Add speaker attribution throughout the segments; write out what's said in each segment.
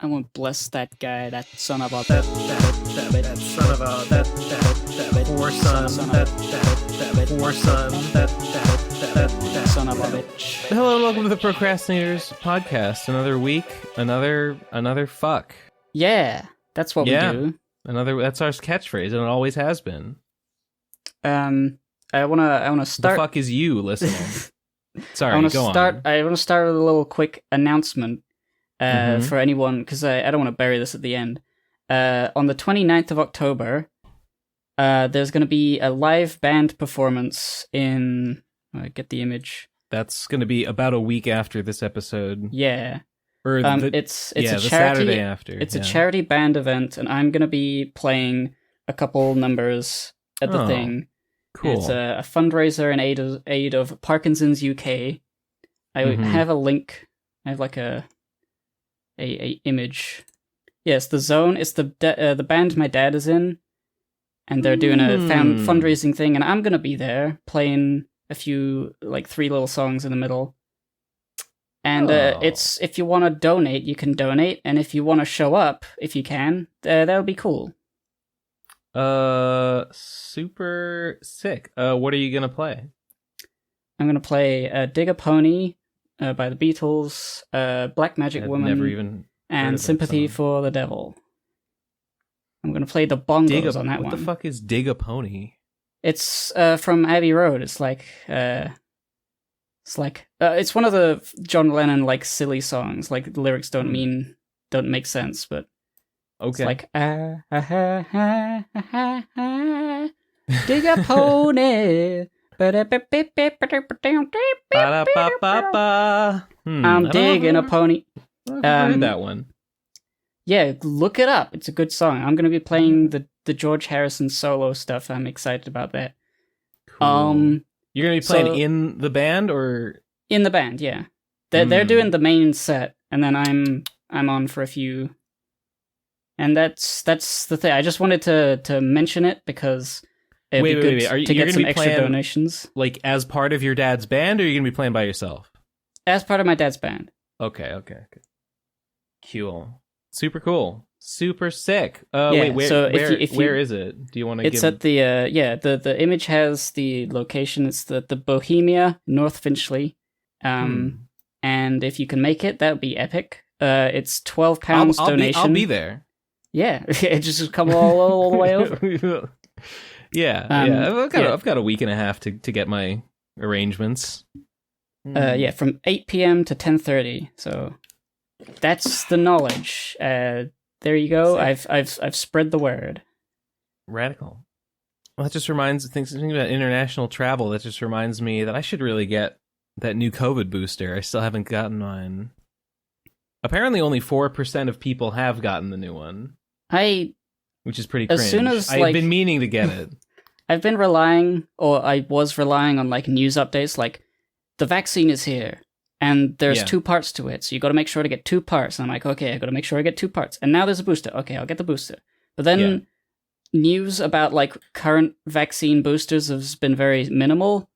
Speaker 1: I won't bless that guy, that son of a
Speaker 2: that son of a that poor son that poor son that
Speaker 1: son of a bitch.
Speaker 3: Hello and welcome to the Procrastinators podcast. Another week, another fuck.
Speaker 1: Yeah, that's what we do.
Speaker 3: That's our catchphrase, and it always has been.
Speaker 1: I wanna start.
Speaker 3: The fuck is you, listener? Sorry,
Speaker 1: I want
Speaker 3: go
Speaker 1: to start.
Speaker 3: on.
Speaker 1: I want to start with a little quick announcement for anyone, because I don't want to bury this at the end. On the 29th of October, there's going to be a live band performance in. Get the image.
Speaker 3: That's going to be about a week after this episode.
Speaker 1: Yeah.
Speaker 3: Or
Speaker 1: it's a charity.
Speaker 3: Saturday after.
Speaker 1: It's a charity band event, and I'm going to be playing a couple numbers at the thing.
Speaker 3: Cool.
Speaker 1: It's a fundraiser in aid of Parkinson's UK. I have a link. I have like a image. Yes, the Zone. It's the band my dad is in, and they're doing a fundraising thing, and I'm gonna be there playing a few, like 3 little songs in the middle. And it's, if you want to donate, you can donate, and if you want to show up, if you can, that'll be cool.
Speaker 3: Super sick. What are you gonna play?
Speaker 1: I'm gonna play "Dig a Pony" by the Beatles, "Black Magic Woman,"
Speaker 3: never even
Speaker 1: and "Sympathy for the Devil." I'm gonna play the bongos on that one.
Speaker 3: What the fuck is "Dig a Pony"?
Speaker 1: It's from Abbey Road. It's like it's one of the John Lennon like silly songs. Like the lyrics don't make sense, but
Speaker 3: okay.
Speaker 1: It's like dig a pony. I'm digging a pony.
Speaker 3: I've heard that one.
Speaker 1: Yeah, look it up. It's a good song. I'm going to be playing the George Harrison solo stuff. I'm excited about that.
Speaker 3: Cool. You're going to be playing in the band, or
Speaker 1: in the band? Yeah, they're doing the main set, and then I'm on for a few. And that's the thing. I just wanted to mention it because it'd be good to get some extra donations.
Speaker 3: Like as part of your dad's band, or are you going to be playing by yourself?
Speaker 1: As part of my dad's band.
Speaker 3: Okay. Cool. Super cool. Super sick.
Speaker 1: Where
Speaker 3: is it? Do you want to?
Speaker 1: It's at the the image has the location. It's the Bohemia, North Finchley. And if you can make it, that would be epic. It's £12 donation.
Speaker 3: I'll be there.
Speaker 1: Yeah, just come all the way over.
Speaker 3: Yeah. I've got a week and a half to get my arrangements.
Speaker 1: From 8 p.m. to 10:30. So that's the knowledge. There you go. I've spread the word.
Speaker 3: Radical. Well, that just reminds thinking about international travel. That just reminds me that I should really get that new COVID booster. I still haven't gotten mine. Apparently, only 4% of people have gotten the new one. Which is pretty cringe.
Speaker 1: As soon as
Speaker 3: I've been meaning to get it.
Speaker 1: I was relying on like news updates, like the vaccine is here. And there's 2 parts to it, so you got to make sure to get 2 parts. And I'm like, okay, I got to make sure I get 2 parts. And now there's a booster. Okay, I'll get the booster. But then news about like current vaccine boosters has been very minimal.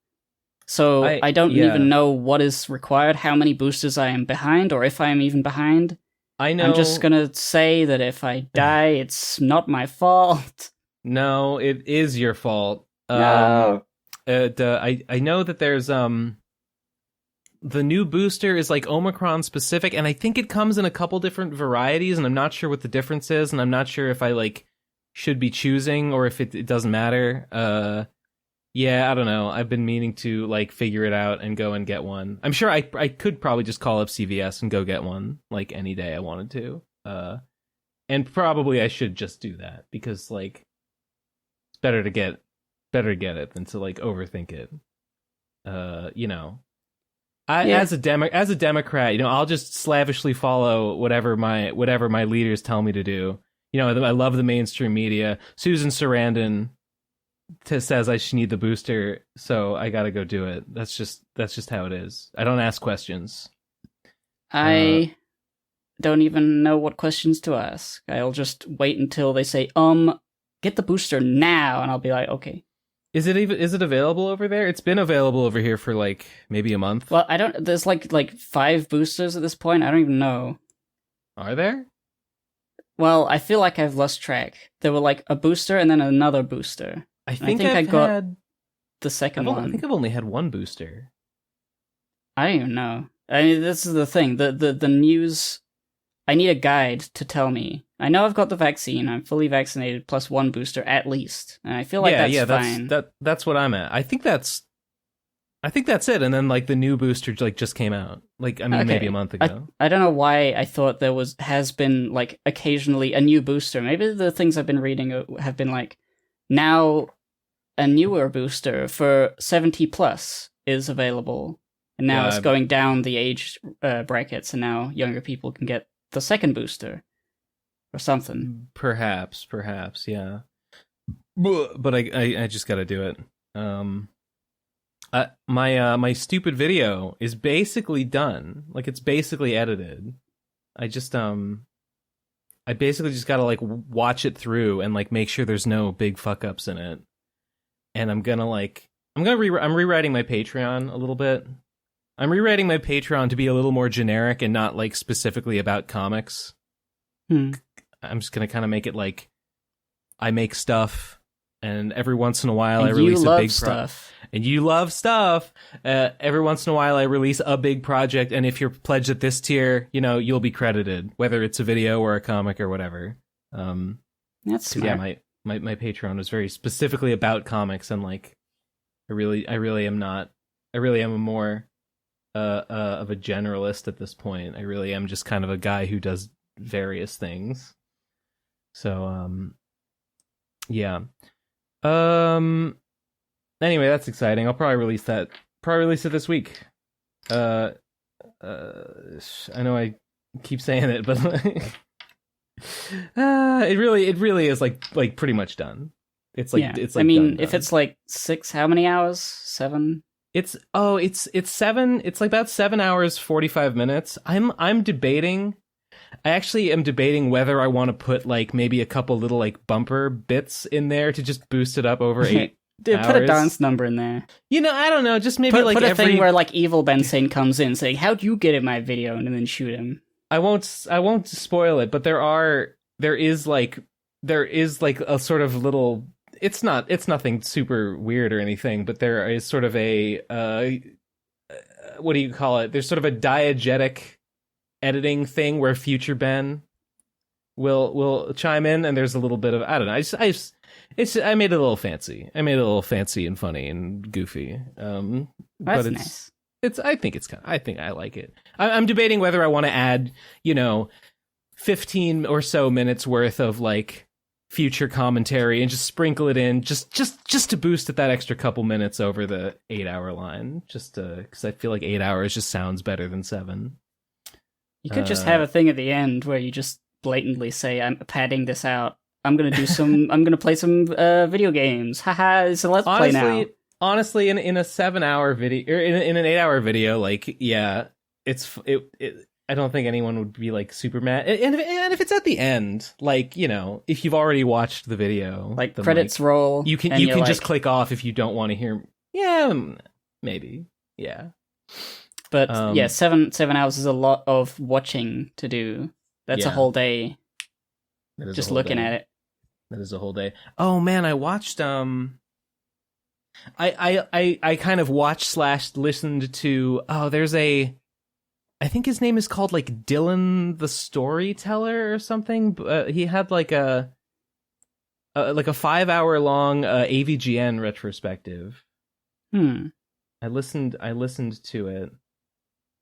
Speaker 1: So I don't even know what is required, how many boosters I am behind, or if I am even behind.
Speaker 3: I know.
Speaker 1: I'm just gonna say that if I die, it's not my fault.
Speaker 3: No, it is your fault.
Speaker 1: No.
Speaker 3: I know that there's the new booster is like Omicron specific, and I think it comes in a couple different varieties, and I'm not sure what the difference is, and I'm not sure if I like should be choosing or if it doesn't matter. Yeah, I don't know. I've been meaning to like figure it out and go and get one. I'm sure I could probably just call up CVS and go get one like any day I wanted to. And probably I should just do that because like it's better to get it than to like overthink it. As a Democrat, I'll just slavishly follow whatever my leaders tell me to do. I love the mainstream media. Susan Sarandon says I should need the booster, so I gotta go do it. That's just how it is. I don't ask questions.
Speaker 1: I don't even know what questions to ask. I'll just wait until they say, get the booster now, and I'll be like, okay.
Speaker 3: Is it available over there? It's been available over here for like maybe a month.
Speaker 1: Well, there's like 5 boosters at this point. I don't even know.
Speaker 3: Are there?
Speaker 1: Well, I feel like I've lost track. There were like a booster and then another booster.
Speaker 3: I think
Speaker 1: I
Speaker 3: I've
Speaker 1: got
Speaker 3: had
Speaker 1: the second one.
Speaker 3: I think I've only had one booster.
Speaker 1: I don't even know. I mean, this is the thing. The news. I need a guide to tell me. I know I've got the vaccine. I'm fully vaccinated plus one booster at least, and I feel like that's fine.
Speaker 3: That's what I'm at. I think that's it. And then like the new booster like just came out. Like I mean maybe a month ago.
Speaker 1: I don't know why I thought there has been like occasionally a new booster. Maybe the things I've been reading have been like now a newer booster for 70 plus is available, and now it's going down the age brackets, and now younger people can get the second booster or something.
Speaker 3: Perhaps, yeah. But I just got to do it. My stupid video is basically done. Like it's basically edited. I basically just got to like watch it through and like make sure there's no big fuck ups in it. And I'm rewriting my Patreon a little bit. I'm rewriting my Patreon to be a little more generic and not like specifically about comics. I'm just gonna kind of make it like I make stuff, and every once in a while I release a big stuff. And you love stuff. Every once in a while I release a big project, and if you're pledged at this tier, you know you'll be credited, whether it's a video or a comic or whatever.
Speaker 1: That's smart.
Speaker 3: Yeah, my Patreon was very specifically about comics, and like I really am a more of a generalist at this point. I really am just kind of a guy who does various things. So, yeah. Anyway, that's exciting. I'll probably release it this week. I know I keep saying it, but it really is like pretty much done. It's like it's like
Speaker 1: I mean,
Speaker 3: done.
Speaker 1: If it's like 6, how many hours? 7?
Speaker 3: It's 7. It's like about 7 hours 45 minutes. I'm debating. I actually am debating whether I want to put like maybe a couple little like bumper bits in there to just boost it up over 8
Speaker 1: Dude,
Speaker 3: hours.
Speaker 1: Put a dance number in there.
Speaker 3: You know, I don't know. Just maybe
Speaker 1: put a thing where like Evil Bensane comes in saying, "How'd you get in my video?" and then shoot him.
Speaker 3: I won't spoil it, but there is like a sort of little. It's nothing super weird or anything, but there is sort of a what do you call it? There's sort of a diegetic editing thing where Future Ben will chime in, and there's a little bit of I don't know. I made it a little fancy. I made it a little fancy and funny and goofy.
Speaker 1: That's
Speaker 3: but
Speaker 1: nice.
Speaker 3: I think I like it. I'm debating whether I want to add 15 or so minutes worth of like future commentary and just sprinkle it in just to boost it that extra couple minutes over the 8-hour line, just because I feel like 8 hours just sounds better than 7.
Speaker 1: You could just have a thing at the end where you just blatantly say, "I'm padding this out. I'm gonna do some. I'm gonna play some video games. Haha! So let's play now."
Speaker 3: Honestly, in a 7-hour video or in an 8-hour video, like yeah, I don't think anyone would be like super mad. And if it's at the end, like if you've already watched the video,
Speaker 1: like credits roll,
Speaker 3: you can just click off if you don't want to hear. Yeah, maybe. Yeah.
Speaker 1: But 7 hours is a lot of watching to do. That's a whole day. Just looking at it.
Speaker 3: That is a whole day. Oh man, I watched I kind of watched / listened to there's I think his name is called like Dylan the Storyteller or something. He had like a 5-hour long AVGN retrospective. I listened to it,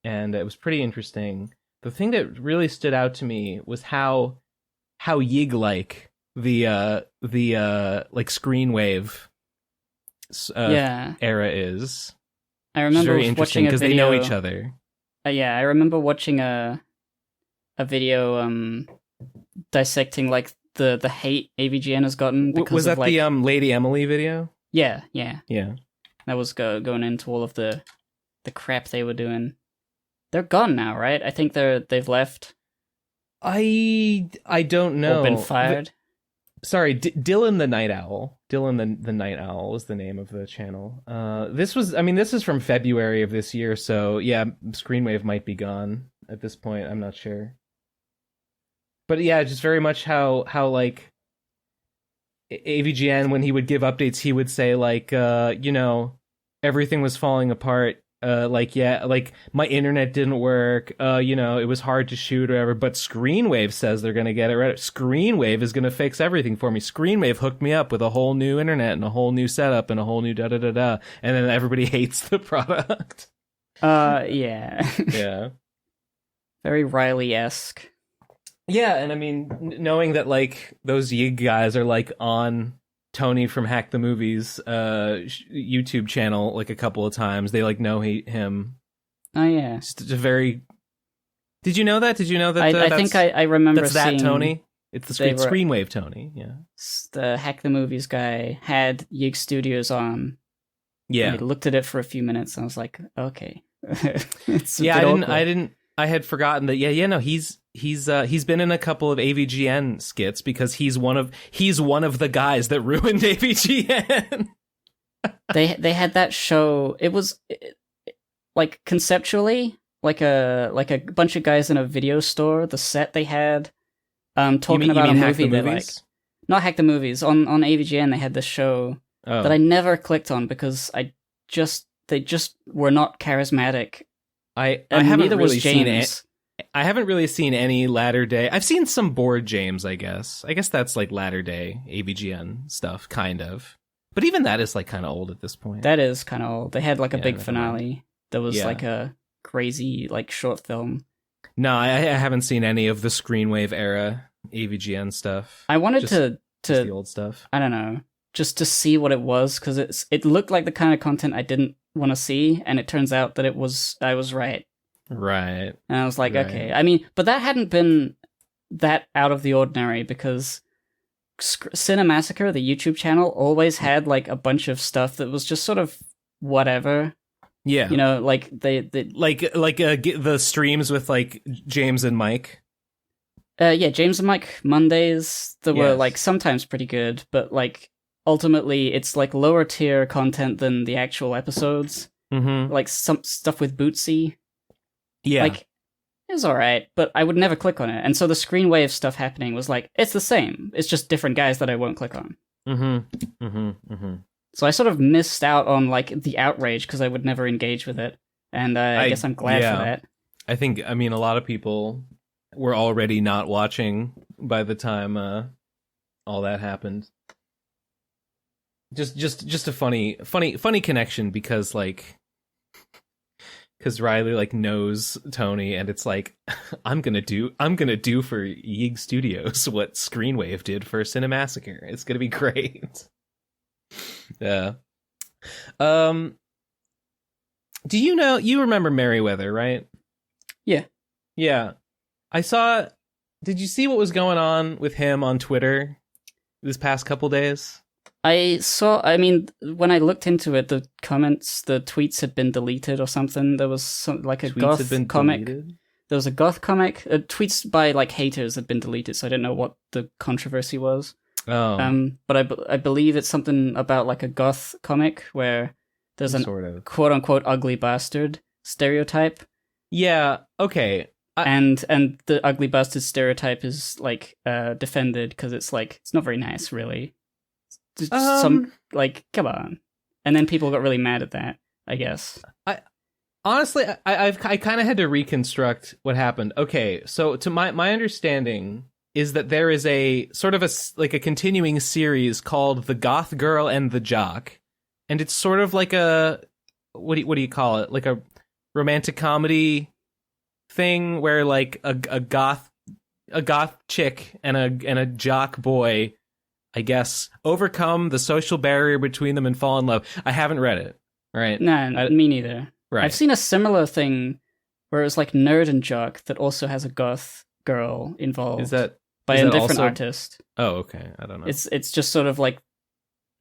Speaker 3: and it was pretty interesting. The thing that really stood out to me was how Yig-like the like Screenwave era is.
Speaker 1: I remember
Speaker 3: very interesting because they know each other.
Speaker 1: I remember watching a video dissecting like the hate AVGN has gotten.
Speaker 3: Was that the Lady Emily video?
Speaker 1: Yeah.
Speaker 3: That
Speaker 1: was going into all of the crap they were doing. They're gone now, right? I think they've left. I don't know.
Speaker 3: Or
Speaker 1: been fired.
Speaker 3: Sorry, Dylan the Night Owl. Dylan the Night Owl was the name of the channel. This is from February of this year, so yeah, Screenwave might be gone at this point. I'm not sure. But yeah, just very much how like AVGN, when he would give updates, he would say like, everything was falling apart. Like my internet didn't work. It was hard to shoot or whatever. But Screenwave says they're gonna get it right. Screenwave is gonna fix everything for me. Screenwave hooked me up with a whole new internet and a whole new setup and a whole new da da da da. And then everybody hates the product.
Speaker 1: Yeah.
Speaker 3: Yeah.
Speaker 1: Very Riley-esque.
Speaker 3: Yeah, and I mean, knowing that like those Yig guys are like on Tony from Hack the Movies YouTube channel like a couple of times, they like know him.
Speaker 1: Oh yeah,
Speaker 3: it's a very. Did you know that?
Speaker 1: I think I remember
Speaker 3: that's
Speaker 1: seeing
Speaker 3: that Tony. It's the Screenwave Tony. Yeah,
Speaker 1: the Hack the Movies guy had Yig Studios on.
Speaker 3: Yeah,
Speaker 1: and he looked at it for a few minutes, and I was like, okay.
Speaker 3: I had forgotten that. No, he's been in a couple of AVGN skits because he's one of the guys that ruined AVGN.
Speaker 1: they had that show. It was like conceptually like a bunch of guys in a video store. The set they had talking about a movie that like not Hack the Movies on AVGN. They had this show that I never clicked on because they just were not charismatic.
Speaker 3: I haven't really seen it. I haven't really seen any latter day. I've seen some bored James, I guess. I guess that's like latter day AVGN stuff, kind of. But even that is like kind of old at this point.
Speaker 1: That is kind of old. They had like a big finale. There was like a crazy like short film.
Speaker 3: No, I haven't seen any of the Screenwave era AVGN stuff.
Speaker 1: I wanted to
Speaker 3: the old stuff.
Speaker 1: I don't know, just to see what it was because it looked like the kind of content I didn't want to see, and it turns out that I was right.
Speaker 3: Right.
Speaker 1: And I was like, okay. I mean, but that hadn't been that out of the ordinary because Cinemassacre, the YouTube channel, always had like a bunch of stuff that was just sort of whatever.
Speaker 3: Yeah.
Speaker 1: Like they
Speaker 3: the streams with like James and Mike.
Speaker 1: James and Mike Mondays that were like sometimes pretty good, but like ultimately it's like lower tier content than the actual episodes.
Speaker 3: Mm-hmm.
Speaker 1: Like some stuff with Bootsy.
Speaker 3: Yeah.
Speaker 1: Like, it was alright, but I would never click on it. And so the Screenwave stuff happening was like, it's the same. It's just different guys that I won't click on.
Speaker 3: Mm-hmm. Mm-hmm. Mm-hmm.
Speaker 1: So I sort of missed out on like the outrage because I would never engage with it. And I guess I'm glad for that.
Speaker 3: I think, a lot of people were already not watching by the time all that happened. Just a funny connection because like... Because Riley like knows Tony, and it's like I'm gonna do for Yig Studios what Screenwave did for Cinemassacre. It's gonna be great. Yeah. Do you remember Merriweather, right?
Speaker 1: Yeah.
Speaker 3: Yeah. Did you see what was going on with him on Twitter this past couple days?
Speaker 1: I mean, when I looked into it, the tweets had been deleted or something. There was a goth comic. Deleted? There was a goth comic. Tweets by like haters had been deleted, so I didn't know what the controversy was.
Speaker 3: Oh.
Speaker 1: But I believe it's something about like a goth comic where there's an quote unquote ugly bastard stereotype.
Speaker 3: Yeah. Okay.
Speaker 1: And the ugly bastard stereotype is like defended because it's like it's not very nice, really. Come on. And then people got really mad at that, I guess.
Speaker 3: Honestly, I kind of had to reconstruct what happened. Okay, so to my understanding is that there is a sort of a continuing series called The Goth Girl and the Jock, and it's sort of like a what do you call it? Like a romantic comedy thing where like a goth chick and a jock boy, I guess, overcome the social barrier between them and fall in love. I haven't read it, right?
Speaker 1: No, me neither.
Speaker 3: Right.
Speaker 1: I've seen a similar thing where it was like nerd and jock that also has a goth girl involved. By a different artist.
Speaker 3: Oh, okay. I don't know.
Speaker 1: It's just sort of like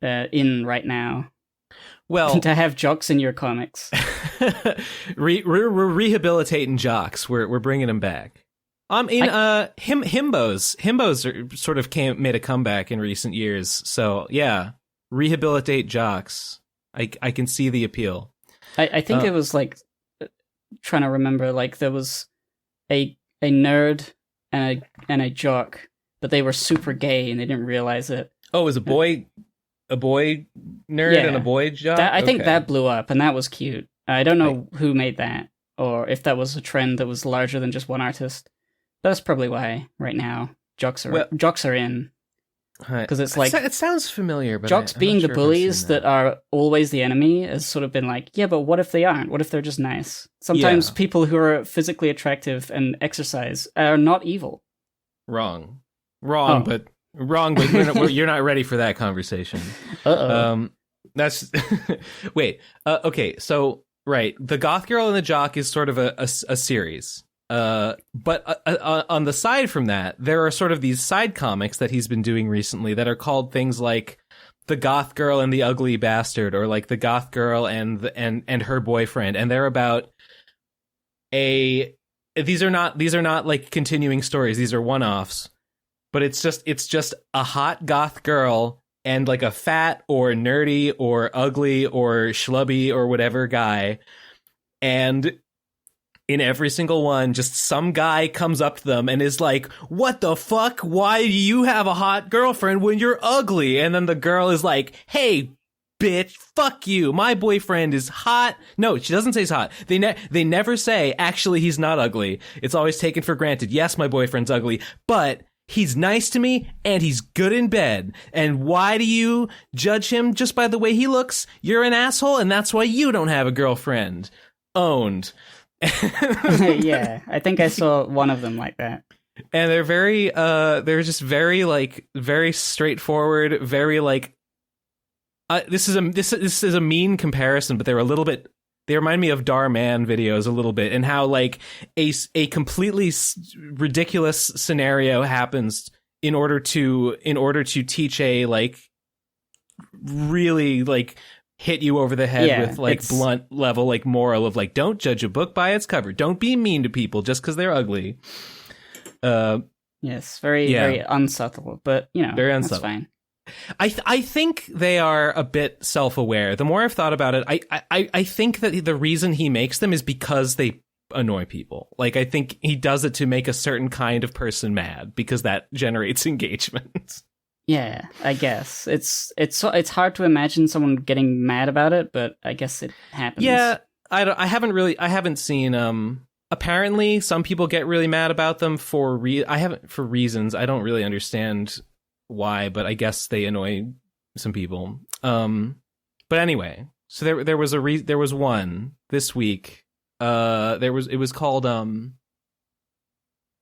Speaker 1: in right now.
Speaker 3: Well,
Speaker 1: to have jocks in your comics.
Speaker 3: We're rehabilitating jocks. We're bringing them back. Himbos are sort of made a comeback in recent years. So yeah, rehabilitate jocks. I can see the appeal.
Speaker 1: I think it was like trying to remember, like there was a nerd and a jock, but they were super gay and they didn't realize it.
Speaker 3: Oh, it was a boy nerd and a boy jock?
Speaker 1: I think that blew up, and that was cute. I don't know who made that, or if that was a trend that was larger than just one artist. That's probably why right now jocks are in. Because it's like...
Speaker 3: It sounds familiar, but
Speaker 1: jocks
Speaker 3: I'm
Speaker 1: being
Speaker 3: not
Speaker 1: the
Speaker 3: sure
Speaker 1: bullies that are always the enemy has sort of been like, yeah, but what if they aren't? What if they're just nice? Sometimes people who are physically attractive and exercise are not evil.
Speaker 3: Wrong, but you're not ready for that conversation. That's wait. Okay, so right, the goth girl and the jock is sort of a series. But on the side from that, there are sort of these side comics that he's been doing recently that are called things like The Goth Girl and the Ugly Bastard, or like The Goth Girl and her boyfriend, and they're about these are not like continuing stories, these are one-offs, but it's just a hot goth girl and like a fat or nerdy or ugly or schlubby or whatever guy, and in every single one, just some guy comes up to them and is like, what the fuck? Why do you have a hot girlfriend when you're ugly? And then the girl is like, hey, bitch, fuck you. My boyfriend is hot. No, she doesn't say he's hot. They never say, actually, he's not ugly. It's always taken for granted. Yes, my boyfriend's ugly, but he's nice to me and he's good in bed. And why do you judge him just by the way he looks? You're an asshole, and that's why you don't have a girlfriend. Owned.
Speaker 1: Yeah, I think I saw one of them like that.
Speaker 3: And they're they're just very straightforward, very like, this is a mean comparison, but they remind me of Dhar Mann videos a little bit, and how like a completely ridiculous scenario happens in order to teach a like really like hit you over the head with like blunt level like moral of like, don't judge a book by its cover, don't be mean to people just because they're ugly.
Speaker 1: Yes, very unsubtle, but very unsubtle. That's fine.
Speaker 3: I think they are a bit self-aware. The more I've thought about it, I think that the reason he makes them is because they annoy people. Like, I think he does it to make a certain kind of person mad because that generates engagement.
Speaker 1: Yeah, I guess it's hard to imagine someone getting mad about it, but I guess it happens.
Speaker 3: Yeah, I haven't seen. Apparently, some people get really mad about them for reasons I don't really understand why, but I guess they annoy some people. But anyway, so there was one this week. It was called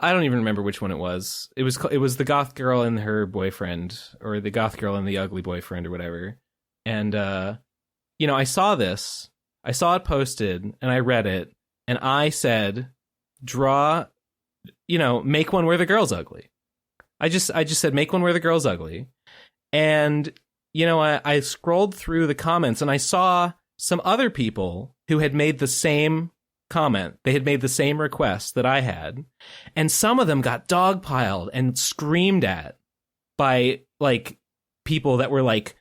Speaker 3: I don't even remember which one it was. It was the goth girl and her boyfriend, or the goth girl and the ugly boyfriend, or whatever. And I saw it posted, and I read it, and I said, make one where the girl's ugly. I just said, make one where the girl's ugly. And I scrolled through the comments, and I saw some other people who had made the same comment. They had made the same request that I had, and some of them got dogpiled and screamed at by like people that were like,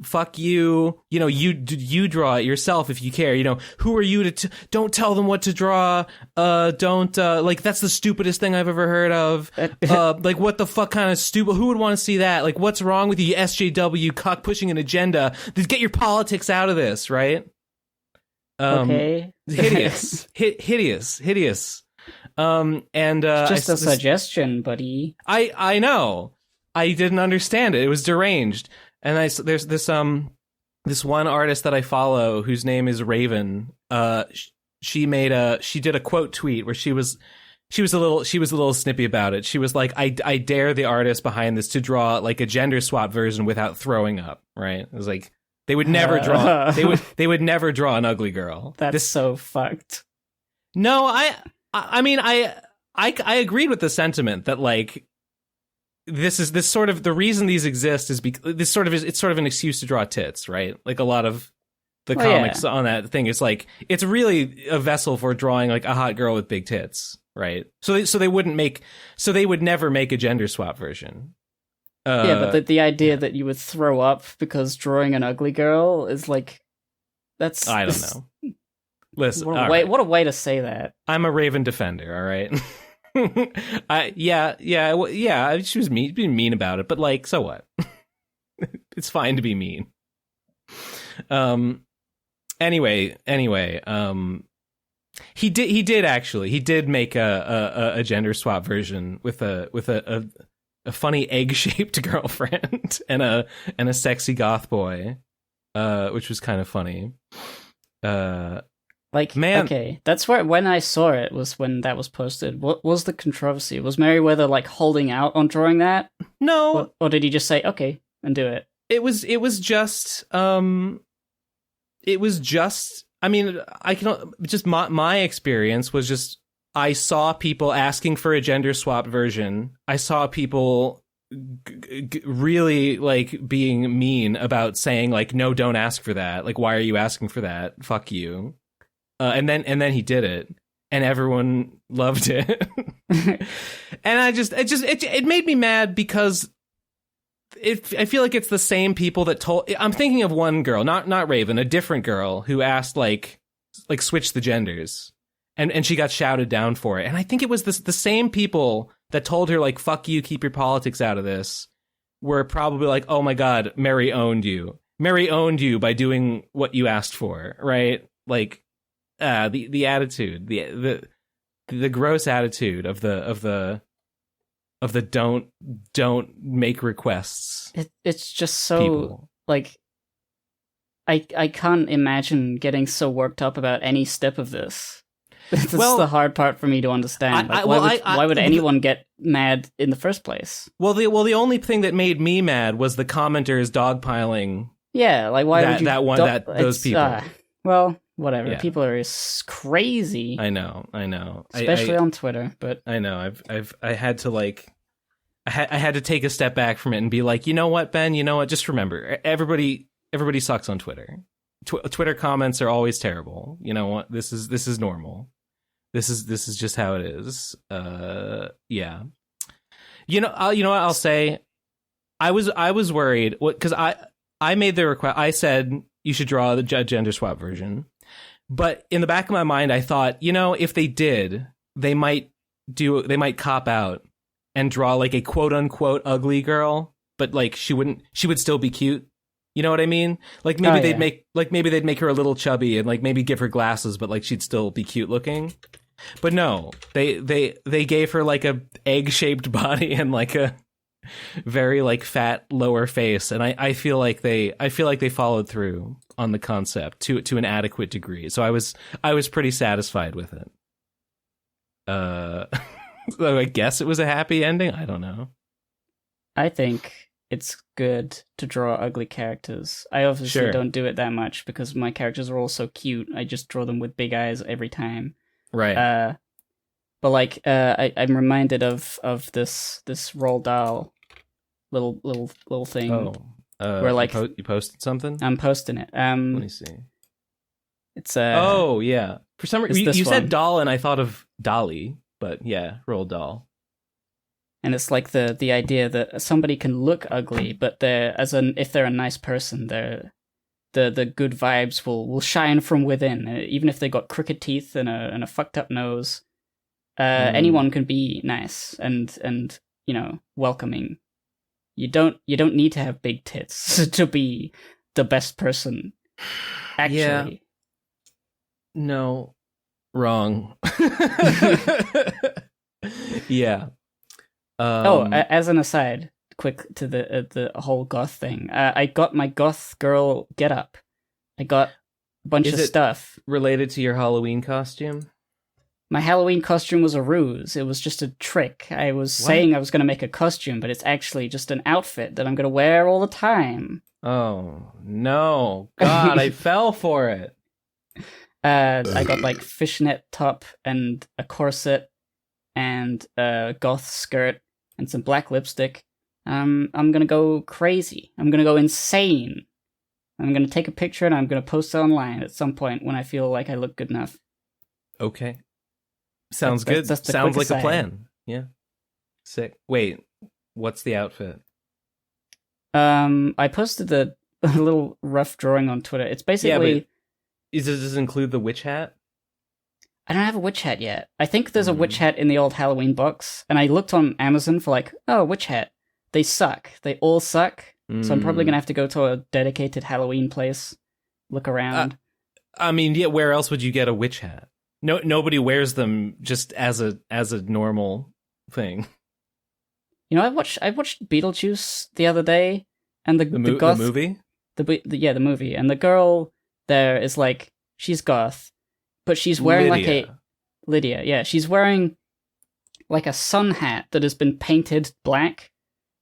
Speaker 3: fuck you, you draw it yourself if you care, who are you to don't tell them what to draw, don't like, that's the stupidest thing I've ever heard of, like, what the fuck kind of stupid, who would want to see that, like, what's wrong with you, SJW, cock pushing an agenda, get your politics out of this, right?
Speaker 1: Okay.
Speaker 3: Hideous. And
Speaker 1: just a suggestion, buddy.
Speaker 3: I know. I didn't understand it. It was deranged. And there's this one artist that I follow whose name is Raven. She did a quote tweet where she was a little snippy about it. She was like, I dare the artist behind this to draw like a gender swap version without throwing up. Right? It was like, they would never draw. They would never draw an ugly girl.
Speaker 1: That's so fucked.
Speaker 3: No, I mean I agreed with the sentiment that like this sort of the reason these exist is because it's sort of an excuse to draw tits, right? Like a lot of the comics on that thing, it's like it's really a vessel for drawing like a hot girl with big tits, right? So they would never make a gender swap version.
Speaker 1: But the idea that you would throw up because drawing an ugly girl is like, that's...
Speaker 3: I don't know. Listen,
Speaker 1: what a way to say that.
Speaker 3: I'm a Raven defender, all right? She was being mean about it, but like, so what? It's fine to be mean. Anyway, he did make a gender swap version with a funny egg-shaped girlfriend and a sexy goth boy, which was kind of funny.
Speaker 1: Like,
Speaker 3: man,
Speaker 1: okay, that's where when I saw it was when that was posted. What was the controversy? Was Merriweather like holding out on drawing that?
Speaker 3: No,
Speaker 1: or did he just say okay and do it?
Speaker 3: It was just I mean, I can just my experience was just I saw people asking for a gender swap version. I saw people really like being mean about saying like, no, don't ask for that. Like, why are you asking for that? Fuck you. And then he did it, and everyone loved it. And it made me mad because I feel like it's the same people that told. I'm thinking of one girl, not Raven, a different girl who asked like switch the genders, and she got shouted down for it. And I think it was the same people that told her like, fuck you, keep your politics out of this, were probably like, oh my god, Mary owned you by doing what you asked for, right? Like, the attitude, the gross attitude of the don't make requests.
Speaker 1: It's just so
Speaker 3: people.
Speaker 1: Like I can't imagine getting so worked up about any step of this. That's the hard part for me to understand. Why would anyone get mad in the first place?
Speaker 3: Well, the only thing that made me mad was the commenters dogpiling.
Speaker 1: Yeah, like why would you
Speaker 3: those people?
Speaker 1: Well, whatever.
Speaker 3: Yeah.
Speaker 1: People are crazy.
Speaker 3: I know.
Speaker 1: Especially on Twitter, but
Speaker 3: I know. I had to like. I had to take a step back from it and be like, you know what, Ben? You know what? Just remember, everybody sucks on Twitter. Twitter comments are always terrible. You know what? This is normal. This is just how it is. Yeah. You know what I'll say. I was worried because I made the request. I said you should draw the gender swap version, but in the back of my mind, I thought, if they did, they might cop out and draw like a quote unquote ugly girl, but like she would still be cute. You know what I mean? Like maybe they'd make her a little chubby and like maybe give her glasses, but like she'd still be cute looking. But no, they gave her like a egg-shaped body and like a very like fat lower face, and I feel like they followed through on the concept to an adequate degree. So I was pretty satisfied with it. So I guess it was a happy ending. I don't know.
Speaker 1: I think it's good to draw ugly characters. I obviously don't do it that much because my characters are all so cute. I just draw them with big eyes every time.
Speaker 3: Right.
Speaker 1: But like, I'm reminded of this Roald Dahl little thing.
Speaker 3: Oh.
Speaker 1: Where like
Speaker 3: you posted something?
Speaker 1: I'm posting it.
Speaker 3: Let me see.
Speaker 1: It's
Speaker 3: oh yeah. For some reason you said
Speaker 1: one.
Speaker 3: doll and I thought of Dolly. But yeah, Roald Dahl.
Speaker 1: And it's like the idea that somebody can look ugly, but if they're a nice person, the good vibes will shine from within. Even if they got crooked teeth and a fucked up nose, anyone can be nice and welcoming. You don't need to have big tits to be the best person. Actually,
Speaker 3: yeah. No. Wrong. Yeah.
Speaker 1: As an aside, quick to the whole goth thing. I got my goth girl getup. I got a bunch of stuff
Speaker 3: related to your Halloween costume.
Speaker 1: My Halloween costume was a ruse. It was just a trick. I was saying I was going to make a costume, but it's actually just an outfit that I'm going to wear all the time.
Speaker 3: Oh no, God! I fell for it.
Speaker 1: I got like fishnet top and a corset and a goth skirt and some black lipstick. I'm gonna go crazy. I'm gonna go insane. I'm gonna take a picture and I'm gonna post it online at some point when I feel like I look good enough.
Speaker 3: Okay. Sounds good. Sounds like a plan. Yeah. Sick. Wait, what's the outfit?
Speaker 1: I posted a little rough drawing on Twitter. It's basically...
Speaker 3: Does it include the witch hat?
Speaker 1: I don't have a witch hat yet. I think there's a witch hat in the old Halloween box, and I looked on Amazon for like, oh, witch hat. They suck. They all suck. So I'm probably gonna have to go to a dedicated Halloween place, look around.
Speaker 3: I mean, yeah, where else would you get a witch hat? No, nobody wears them just as a normal thing.
Speaker 1: You know, I watched Beetlejuice the other day, and the
Speaker 3: movie,
Speaker 1: the movie, and the girl there is like, she's goth, but she's wearing Lydia, yeah, she's wearing like a sun hat that has been painted black.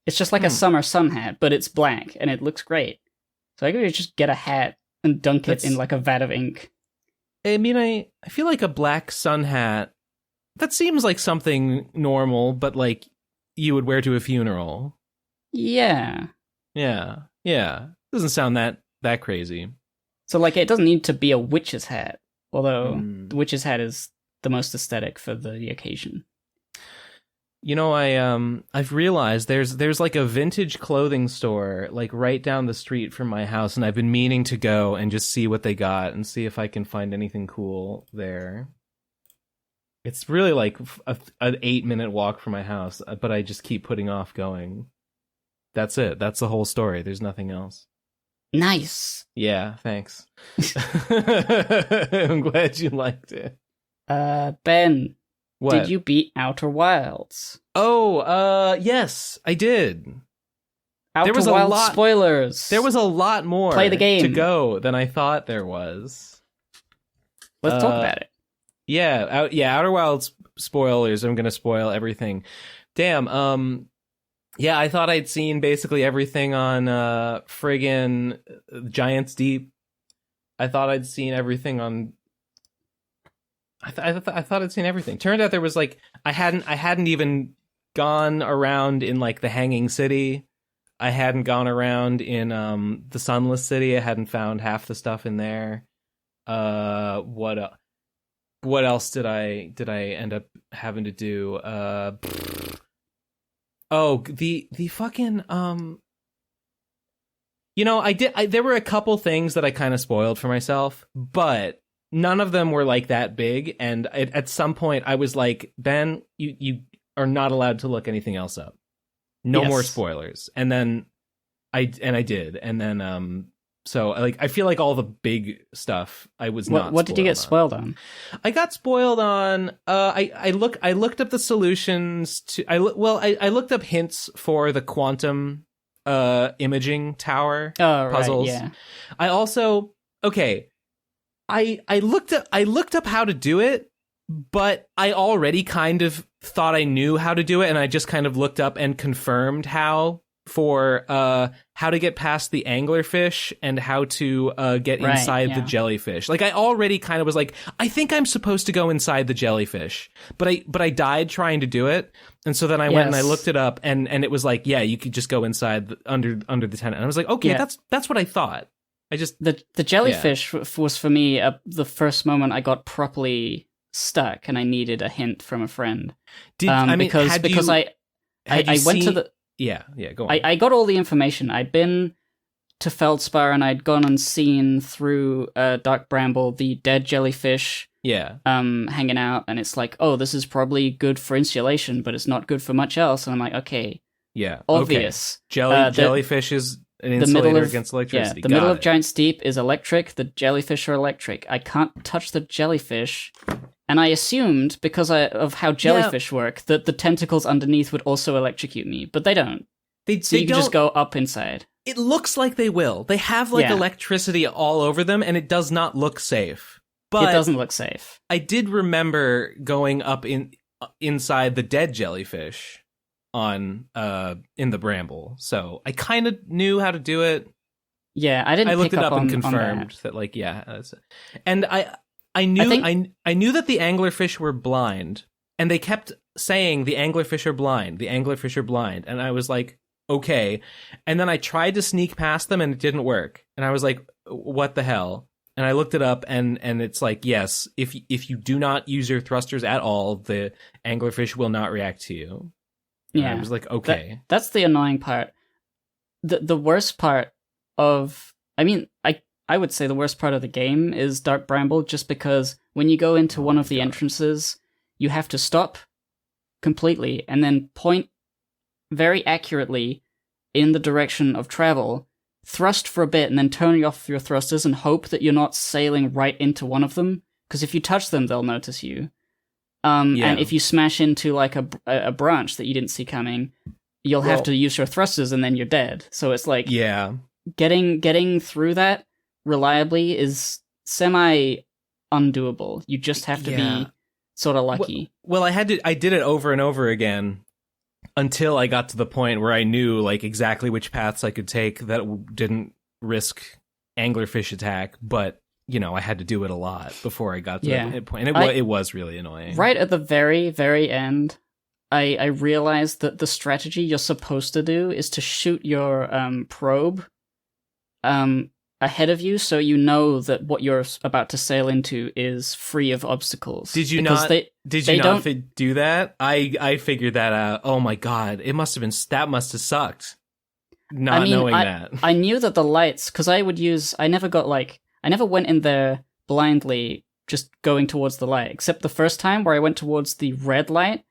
Speaker 1: It's just like a summer sun hat, but it's black, and it looks great. So I could just get a hat and dunk it in like a vat of ink.
Speaker 3: I mean, I feel like a black sun hat, that seems like something normal, but like you would wear to a funeral.
Speaker 1: Yeah.
Speaker 3: Doesn't sound that crazy.
Speaker 1: So like, it doesn't need to be a witch's hat, although the witch's hat is the most aesthetic for the occasion.
Speaker 3: You know, I've realized there's like a vintage clothing store like right down the street from my house, and I've been meaning to go and just see what they got and see if I can find anything cool there. It's really like an 8-minute walk from my house, but I just keep putting off going. That's it. That's the whole story. There's nothing else.
Speaker 1: Nice.
Speaker 3: Yeah, thanks. I'm glad you liked it.
Speaker 1: Ben.
Speaker 3: What?
Speaker 1: Did you beat Outer Wilds?
Speaker 3: Oh, yes, I did.
Speaker 1: Outer Wilds spoilers.
Speaker 3: There was a lot more
Speaker 1: Play the game
Speaker 3: to go than I thought there was.
Speaker 1: Let's talk about it.
Speaker 3: Yeah, Outer Wilds spoilers. I'm going to spoil everything. Damn, yeah, I thought I'd seen basically everything on friggin' Giants Deep. I thought I'd seen everything on... I thought I'd seen everything. Turned out there was like I hadn't even gone around in like the Hanging City. I hadn't gone around in the Sunless City. I hadn't found half the stuff in there. What else did I end up having to do? The fucking you know, there were a couple things that I kind of spoiled for myself, but none of them were like that big, and at some point I was like, Ben, you are not allowed to look anything else up. No more spoilers. And then I did, and then so like I feel like all the big stuff I was not.
Speaker 1: What did you get spoiled on?
Speaker 3: I got spoiled on. I looked up the solutions to. I looked up hints for the quantum imaging tower puzzles.
Speaker 1: Right, yeah.
Speaker 3: I also I looked up how to do it, but I already kind of thought I knew how to do it, and I just kind of looked up and confirmed how to get past the anglerfish and how to get inside the jellyfish. Like I already kind of was like, I think I'm supposed to go inside the jellyfish, but I died trying to do it, and so then I went and I looked it up, and it was like, yeah, you could just go inside under the tent, and I was like, okay, that's what I thought. I just
Speaker 1: the jellyfish was for me the first moment I got properly stuck, and I needed a hint from a friend. I went to the
Speaker 3: go on.
Speaker 1: I got all the information. I'd been to Feldspar, and I'd gone and seen through Dark Bramble the dead jellyfish hanging out, and it's like, oh, this is probably good for insulation, but it's not good for much else. And I'm like, okay, obvious.
Speaker 3: Okay. Jellyfish is an insulator against electricity.
Speaker 1: Yeah, the middle of Giants Deep is electric. The jellyfish are electric. I can't touch the jellyfish. And I assumed, because of how jellyfish work, that the tentacles underneath would also electrocute me. But they don't. You can just go up inside.
Speaker 3: It looks like they will. They have electricity all over them, and it does not look safe. But
Speaker 1: it doesn't look safe.
Speaker 3: I did remember going up inside the dead jellyfish on in the bramble, so I kind of knew how to do it.
Speaker 1: Yeah, I
Speaker 3: looked it up and confirmed that and I knew that the anglerfish were blind, and they kept saying the anglerfish are blind, and I was like, okay, and then I tried to sneak past them, and it didn't work, and I was like, what the hell? And I looked it up, and it's like, yes, if you do not use your thrusters at all, the anglerfish will not react to you. And I was like, okay.
Speaker 1: That's the annoying part. The worst part of... I mean, I I would say the worst part of the game is Dark Bramble, just because when you go into one of the entrances, you have to stop completely and then point very accurately in the direction of travel, thrust for a bit, and then turn off your thrusters and hope that you're not sailing right into one of them, because if you touch them, they'll notice you. And if you smash into like a branch that you didn't see coming, you'll have to use your thrusters and then you're dead. So it's like getting through that reliably is semi undoable. You just have to be sort of lucky.
Speaker 3: Well, I did it over and over again until I got to the point where I knew like exactly which paths I could take that didn't risk anglerfish attack, but you know, I had to do it a lot before I got to that point. And it was really annoying. Right at the very, very end, I realized that the strategy you're supposed to do is to shoot your probe ahead of you, so you know that what you're about to sail into is free of obstacles. Did you not do that? I figured that out. Oh my god, that must have sucked. Knowing that.
Speaker 1: I knew that the lights, because I never went in there blindly just going towards the light, except the first time where I went towards the red light,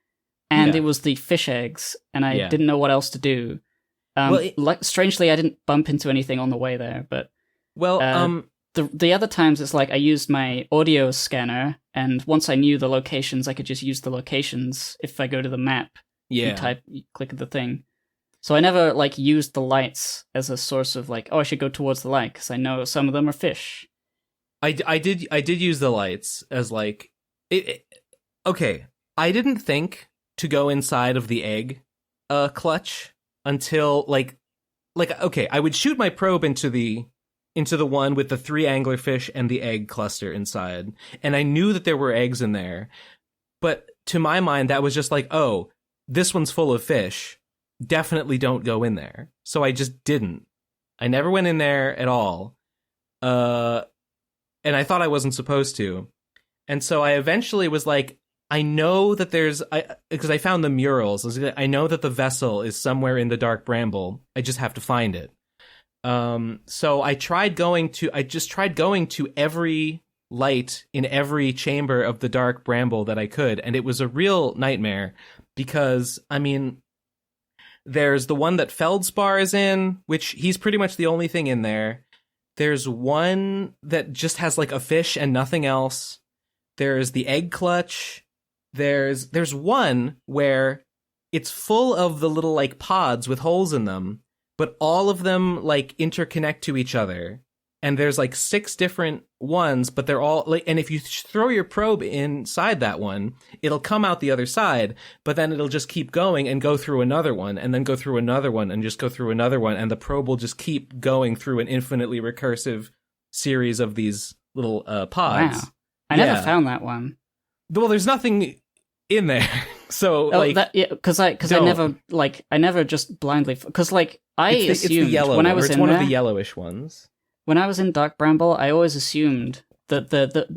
Speaker 1: and it was the fish eggs, and I didn't know what else to do. Strangely, I didn't bump into anything on the way there, but the other times it's like I used my audio scanner, and once I knew the locations, I could just use the locations. If I go to the map, you click the thing. So I never like used the lights as a source of like, oh, I should go towards the light because I know some of them are fish.
Speaker 3: I did use the lights as like okay. I didn't think to go inside of the egg clutch until like okay, I would shoot my probe into the one with the 3 anglerfish and the egg cluster inside, and I knew that there were eggs in there, but to my mind that was just like, oh, this one's full of fish. Definitely don't go in there. So I just didn't. I never went in there at all. And I thought I wasn't supposed to. And so I eventually was like, I know that because I found the murals. I know that the vessel is somewhere in the Dark Bramble. I just have to find it. So I tried going to every light in every chamber of the Dark Bramble that I could. And it was a real nightmare because, I mean, there's the one that Feldspar is in, which he's pretty much the only thing in there. There's one that just has like a fish and nothing else. There's the egg clutch. There's one where it's full of the little like pods with holes in them, but all of them like interconnect to each other. And there's like 6 different ones, but they're all like, and if you throw your probe inside that one, it'll come out the other side, but then it'll just keep going and go through another one and then go through another one and just go through another one. And the probe will just keep going through an infinitely recursive series of these little pods.
Speaker 1: Wow. I never found that one.
Speaker 3: Well, there's nothing in there. So
Speaker 1: because I never just blindly, because like assumed
Speaker 3: it's the yellow
Speaker 1: when I was
Speaker 3: it's one of the yellowish ones.
Speaker 1: When I was in Dark Bramble, I always assumed that the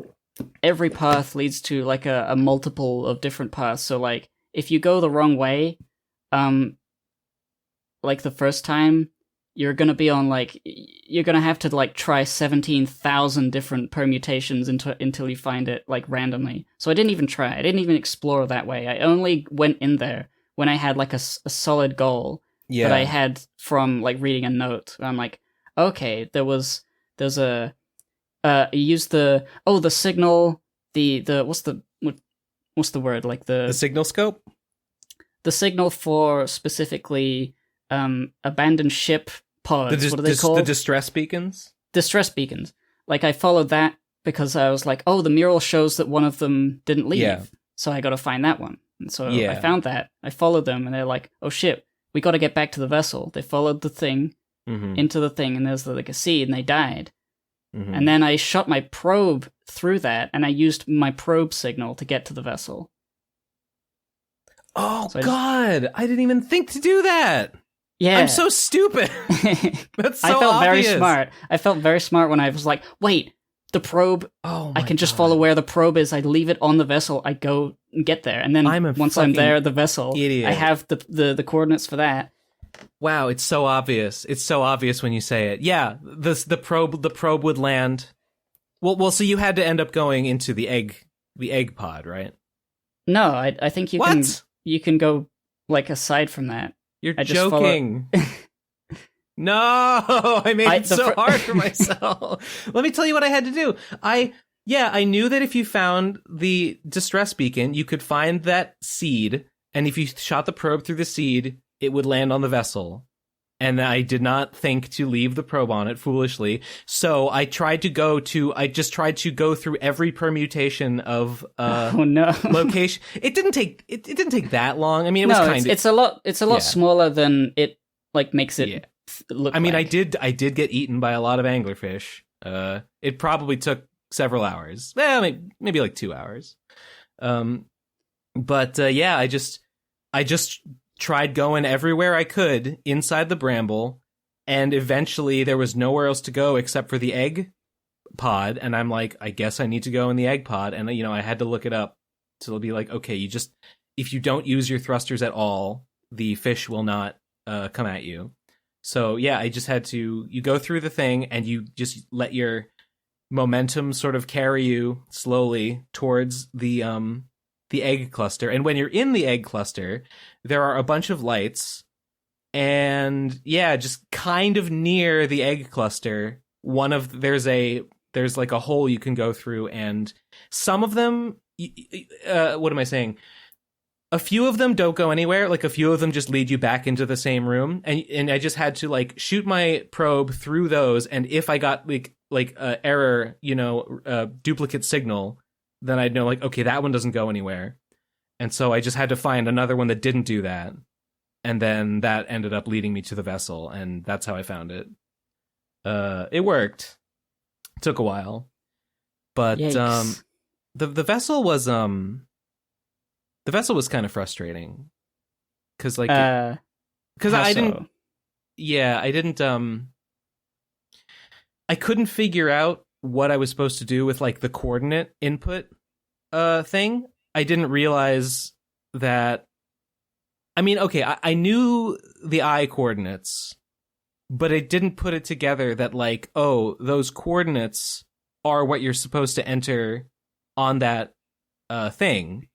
Speaker 1: every path leads to like a multiple of different paths. So like if you go the wrong way, like the first time, you're gonna be on like you're gonna have to like try 17,000 different permutations until you find it like randomly. So I didn't even try. I didn't even explore that way. I only went in there when I had like a solid goal that I had from like reading a note. I'm like, okay, there's a you use the signal, the what's the word, like the
Speaker 3: signal scope,
Speaker 1: the signal for specifically abandoned ship pods. What are they called?
Speaker 3: The distress beacons.
Speaker 1: Distress beacons. Like I followed that because I was like, oh, the mural shows that one of them didn't leave, so I got to find that one. And so I found that. I followed them, and they're like, oh shit, we got to get back to the vessel. They followed the thing. Mm-hmm. Into the thing, and there's like a seed, and they died. Mm-hmm. And then I shot my probe through that, and I used my probe signal to get to the vessel.
Speaker 3: Oh, so God! I didn't even think to do that! Yeah. I'm so stupid! That's so
Speaker 1: I felt
Speaker 3: obvious.
Speaker 1: Very smart. I felt very smart when I was like, wait, the probe, I can just follow where the probe is, I leave it on the vessel, I go and get there, and then once I'm there, the vessel, idiot. I have the coordinates for that.
Speaker 3: Wow, it's so obvious. It's so obvious when you say it. Yeah, the probe would land. Well, so you had to end up going into the egg pod, right?
Speaker 1: No, I think you can go like aside from that.
Speaker 3: You're joking. No, I made it so hard for myself. Let me tell you what I had to do. I knew that if you found the distress beacon, you could find that seed, and if you shot the probe through the seed, it would land on the vessel. And I did not think to leave the probe on it foolishly. So I tried to go through every permutation of location. It didn't take that long. I mean, it was kind of
Speaker 1: it's a lot smaller than it like makes it look.
Speaker 3: I mean,
Speaker 1: like.
Speaker 3: I did get eaten by a lot of anglerfish. It probably took several hours. Well, maybe like 2 hours. But I just tried going everywhere I could inside the bramble, and eventually there was nowhere else to go except for the egg pod, and I'm like, I guess I need to go in the egg pod, and I had to look it up to be like, okay, if you don't use your thrusters at all, the fish will not come at you. So yeah, I just had to, you go through the thing and you just let your momentum sort of carry you slowly towards the egg cluster. And when you're in the egg cluster, there are a bunch of lights, and just kind of near the egg cluster, there's like a hole you can go through, and some of them, what am I saying? A few of them don't go anywhere. Like a few of them just lead you back into the same room, and I just had to like shoot my probe through those, and if I got like error, duplicate signal, then I'd know like, okay, that one doesn't go anywhere. And so I just had to find another one that didn't do that. And then that ended up leading me to the vessel, and that's how I found it. It worked. It took a while. But the vessel was kind of frustrating. Cuz like I couldn't figure out what I was supposed to do with like the coordinate input thing. I didn't realize that. I mean, okay, I knew the I coordinates, but I didn't put it together that like, oh, those coordinates are what you're supposed to enter on that thing.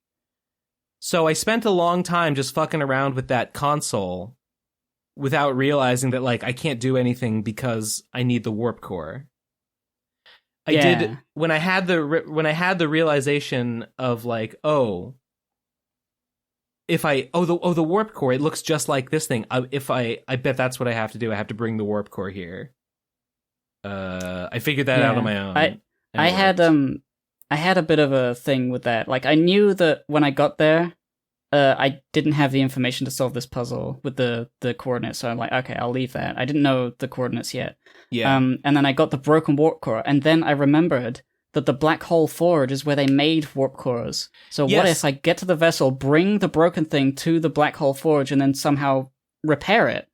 Speaker 3: So I spent a long time just fucking around with that console without realizing that like I can't do anything because I need the warp core. I did when I had the realization of like, oh, if the warp core, it looks just like this thing. I bet that's what I have to do. I have to bring the warp core here. I figured that out on my own.
Speaker 1: I had a bit of a thing with that. Like I knew that when I got there, I didn't have the information to solve this puzzle with the coordinates, so I'm like, okay, I'll leave that. I didn't know the coordinates yet. Yeah. And then I got the broken warp core, and then I remembered that the black hole forge is where they made warp cores. So what if I get to the vessel, bring the broken thing to the black hole forge, and then somehow repair it?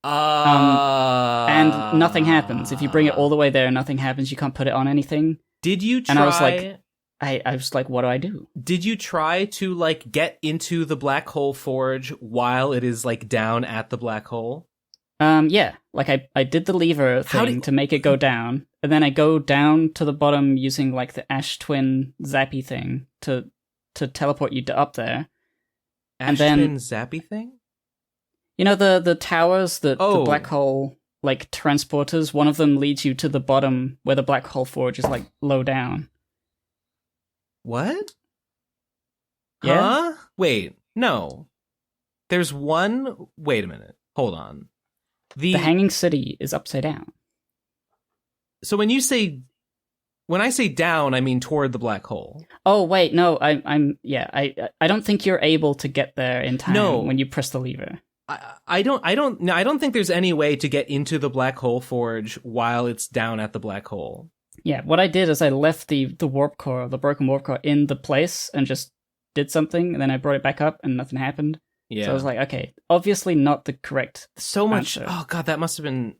Speaker 1: And nothing happens. If you bring it all the way there, nothing happens. You can't put it on anything.
Speaker 3: Did you try?
Speaker 1: And I was like, I was like, what do I do?
Speaker 3: Did you try to like get into the black hole forge while it is like down at the black hole?
Speaker 1: Yeah. Like I did the lever thing to make it go down, and then I go down to the bottom using like the Ash Twin Zappy thing to teleport you up there.
Speaker 3: Ash Twin Zappy thing?
Speaker 1: You know the towers, the black hole like transporters. One of them leads you to the bottom where the black hole forge is like low down.
Speaker 3: What?
Speaker 1: Yeah?
Speaker 3: Huh? Wait, no. There's one. Wait a minute. Hold on. The
Speaker 1: hanging city is upside down.
Speaker 3: So when I say down, I mean toward the black hole.
Speaker 1: Oh wait, no. I don't think you're able to get there in time when you press the lever.
Speaker 3: I don't think there's any way to get into the black hole forge while it's down at the black hole.
Speaker 1: Yeah, what I did is I left the warp core, the broken warp core, in the place and just did something, and then I brought it back up and nothing happened. Yeah. So I was like, okay, obviously not the correct answer.
Speaker 3: Oh god, that must have been...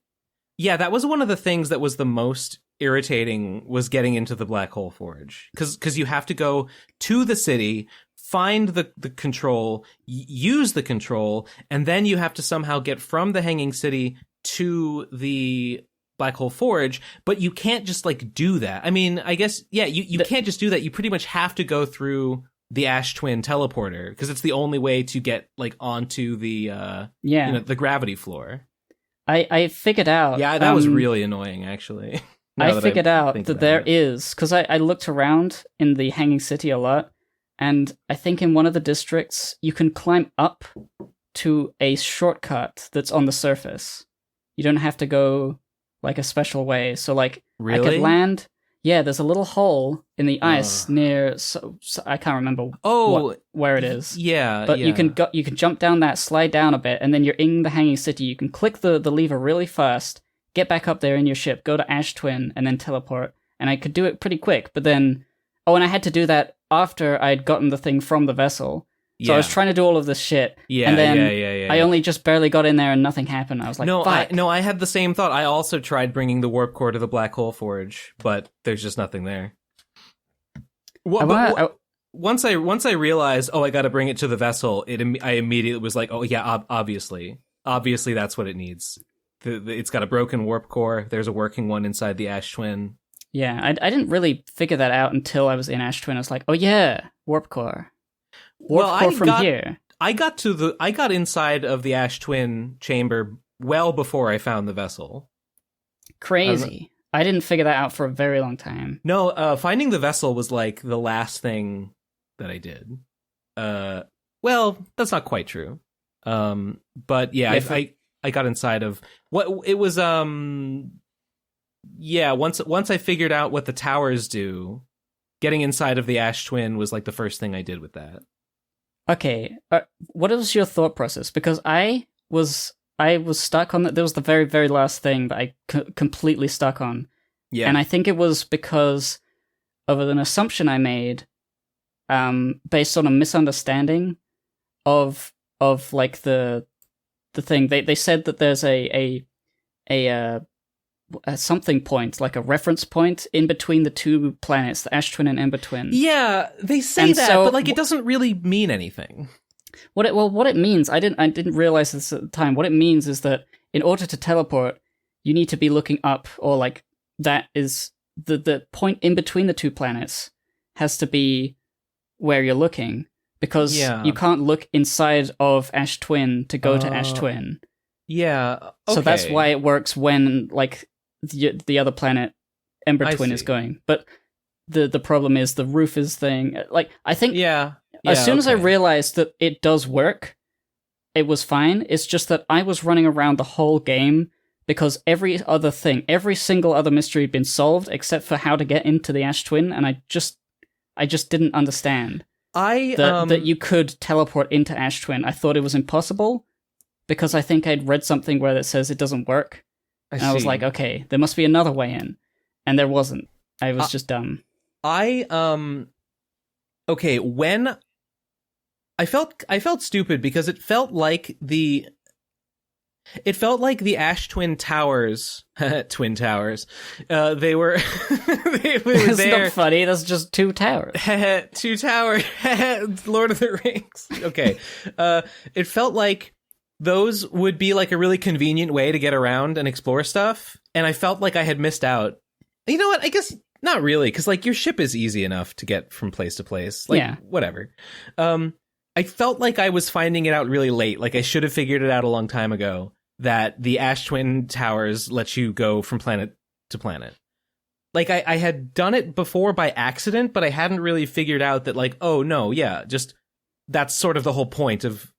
Speaker 3: Yeah, that was one of the things that was the most irritating, was getting into the black hole forge. Because you have to go to the city find the control, use the control, and then you have to somehow get from the Hanging City to the Black Hole Forge, but you can't just like do that. I mean, I guess, yeah, you can't just do that. You pretty much have to go through the Ash Twin teleporter because it's the only way to get like onto the the gravity floor.
Speaker 1: I figured out.
Speaker 3: Yeah, that was really annoying, actually.
Speaker 1: I figured out that there is, because I looked around in the Hanging City a lot, and I think in one of the districts, you can climb up to a shortcut that's on the surface. You don't have to go, like, a special way. So, like,
Speaker 3: really?
Speaker 1: I could land... Yeah, there's a little hole in the ice near... So I can't remember where it is.
Speaker 3: Yeah,
Speaker 1: but you can jump down that, slide down a bit, and then you're in the Hanging City. You can click the lever really fast, get back up there in your ship, go to Ash Twin, and then teleport. And I could do it pretty quick, but then... Oh, and I had to do that after I'd gotten the thing from the vessel. So I was trying to do all of this shit, and then I only just barely got in there and nothing happened. I was like, fuck.
Speaker 3: I had the same thought. I also tried bringing the warp core to the Black Hole Forge, but there's just nothing there. Once I realized, I got to bring it to the vessel, I immediately was like, obviously that's what it needs. It's got a broken warp core. There's a working one inside the Ash Twin.
Speaker 1: Yeah, I didn't really figure that out until I was in Ash Twin. I was like, oh yeah, warp core. Here.
Speaker 3: I got inside of the Ash Twin chamber well before I found the vessel.
Speaker 1: Crazy. I didn't figure that out for a very long time.
Speaker 3: No, finding the vessel was like the last thing that I did. Well, that's not quite true. But yeah, I got inside of what it was. Yeah, once I figured out what the towers do, getting inside of the Ash Twin was like the first thing I did with that.
Speaker 1: Okay, what was your thought process? Because I was stuck on that. There was the very, very last thing that I completely stuck on. Yeah. And I think it was because of an assumption I made, based on a misunderstanding of like the thing. They said that there's a something point, like a reference point in between the two planets, the Ash Twin and In Between.
Speaker 3: Yeah, they say that, but like it doesn't really mean anything.
Speaker 1: What it means, I didn't realize this at the time. What it means is that in order to teleport, you need to be looking up, or like that is the point in between the two planets has to be where you're looking, because you can't look inside of Ash Twin to go to Ash Twin.
Speaker 3: Yeah, okay.
Speaker 1: So that's why it works when like the other planet Ember Twin is going. But the problem is the Rufus thing. Like, I think as soon as I realized that it does work, it was fine. It's just that I was running around the whole game because every single other mystery had been solved except for how to get into the Ash Twin, and I just didn't understand that you could teleport into Ash Twin. I thought it was impossible because I think I'd read something where it says it doesn't work. I was like, okay, there must be another way in. And there wasn't. I was just dumb.
Speaker 3: When I felt stupid because it felt like the Ash Twin Towers, Twin Towers, they were
Speaker 1: It's
Speaker 3: there.
Speaker 1: Not funny, that's just two towers.
Speaker 3: Two towers, Lord of the Rings. Okay. It felt like those would be like a really convenient way to get around and explore stuff, and I felt like I had missed out. You know what? I guess not really, because like your ship is easy enough to get from place to place. Like, whatever. I felt like I was finding it out really late. Like I should have figured it out a long time ago that the Ash Twin Towers let you go from planet to planet. Like I had done it before by accident, but I hadn't really figured out that like, oh no, yeah, just that's sort of the whole point of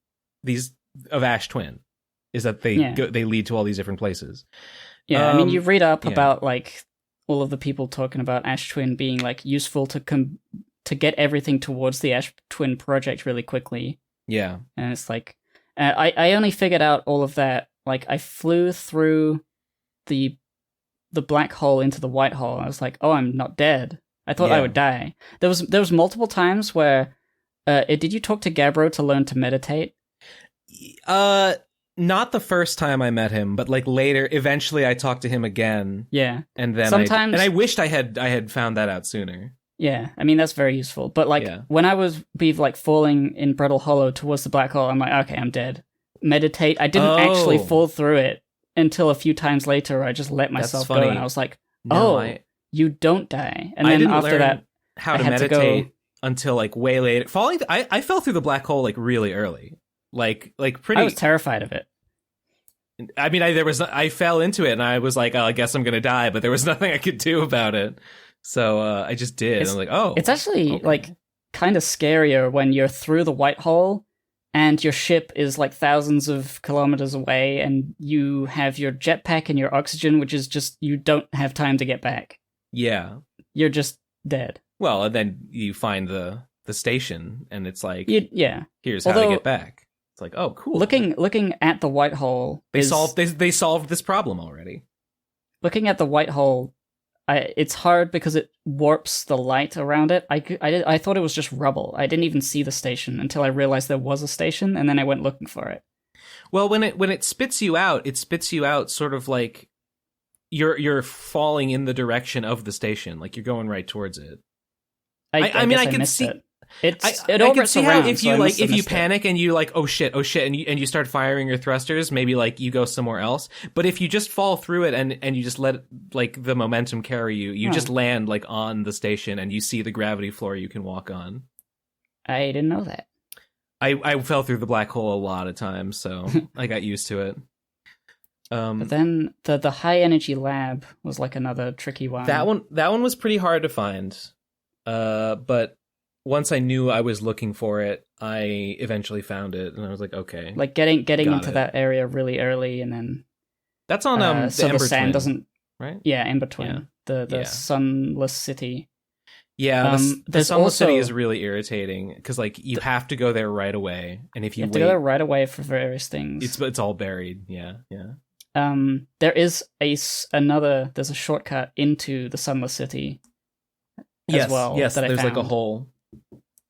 Speaker 3: Ash Twin, is that they lead to all these different places.
Speaker 1: Yeah, I mean, you read up about like all of the people talking about Ash Twin being like useful to get everything towards the Ash Twin project really quickly. Yeah, and it's like I only figured out all of that. Like I flew through the black hole into the white hole. I was like, oh, I'm not dead. I thought I would die. There was multiple times where did you talk to Gabbro to learn to meditate?
Speaker 3: Not the first time I met him, but like later, eventually I talked to him again.
Speaker 1: Yeah.
Speaker 3: And then I wished I had found that out sooner.
Speaker 1: Yeah, I mean, that's very useful. But, like, when I was like falling in Brittle Hollow towards the black hole, I'm like, okay, I'm dead. Meditate. I didn't actually fall through it until a few times later where I just let myself go, and I was like, you don't die. And then after that,
Speaker 3: how to meditate until, like, way later. Falling, I fell through the black hole, like, really early. Like pretty...
Speaker 1: I was terrified of it.
Speaker 3: I mean, I fell into it, and I was like, oh, I guess I'm gonna die, but there was nothing I could do about it. So I just did. And I'm like, oh.
Speaker 1: It's actually, like, kind of scarier when you're through the white hole and your ship is, like, thousands of kilometers away and you have your jetpack and your oxygen, which is just, you don't have time to get back.
Speaker 3: Yeah.
Speaker 1: You're just dead.
Speaker 3: Well, and then you find the station, and it's like, here's how to get back. It's like, oh, cool.
Speaker 1: Looking at the white hole...
Speaker 3: They solved this problem already.
Speaker 1: Looking at the white hole... it's hard because it warps the light around it. I thought it was just rubble. I didn't even see the station until I realized there was a station, and then I went looking for it.
Speaker 3: Well, when it spits you out, sort of like you're falling in the direction of the station, like you're going right towards it. I mean, I can see it.
Speaker 1: It
Speaker 3: I can see
Speaker 1: around,
Speaker 3: how if you panic and you like, oh shit, and you start firing your thrusters, maybe like you go somewhere else. But if you just fall through it and you just let like the momentum carry you, you just land like on the station and you see the gravity floor you can walk on.
Speaker 1: I didn't know that.
Speaker 3: I fell through the black hole a lot of times, so I got used to it.
Speaker 1: But then the high energy lab was like another tricky one.
Speaker 3: That one was pretty hard to find. But once I knew I was looking for it, I eventually found it, and I was like, okay.
Speaker 1: Like getting into that area really early, and then
Speaker 3: that's on
Speaker 1: so the sand
Speaker 3: twin,
Speaker 1: doesn't
Speaker 3: right?
Speaker 1: Yeah, in between the sunless city.
Speaker 3: Yeah, the sunless city is really irritating because like you have to go there right away, and if you
Speaker 1: have to go there right away for various things,
Speaker 3: it's all buried. Yeah.
Speaker 1: There is there's a shortcut into the sunless city. As well.
Speaker 3: Yes,
Speaker 1: that
Speaker 3: there's
Speaker 1: I found.
Speaker 3: like a hole.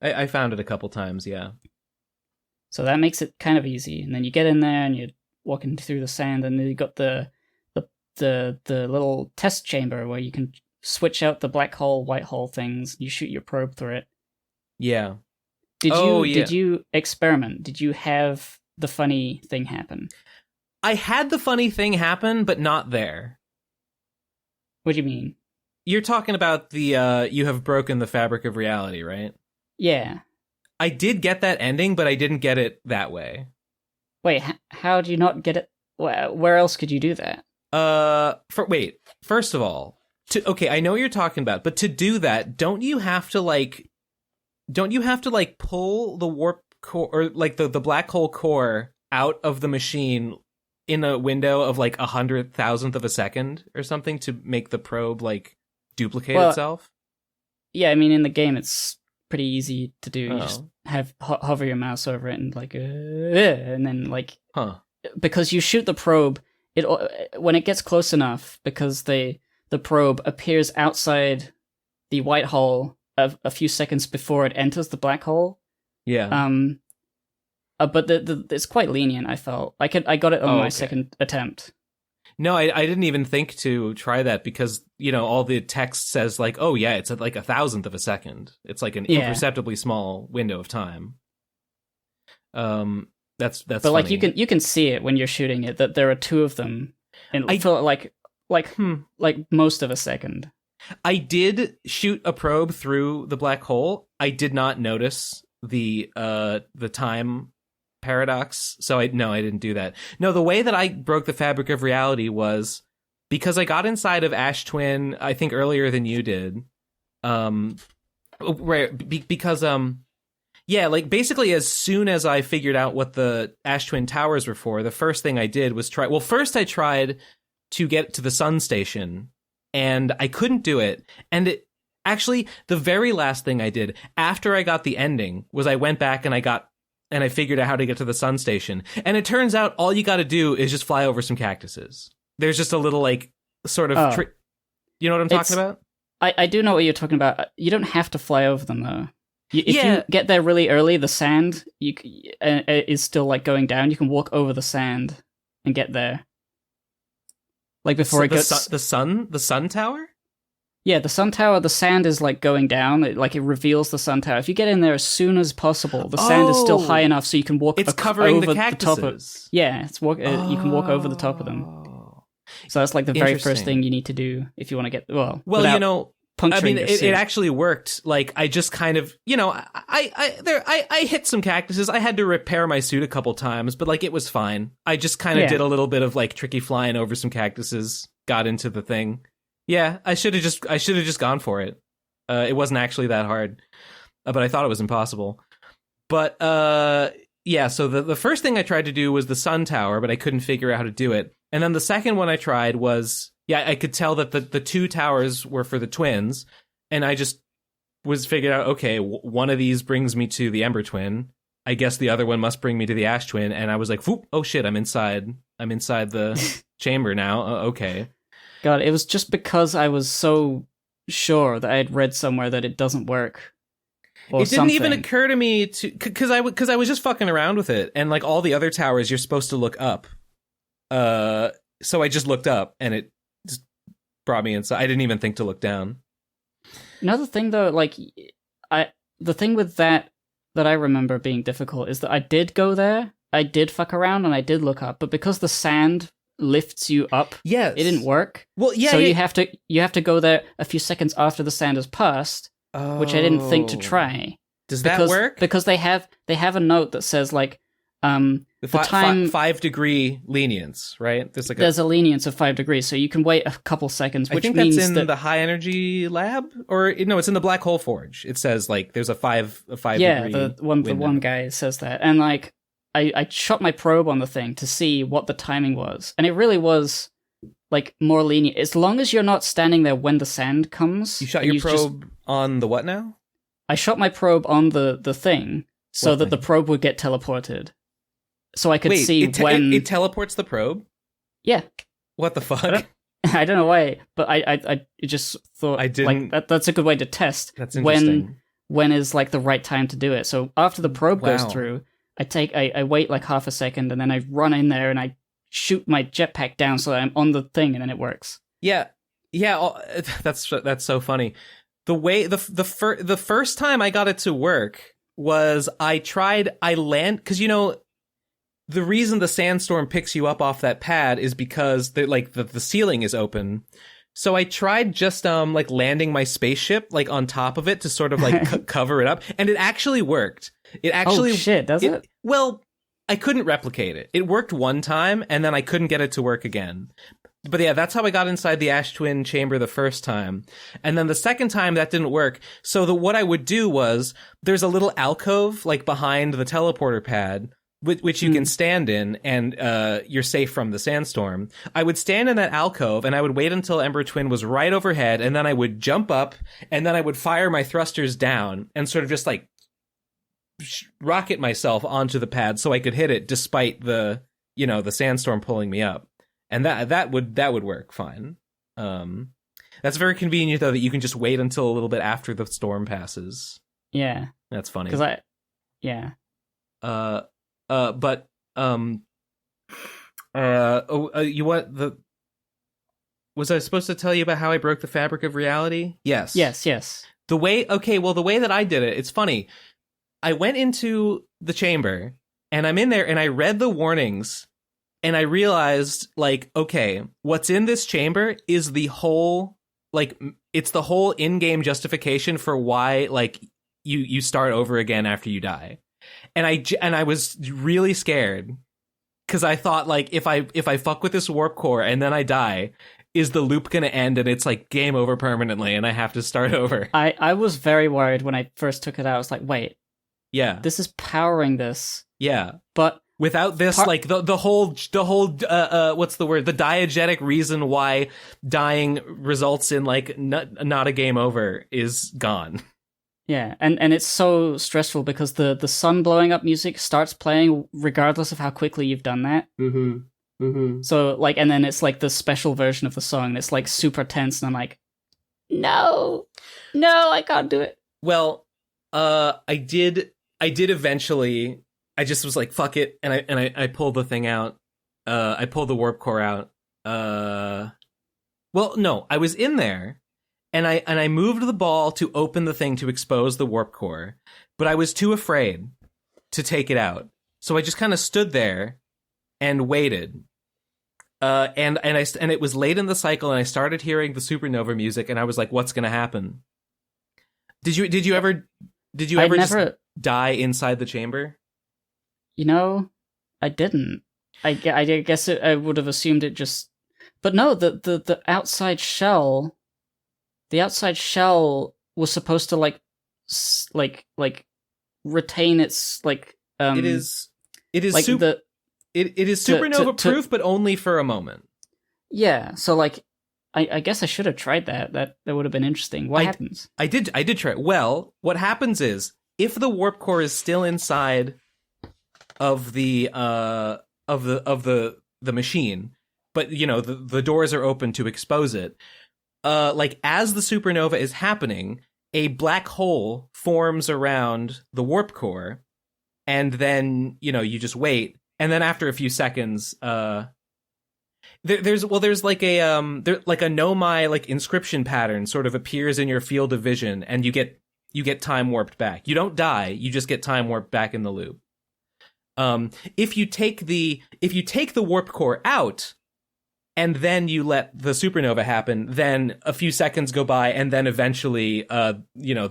Speaker 3: I found it a couple times, yeah.
Speaker 1: So that makes it kind of easy. And then you get in there and you're walking through the sand, and then you got the little test chamber where you can switch out the black hole, white hole things. You shoot your probe through it.
Speaker 3: Yeah.
Speaker 1: Did you experiment? Did you have the funny thing happen?
Speaker 3: I had the funny thing happen, but not there.
Speaker 1: What do you mean?
Speaker 3: You're talking about the you have broken the fabric of reality, right?
Speaker 1: Yeah.
Speaker 3: I did get that ending, but I didn't get it that way.
Speaker 1: Wait, how do you not get it? Where else could you do that?
Speaker 3: First of all, I know what you're talking about, but to do that, don't you have to pull the warp core or like the black hole core out of the machine in a window of like 100,000th of a second or something to make the probe like duplicate itself? Yeah,
Speaker 1: I mean, in the game, it's pretty easy to do. You just hover your mouse over it and like, and then like, because you shoot the probe, when it gets close enough, because the probe appears outside the white hole a few seconds before it enters the black hole.
Speaker 3: Yeah.
Speaker 1: But it's quite lenient. I felt I got it on my second attempt.
Speaker 3: No, I didn't even think to try that because, you know, all the text says like, oh yeah, it's at like 1,000th of a second. It's like an imperceptibly small window of time. That's but funny.
Speaker 1: Like you can see it when you're shooting it that there are two of them, and I feel like most of a second.
Speaker 3: I did shoot a probe through the black hole. I did not notice the time paradox, so I didn't do that. No, the way that I broke the fabric of reality was because I got inside of Ash Twin, I think earlier than you did. Because like basically as soon as I figured out what the Ash Twin towers were for, the first thing I did was first I tried to get to the sun station, and I couldn't do it. And actually, the very last thing I did after I got the ending was I went back and I figured out how to get to the sun station. And it turns out all you got to do is just fly over some cactuses. There's just a little like sort of, you know what I'm talking about?
Speaker 1: I do know what you're talking about. You don't have to fly over them though. If you get there really early, the sand is still like going down. You can walk over the sand and get there. Like before it gets
Speaker 3: the sun tower.
Speaker 1: Yeah, the sun tower, the sand is like going down. It reveals the sun tower. If you get in there as soon as possible, the sand is still high enough so you can walk.
Speaker 3: It's covering
Speaker 1: over
Speaker 3: the cactuses.
Speaker 1: top of. Yeah, you can walk over the top of them. So that's like the very first thing you need to do if you want to get
Speaker 3: well. You know, I mean, it actually worked. Like I just kind of, you know, I hit some cactuses. I had to repair my suit a couple times, but like it was fine. I just kind of did a little bit of like tricky flying over some cactuses. Got into the thing. Yeah, I should have just gone for it. It wasn't actually that hard, but I thought it was impossible. But yeah, so the first thing I tried to do was the sun tower, but I couldn't figure out how to do it. And then the second one I tried was, I could tell that the two towers were for the twins, and I just was figured out, okay, one of these brings me to the Ember Twin. I guess the other one must bring me to the Ash Twin, and I was like, whoop, oh shit, I'm inside the chamber now. Okay.
Speaker 1: God, it was just because I was so sure that I had read somewhere that it doesn't work.
Speaker 3: It didn't even occur to me to because I was just fucking around with it, and like all the other towers, you're supposed to look up. So I just looked up, and it just brought me inside. I didn't even think to look down.
Speaker 1: Another thing, though, the thing with that I remember being difficult is that I did go there, I did fuck around, and I did look up, but because the sand lifts you up,
Speaker 3: yes,
Speaker 1: it didn't work.
Speaker 3: Well, yeah,
Speaker 1: so you have to go there a few seconds after the sand has passed, which I didn't think to try.
Speaker 3: Does that work?
Speaker 1: Because they have a note that says like the time
Speaker 3: 5 degree lenience, right?
Speaker 1: There's a lenience of 5 degrees, so you can wait a couple seconds. Which
Speaker 3: I think
Speaker 1: means
Speaker 3: that's in the high energy lab, or no, it's in the black hole forge. It says like there's a 5 degree.
Speaker 1: Yeah, the one guy says that, and like. I shot my probe on the thing to see what the timing was, and it really was like more lenient. As long as you're not standing there when the sand comes.
Speaker 3: You shot your probe on the what now?
Speaker 1: I shot my probe on the thing so that the probe would get teleported. So I could see when...
Speaker 3: It teleports the probe?
Speaker 1: Yeah.
Speaker 3: What the fuck?
Speaker 1: I don't know why, but I just thought
Speaker 3: I didn't...
Speaker 1: like that's a good way to test.
Speaker 3: That's interesting.
Speaker 1: When is like the right time to do it. So after the probe goes through... I wait like half a second, and then I run in there and I shoot my jetpack down so that I'm on the thing, and then it works.
Speaker 3: Yeah, that's so funny. The way the first time I got it to work was I land because you know the reason the sandstorm picks you up off that pad is because the ceiling is open. So I tried just like landing my spaceship like on top of it to sort of like cover it up, and it actually worked. It actually
Speaker 1: does it?
Speaker 3: Well, I couldn't replicate it. It worked one time, and then I couldn't get it to work again. But yeah, that's how I got inside the Ash Twin chamber the first time. And then the second time that didn't work. So what I would do was there's a little alcove like behind the teleporter pad which you can stand in, and you're safe from the sandstorm. I would stand in that alcove, and I would wait until Ember Twin was right overhead, and then I would jump up, and then I would fire my thrusters down, and sort of just like rocket myself onto the pad so I could hit it, despite the sandstorm pulling me up, and that would work fine. That's very convenient though that you can just wait until a little bit after the storm passes.
Speaker 1: Yeah,
Speaker 3: that's funny.
Speaker 1: But
Speaker 3: was I supposed to tell you about how I broke the fabric of reality? Yes. The way that I did it, it's funny. I went into the chamber, and I'm in there, and I read the warnings, and I realized, like, okay, what's in this chamber is the whole, like, it's the whole in-game justification for why, like, you start over again after you die. And I was really scared, because I thought, like, if I fuck with this warp core and then I die, is the loop going to end and it's like game over permanently and I have to start over?
Speaker 1: I was very worried when I first took it out. I was like, wait.
Speaker 3: Yeah.
Speaker 1: This is powering this.
Speaker 3: Yeah.
Speaker 1: But
Speaker 3: without this, like the whole what's the word? The diegetic reason why dying results in like not a game over is gone.
Speaker 1: Yeah, and it's so stressful because the sun blowing up music starts playing regardless of how quickly you've done that.
Speaker 2: Mm-hmm. Mm-hmm.
Speaker 1: So like, and then it's like the special version of the song, and it's like super tense, and I'm like, no, I can't do it.
Speaker 3: Well, I did eventually. I just was like, fuck it, and I pulled the thing out. I pulled the warp core out. Well, no, I was in there, and I moved the ball to open the thing to expose the warp core, but I was too afraid to take it out. So I just kind of stood there and waited. And it was late in the cycle, and I started hearing the supernova music, and I was like, "What's going to happen?" Did you ever just die inside the chamber?
Speaker 1: I didn't. I guess I would have assumed it just, but no. The outside shell, was supposed to like retain its like.
Speaker 3: It is
Speaker 1: like
Speaker 3: it is supernova proof, but only for a moment.
Speaker 1: Yeah, so like, I guess I should have tried that. That would have been interesting. What happens? I did
Speaker 3: try it. Well, what happens is if the warp core is still inside of the machine, but the doors are open to expose it. Like as the supernova is happening, a black hole forms around the warp core, and then you just wait. And then after a few seconds, there's like a Nomai like inscription pattern sort of appears in your field of vision, and you get time warped back. You don't die, you just get time warped back in the loop. If you take the warp core out, and then you let the supernova happen, then a few seconds go by, and then eventually, the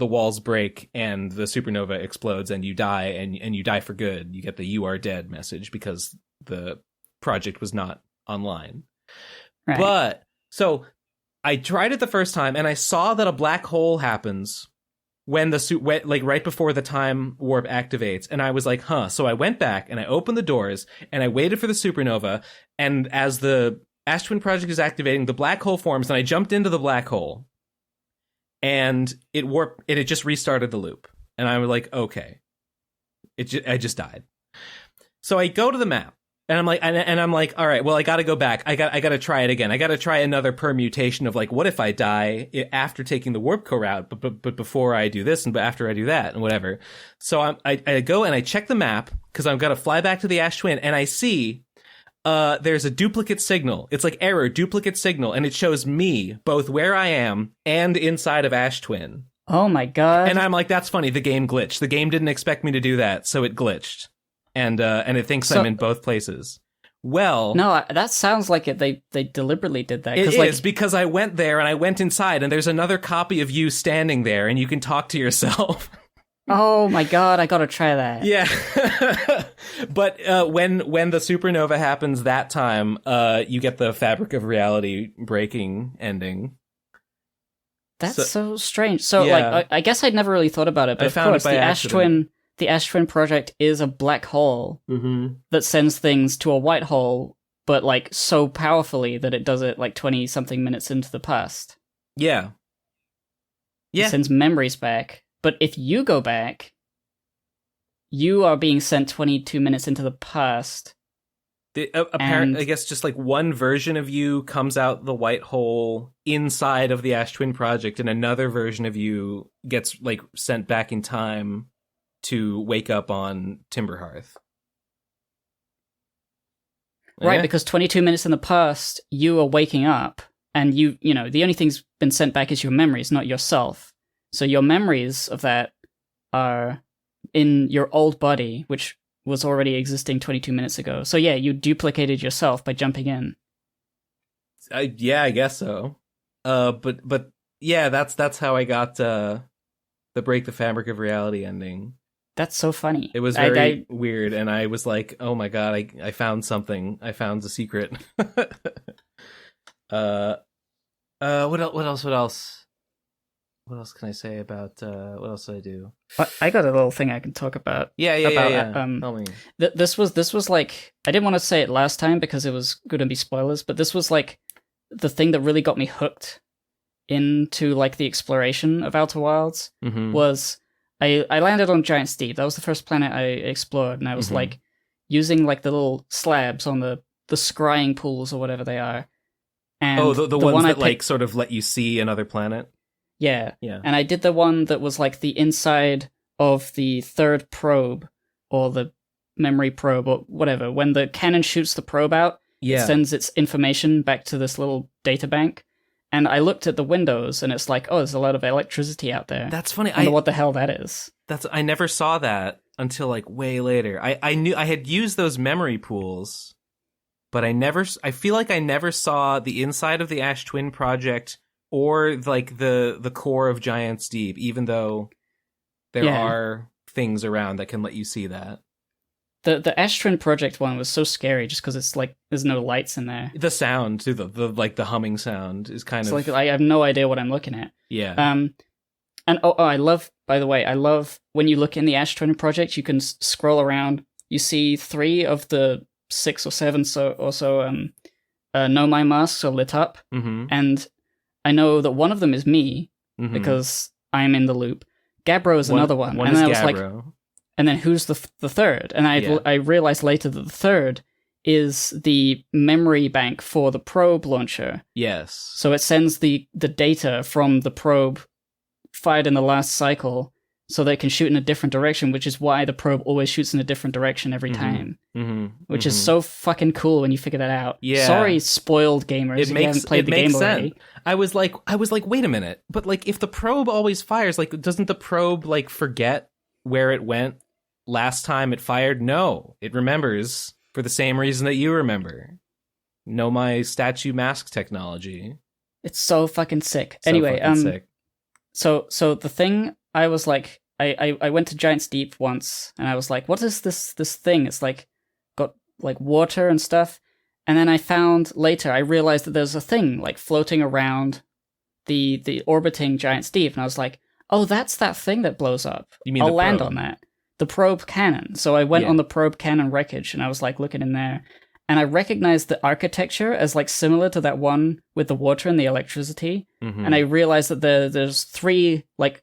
Speaker 3: walls break and the supernova explodes, and you die, and you die for good. You get the "you are dead" message because the project was not online. Right. But so I tried it the first time, and I saw that a black hole happens when like right before the time warp activates, and I was like, huh. So I went back and I opened the doors and I waited for the supernova, and as the Ash Twin project is activating, the black hole forms, and I jumped into the black hole, and it had just restarted the loop, and I was like, okay, I just died. So I go to the map, and I'm like, all right, well, I got to go back. I got to try it again. I got to try another permutation of like, what if I die after taking the warp core out, but before I do this and after I do that and whatever. So I go and I check the map because I've got to fly back to the Ash Twin, and I see. There's a duplicate signal. It's like error, duplicate signal, and it shows me both where I am and inside of Ash Twin.
Speaker 1: Oh my god.
Speaker 3: And I'm like, that's funny, the game glitched. The game didn't expect me to do that, so it glitched. And it thinks I'm in both places. Well...
Speaker 1: No, that sounds like it. They deliberately did that.
Speaker 3: It is, because I went there, and I went inside, and there's another copy of you standing there, and you can talk to yourself.
Speaker 1: Oh my god, I gotta try that.
Speaker 3: Yeah. But when the supernova happens that time, you get the Fabric of Reality breaking ending.
Speaker 1: That's so strange. So, yeah. Like, I guess I'd never really thought about it, but of course, the Ash Twin project is a black hole that sends things to a white hole, but, like, so powerfully that it does it, like, 20-something minutes into the past.
Speaker 3: Yeah.
Speaker 1: It sends memories back. But if you go back, you are being sent 22 minutes into the past.
Speaker 3: Apparently, I guess just like one version of you comes out the white hole inside of the Ash Twin project, and another version of you gets like sent back in time to wake up on Timberhearth.
Speaker 1: Right, because 22 minutes in the past, you are waking up, and the only thing's been sent back is your memories, not yourself. So your memories of that are in your old body, which was already existing 22 minutes ago. So yeah, you duplicated yourself by jumping in.
Speaker 3: I guess so. But yeah, that's how I got the Break the Fabric of Reality ending.
Speaker 1: That's so funny.
Speaker 3: It was very weird, and I was like, oh my god, I found something. I found the secret. What else? What else can I say about what else did I do?
Speaker 1: I got a little thing I can talk about.
Speaker 3: Yeah. Tell me.
Speaker 1: This was like, I didn't want to say it last time because it was going to be spoilers, but this was like the thing that really got me hooked into like the exploration of Outer Wilds. Was I landed on Giant Steep. That was the first planet I explored, and I was like using like the little slabs on the scrying pools or whatever they are. And
Speaker 3: the ones that like sort of let you see another planet.
Speaker 1: Yeah. And I did the one that was like the inside of the third probe, or the memory probe, or whatever. When the cannon shoots the probe out, it sends its information back to this little data bank. and I looked at the windows, and it's like, oh, there's a lot of electricity out there.
Speaker 3: That's funny.
Speaker 1: I wonder what the hell that is.
Speaker 3: I never saw that until like way later. I knew I had used those memory pools, but I feel like I never saw the inside of the Ash Twin project or like the core of Giant's Deep, even though there are things around that can let you see that.
Speaker 1: The Ash Twin project one was so scary just because it's like there's no lights in there.
Speaker 3: The sound too, the like the humming sound is kind of
Speaker 1: like I have no idea what I'm looking at.
Speaker 3: Yeah.
Speaker 1: And I love, by the way, when you look in the Ash Twin project, you can scroll around. You see 3 of the 6 or 7 Know My masks are lit up, and I know that one of them is me because I'm in the loop. Gabbro is another one,
Speaker 3: and
Speaker 1: then I was
Speaker 3: Gabbro.
Speaker 1: like, and then who's the third? And I realized later that the third is the memory bank for the probe launcher.
Speaker 3: Yes.
Speaker 1: So it sends the data from the probe fired in the last cycle so they can shoot in a different direction, which is why the probe always shoots in a different direction every time. Which is so fucking cool when you figure that out.
Speaker 3: Yeah.
Speaker 1: Sorry, spoiled gamers, if you haven't played the game already.
Speaker 3: I was like, wait a minute. But like, if the probe always fires, like, doesn't the probe like forget where it went last time it fired? No, it remembers for the same reason that you remember. Know My statue mask technology.
Speaker 1: It's so fucking sick. Anyway,
Speaker 3: sick.
Speaker 1: So the thing, I was like, I went to Giant's Deep once, and I was like, what is this thing? It's like got like water and stuff. And then I realized that there's a thing like floating around the orbiting Giant's Deep, and I was like, oh, that's that thing that blows up.
Speaker 3: You mean
Speaker 1: I'll land on that. The probe cannon. So I went on the probe cannon wreckage, and I was like looking in there, and I recognized the architecture as like similar to that one with the water and the electricity. And I realized that there's 3 like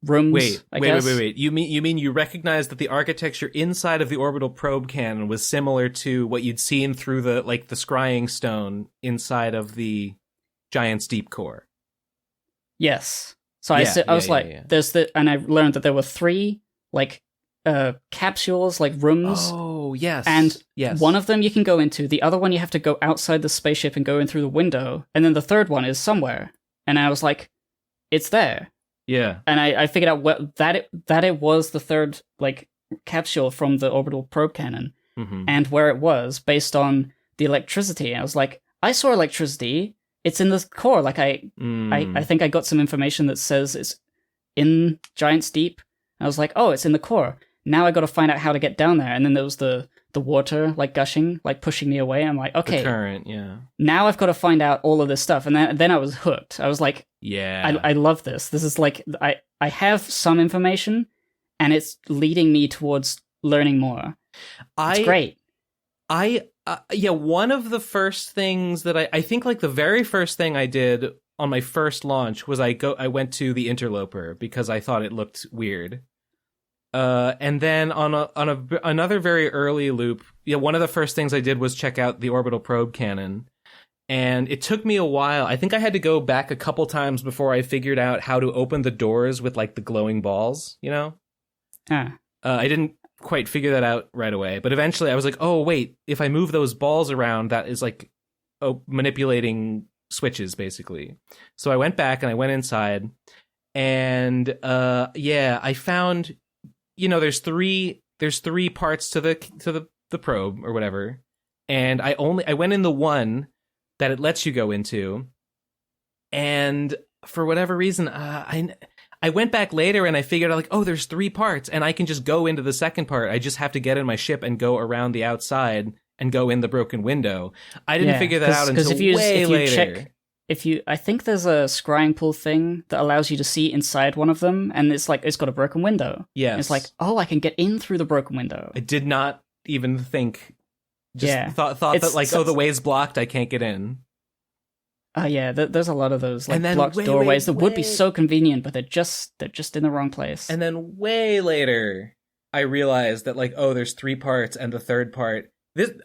Speaker 1: rooms.
Speaker 3: Wait. You mean you recognized that the architecture inside of the orbital probe cannon was similar to what you'd seen through the scrying stone inside of the Giant's Deep core?
Speaker 1: Yes. So I was like, there's and I learned that there were 3 like capsules, like rooms.
Speaker 3: Oh, yes.
Speaker 1: And one of them you can go into, the other one you have to go outside the spaceship and go in through the window, and then the third one is somewhere. And I was like, it's there.
Speaker 3: Yeah.
Speaker 1: And I figured out that it was the third like capsule from the orbital probe cannon, and where it was based on the electricity. And I was like, I saw electricity. It's in the core. Like I think I got some information that says it's in Giant's Deep. And I was like, oh, it's in the core. Now I got to find out how to get down there. And then there was the water like gushing, like pushing me away. I'm like, okay,
Speaker 3: the current, yeah.
Speaker 1: Now I've got to find out all of this stuff. And then I was hooked. I was like,
Speaker 3: yeah,
Speaker 1: I love this. This is like I have some information, and it's leading me towards learning more. It's great.
Speaker 3: One of the first things that I think like the very first thing I did on my first launch was I went to the Interloper because I thought it looked weird. And then on another very early loop, one of the first things I did was check out the orbital probe cannon. And it took me a while. I think I had to go back a couple times before I figured out how to open the doors with like the glowing balls, you know? I didn't quite figure that out right away, but eventually I was like, oh wait, if I move those balls around, that is like manipulating switches basically. So I went back and I went inside, and I found, there's three parts to the probe or whatever, and I went in the one that it lets you go into, and for whatever reason I went back later and I figured out, like, oh, there's 3 parts, and I can just go into the second part. I just have to get in my ship and go around the outside and go in the broken window. I didn't figure that out until way later.
Speaker 1: I think there's a scrying pool thing that allows you to see inside one of them, and it's like, it's got a broken window.
Speaker 3: Yes.
Speaker 1: It's like, oh, I can get in through the broken window.
Speaker 3: I did not even think. Thought that, like, the way's blocked, I can't get in.
Speaker 1: There's a lot of those like blocked doorways that would be so convenient, but they're just in the wrong place.
Speaker 3: And then way later, I realized that, like, oh, there's 3 parts, and the third part.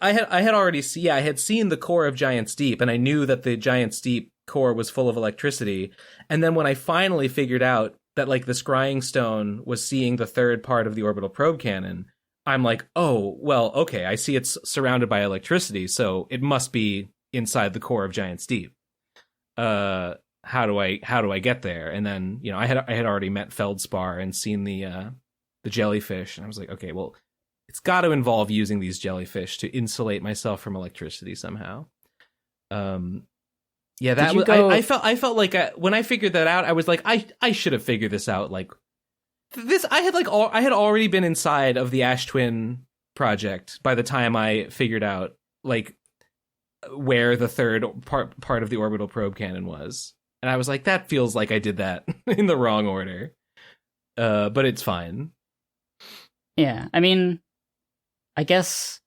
Speaker 3: I had seen the core of Giant's Deep, and I knew that the Giant's Deep core was full of electricity. And then when I finally figured out that, like, the scrying stone was seeing the third part of the orbital probe cannon, I'm like, oh, well, okay, I see it's surrounded by electricity, so it must be inside the core of Giant's Deep. how do I get there? And then, I had already met Feldspar and seen the jellyfish, and I was like, okay, well, it's got to involve using these jellyfish to insulate myself from electricity somehow. Yeah, that was, I felt like when I figured that out, I was like, I should have figured this out. Like this, I had already been inside of the Ash Twin project by the time I figured out like where the third part of the orbital probe cannon was, and I was like, that feels like I did that in the wrong order. But it's fine.
Speaker 1: Yeah, I mean, I guess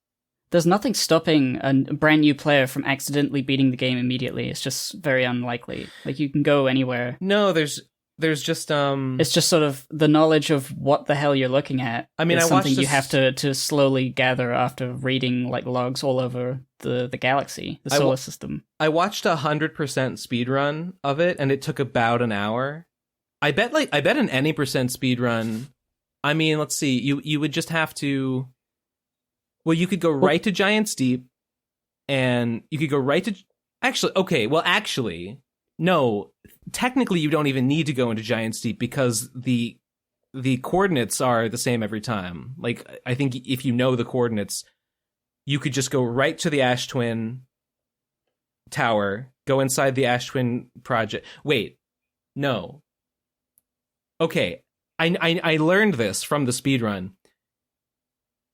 Speaker 1: there's nothing stopping a brand new player from accidentally beating the game immediately. It's just very unlikely. Like, you can go anywhere.
Speaker 3: No, there's just
Speaker 1: It's just sort of the knowledge of what the hell you're looking at.
Speaker 3: I mean,
Speaker 1: is
Speaker 3: I
Speaker 1: something
Speaker 3: watched
Speaker 1: you have to slowly gather after reading like logs all over the galaxy, the solar system.
Speaker 3: I watched 100% speed run of it, and it took about an hour. I bet an any percent speed run. I mean, let's see. You would just have to. Well, you could go right to Giant's Deep, and you could go right to... Actually, no. Technically, you don't even need to go into Giant's Deep because the coordinates are the same every time. Like, I think if you know the coordinates, you could just go right to the Ash Twin tower, go inside the Ash Twin project. Wait, no. Okay, I learned this from the speedrun.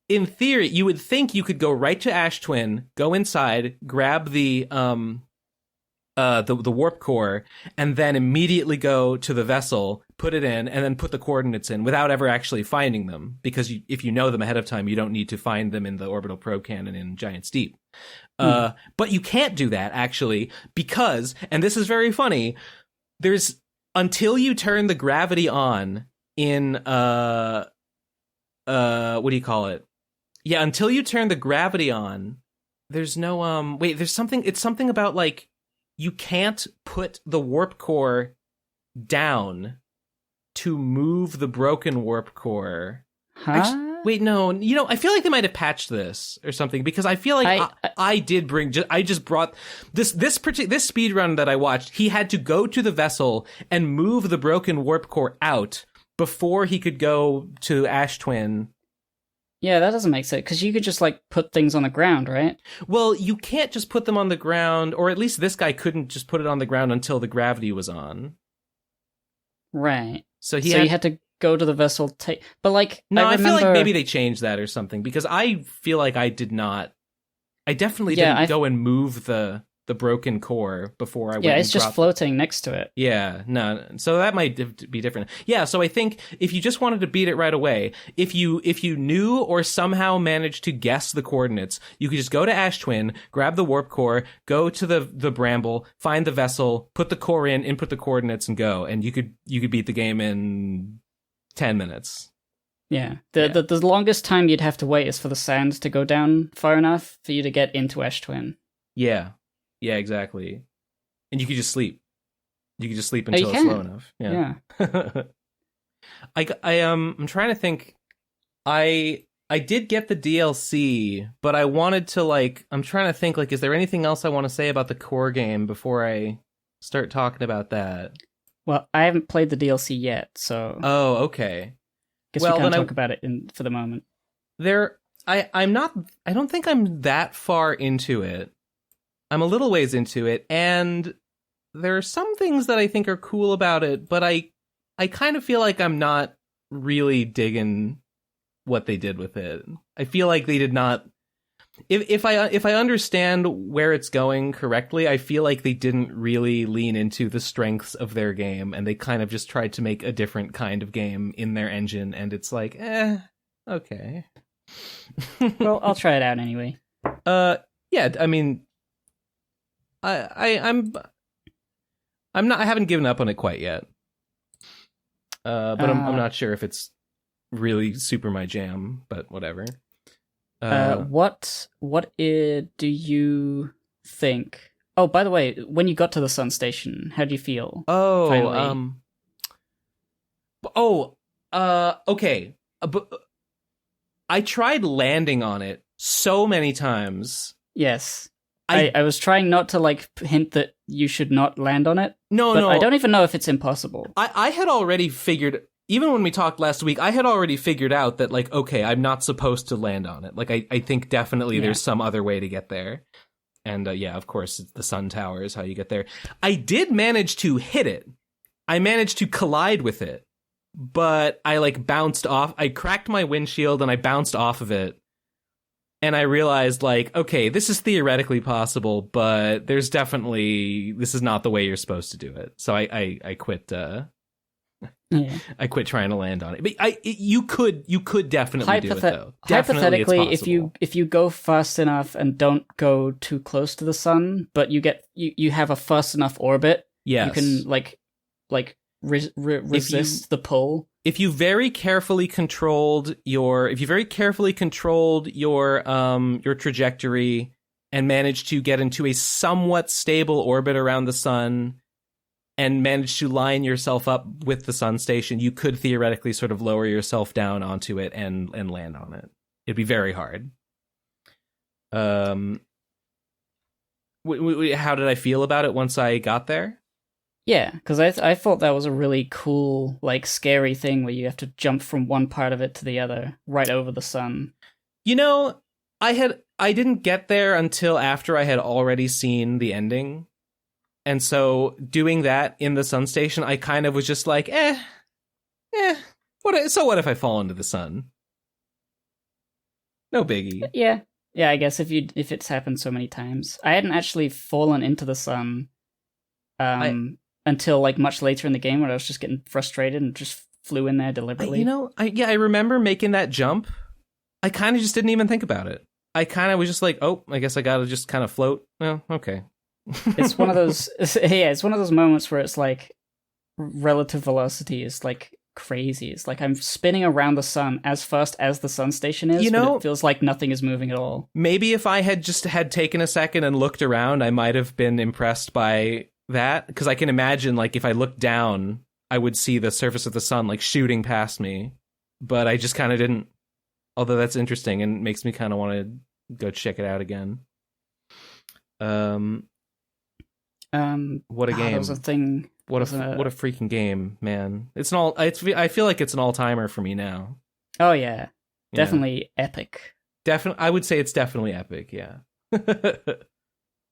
Speaker 3: In theory, you would think you could go right to Ash Twin, go inside, grab the warp core, and then immediately go to the vessel, put it in, and then put the coordinates in without ever actually finding them. Because if you know them ahead of time, you don't need to find them in the orbital probe cannon in Giant's Deep. But you can't do that, actually, because, and this is very funny, there's, until you turn the gravity on in, what do you call it? Yeah, until you turn the gravity on, there's no, there's something, it's something about, like, you can't put the warp core down to move the broken warp core.
Speaker 1: Huh?
Speaker 3: No, I feel like they might have patched this or something, because I feel like I just brought this speed run that I watched. He had to go to the vessel and move the broken warp core out before he could go to Ash Twin.
Speaker 1: Yeah, that doesn't make sense, because you could just, like, put things on the ground, right?
Speaker 3: Well, you can't just put them on the ground, or at least this guy couldn't just put it on the ground until the gravity was on.
Speaker 1: Right.
Speaker 3: So
Speaker 1: he had to go to the vessel, but, like,
Speaker 3: no, I feel like maybe they changed that or something, because I feel like I definitely didn't go and move the broken core before I went.
Speaker 1: Yeah, it's just floating next to it.
Speaker 3: Yeah, no, so that might be different. Yeah, so I think if you just wanted to beat it right away, if you knew or somehow managed to guess the coordinates, you could just go to Ash Twin, grab the warp core, go to the bramble, find the vessel, put the core in, input the coordinates, and go, and you could beat the game in 10 minutes.
Speaker 1: Yeah. The longest time you'd have to wait is for the sand to go down far enough for you to get into Ash Twin.
Speaker 3: Yeah. Yeah, exactly. And you could just sleep. You could just sleep until it's slow enough. Yeah. I'm trying to think. I did get the DLC, but I wanted to, like, I'm trying to think, like, is there anything else I want to say about the core game before I start talking about that?
Speaker 1: Well, I haven't played the DLC yet, so.
Speaker 3: Oh, okay.
Speaker 1: Guess we can't talk about it for the moment.
Speaker 3: I don't think I'm that far into it. I'm a little ways into it, and there are some things that I think are cool about it, but I kind of feel like I'm not really digging what they did with it. I feel like they did not. If I understand where it's going correctly, I feel like they didn't really lean into the strengths of their game, and they kind of just tried to make a different kind of game in their engine, and it's like, okay.
Speaker 1: Well, I'll try it out anyway.
Speaker 3: Yeah, I mean, I'm not. I haven't given up on it quite yet. But I'm not sure if it's really super my jam. But whatever.
Speaker 1: What do you think? Oh, by the way, when you got to the Sun Station, how do you feel?
Speaker 3: Oh,
Speaker 1: finally?
Speaker 3: Okay. But I tried landing on it so many times.
Speaker 1: Yes. I was trying not to like hint that you should not land on it.
Speaker 3: No.
Speaker 1: I don't even know if it's impossible.
Speaker 3: I had already figured, even when we talked last week, I had already figured out that, like, okay, I'm not supposed to land on it. Like, I think definitely there's some other way to get there. And of course, the sun tower is how you get there. I did manage to hit it. I managed to collide with it. But I, like, bounced off. I cracked my windshield and I bounced off of it. And I realized, like, okay, this is theoretically possible, but this is not the way you're supposed to do it. So I quit. I quit trying to land on it. But you could definitely do it though.
Speaker 1: Hypothetically, if you go fast enough and don't go too close to the sun, but you have a fast enough orbit, you can resist the pull.
Speaker 3: If you very carefully controlled your trajectory and managed to get into a somewhat stable orbit around the sun and managed to line yourself up with the sun station, you could theoretically sort of lower yourself down onto it and land on it. It'd be very hard. How did I feel about it once I got there?
Speaker 1: Yeah, because I thought that was a really cool, like, scary thing where you have to jump from one part of it to the other, right over the sun.
Speaker 3: You know, I didn't get there until after I had already seen the ending. And so doing that in the sun station, I kind of was just like, what if I fall into the sun? No biggie.
Speaker 1: Yeah, I guess if it's happened so many times. I hadn't actually fallen into the sun until, like, much later in the game, where I was just getting frustrated and just flew in there deliberately.
Speaker 3: I remember making that jump. I kind of just didn't even think about it. I kind of was just like, oh, I guess I gotta just kind of float. Oh, okay.
Speaker 1: It's one of those. It's one of those moments where it's like relative velocity is like crazy. It's like I'm spinning around the sun as fast as the sun station is. But it feels like nothing is moving at all. Maybe
Speaker 3: if I had taken a second and looked around, I might have been impressed by that, because I can imagine, like, if I looked down, I would see the surface of the sun, like, shooting past me. But I just kind of didn't. Although that's interesting and makes me kind of want to go check it out again. What a game!
Speaker 1: That was a thing.
Speaker 3: What a freaking game, man! I feel like it's an all-timer for me now.
Speaker 1: Oh yeah, definitely epic.
Speaker 3: Definitely, I would say it's definitely epic. Yeah.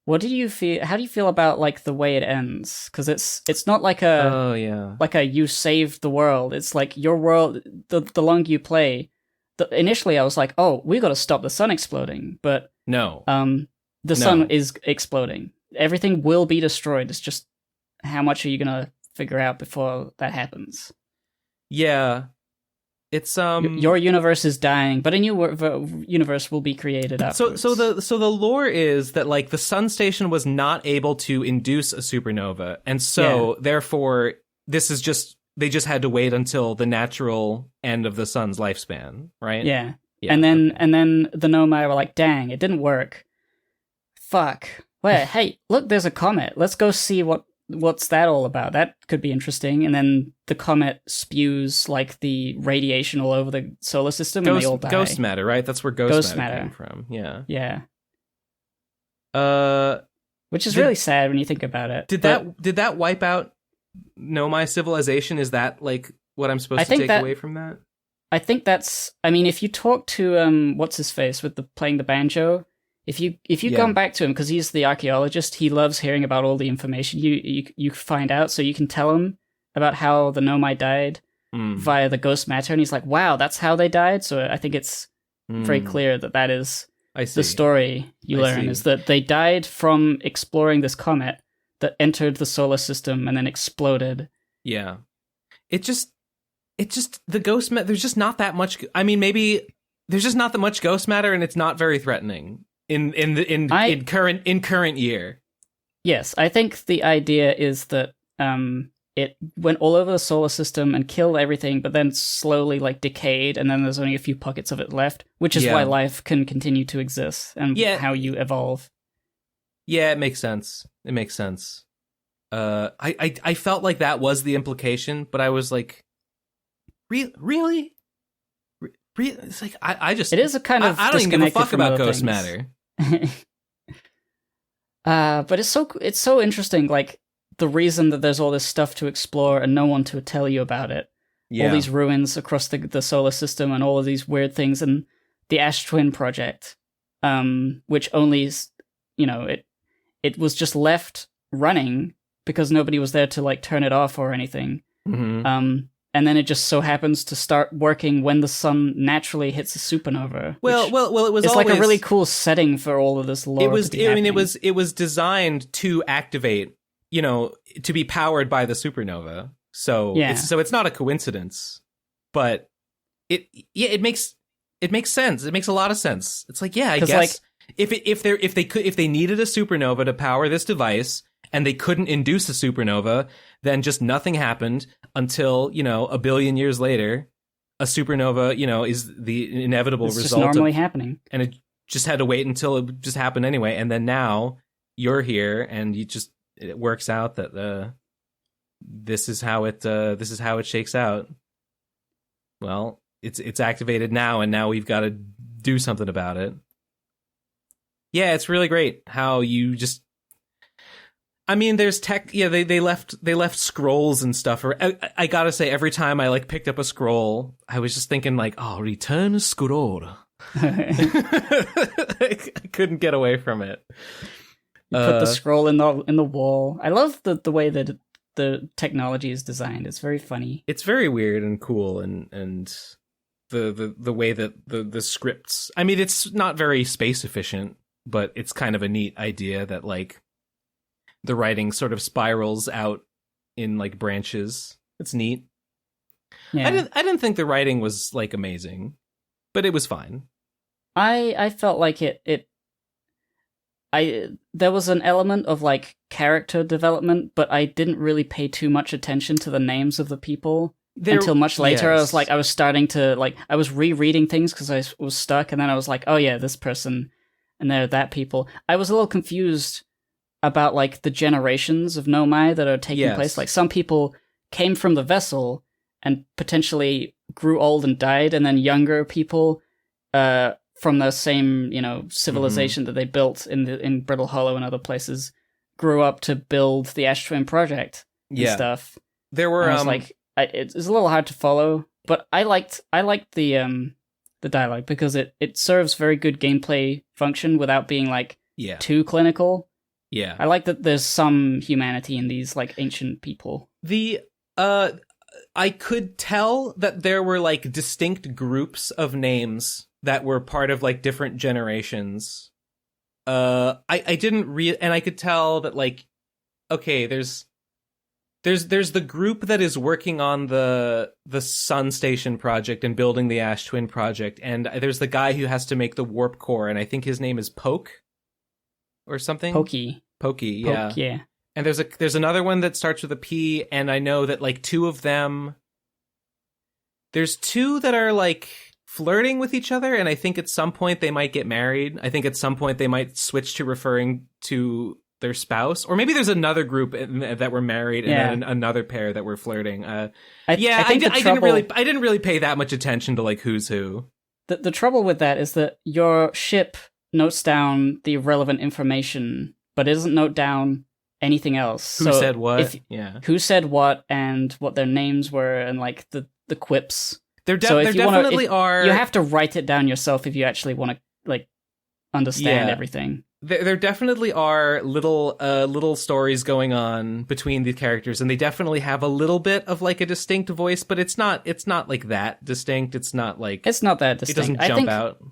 Speaker 1: What do you feel? How do you feel about, like, the way it ends? Because it's not like a you saved the world. It's like your world. The longer you play, initially I was like, oh, we got to stop the sun exploding, but
Speaker 3: no.
Speaker 1: The sun is exploding. Everything will be destroyed. It's just how much are you gonna figure out before that happens?
Speaker 3: Yeah, it's
Speaker 1: your universe is dying, but a new universe will be created afterwards.
Speaker 3: So the lore is that, like, the sun station was not able to induce a supernova, and so therefore this is just they just had to wait until the natural end of the sun's lifespan, right?
Speaker 1: Yeah. And then the Nomai were like, dang, it didn't work. Fuck. Wait, hey, look, there's a comet. Let's go see what's that all about. That could be interesting. And then the comet spews, like, the radiation all over the solar system, and they all die.
Speaker 3: Ghost matter, right? That's where ghost matter came from. Yeah.
Speaker 1: Yeah. Which is
Speaker 3: Did-
Speaker 1: really sad when you think about it.
Speaker 3: Did that wipe out Nomai civilization? Is that like what I'm supposed to take away from that?
Speaker 1: I think that's. I mean, if you talk to what's his face with playing the banjo, if you come back to him because he's the archaeologist, he loves hearing about all the information you find out, so you can tell him about how the Nomai died via the ghost matter, and he's like, "Wow, that's how they died." So I think it's very clear that is the story you learn is that they died from exploring this comet that entered the solar system and then exploded.
Speaker 3: Yeah, it just the ghost matter. There's just not that much. I mean, maybe there's just not that much ghost matter, and it's not very threatening in current year.
Speaker 1: Yes, I think the idea is that it went all over the solar system and killed everything, but then slowly like decayed, and then there's only a few pockets of it left, which is why life can continue to exist and how you evolve.
Speaker 3: Yeah, it makes sense. I felt like that was the implication, but I was like, really? It's like I just
Speaker 1: it is a kind of
Speaker 3: I don't even give a fuck about ghost
Speaker 1: things.
Speaker 3: matter.
Speaker 1: But it's so interesting, like the reason that there's all this stuff to explore and no one to tell you about it.
Speaker 3: Yeah.
Speaker 1: All these ruins across the solar system and all of these weird things, and the Ash Twin project, which only, it was just left running because nobody was there to like turn it off or anything.
Speaker 3: Mm-hmm.
Speaker 1: And then it just so happens to start working when the sun naturally hits a supernova.
Speaker 3: Well, it was.
Speaker 1: It's
Speaker 3: always,
Speaker 1: like a really cool setting for all of this lore.
Speaker 3: It was.
Speaker 1: To be happening.
Speaker 3: It was designed to activate, to be powered by the supernova. So it's not a coincidence, but it makes sense. It makes a lot of sense. It's like, I guess if they needed a supernova to power this device and they couldn't induce a supernova, then just nothing happened until, a billion years later, a supernova, is the inevitable result.
Speaker 1: Just normally happening.
Speaker 3: And it just had to wait until it just happened anyway. And then now you're here and it works out that this is how it shakes out. Well, it's activated now, and now we've got to do something about it. Yeah, it's really great how you just. I mean, there's tech. Yeah, they left scrolls and stuff. I gotta say, every time I like picked up a scroll, I was just thinking like, oh, return scroll. I couldn't get away from it.
Speaker 1: You put the scroll in the wall. I love the way that the technology is designed. It's very funny.
Speaker 3: It's very weird and cool, and the way that the scripts. I mean, it's not very space efficient, but it's kind of a neat idea that like the writing sort of spirals out in like branches. It's neat. Yeah. I didn't think the writing was like amazing, but it was fine.
Speaker 1: I felt like there was an element of like character development, but I didn't really pay too much attention to the names of the people until much later. Yes. I was starting to like, I was rereading things because I was stuck, and then I was like, oh yeah, this person, and they're that people. I was a little confused about like the generations of Nomai that are taking place. Like some people came from the vessel and potentially grew old and died, and then younger people from the same, civilization that they built in Brittle Hollow and other places grew up to build the Ash Twin project and stuff.
Speaker 3: There were
Speaker 1: I was like, it's a little hard to follow, but I liked the dialogue because it serves very good gameplay function without being like too clinical.
Speaker 3: Yeah.
Speaker 1: I like that there's some humanity in these like ancient people.
Speaker 3: I could tell that there were like distinct groups of names that were part of like different generations. I didn't and I could tell that like, okay, there's the group that is working on the Sun Station project and building the Ash Twin project, and there's the guy who has to make the warp core, and I think his name is Poke or something. Pokey, yeah.
Speaker 1: Poke, yeah.
Speaker 3: And there's another one that starts with a P, and I know that like two of them. There's two that are like flirting with each other, and I think at some point they might get married. I think at some point they might switch to referring to their spouse, or maybe there's another group that were married and then another pair that were flirting. I didn't really pay that much attention to like who's who.
Speaker 1: The trouble with that is that your ship notes down the relevant information, but it doesn't note down anything else.
Speaker 3: Who said what?
Speaker 1: Who said what, and what their names were, and like the quips.
Speaker 3: There definitely are.
Speaker 1: You have to write it down yourself if you actually want to like understand everything.
Speaker 3: There definitely are little stories going on between the characters, and they definitely have a little bit of like a distinct voice, but it's not like that distinct. It's not that distinct. It doesn't jump out.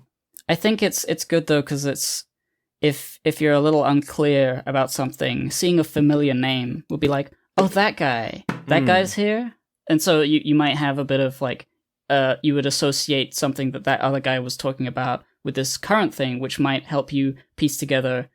Speaker 1: I think it's good though, because it's if you're a little unclear about something, seeing a familiar name would be like, oh, that guy's here, and so you might have a bit of like you would associate something that other guy was talking about with this current thing, which might help you piece together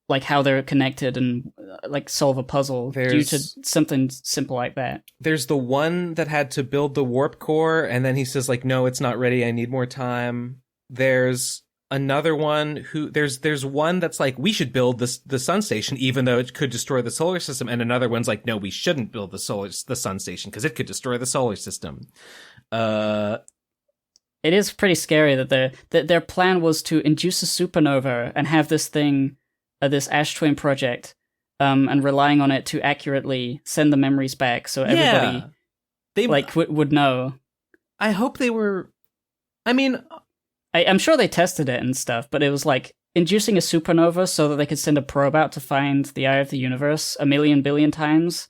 Speaker 1: like how they're connected and like solve a puzzle due to something simple like that.
Speaker 3: There's the one that had to build the warp core, and then he says like, no, it's not ready, I need more time. There's another one who there's one that's like, we should build the Sun Station even though it could destroy the solar system, and another one's like, no, we shouldn't build the Sun Station because it could destroy the solar system.
Speaker 1: It is pretty scary that their plan was to induce a supernova and have this thing this Ash Twin project, and relying on it to accurately send the memories back, so everybody would know.
Speaker 3: I hope they were. I mean,
Speaker 1: I'm sure they tested it and stuff, but it was like inducing a supernova so that they could send a probe out to find the eye of the universe 1 billion times.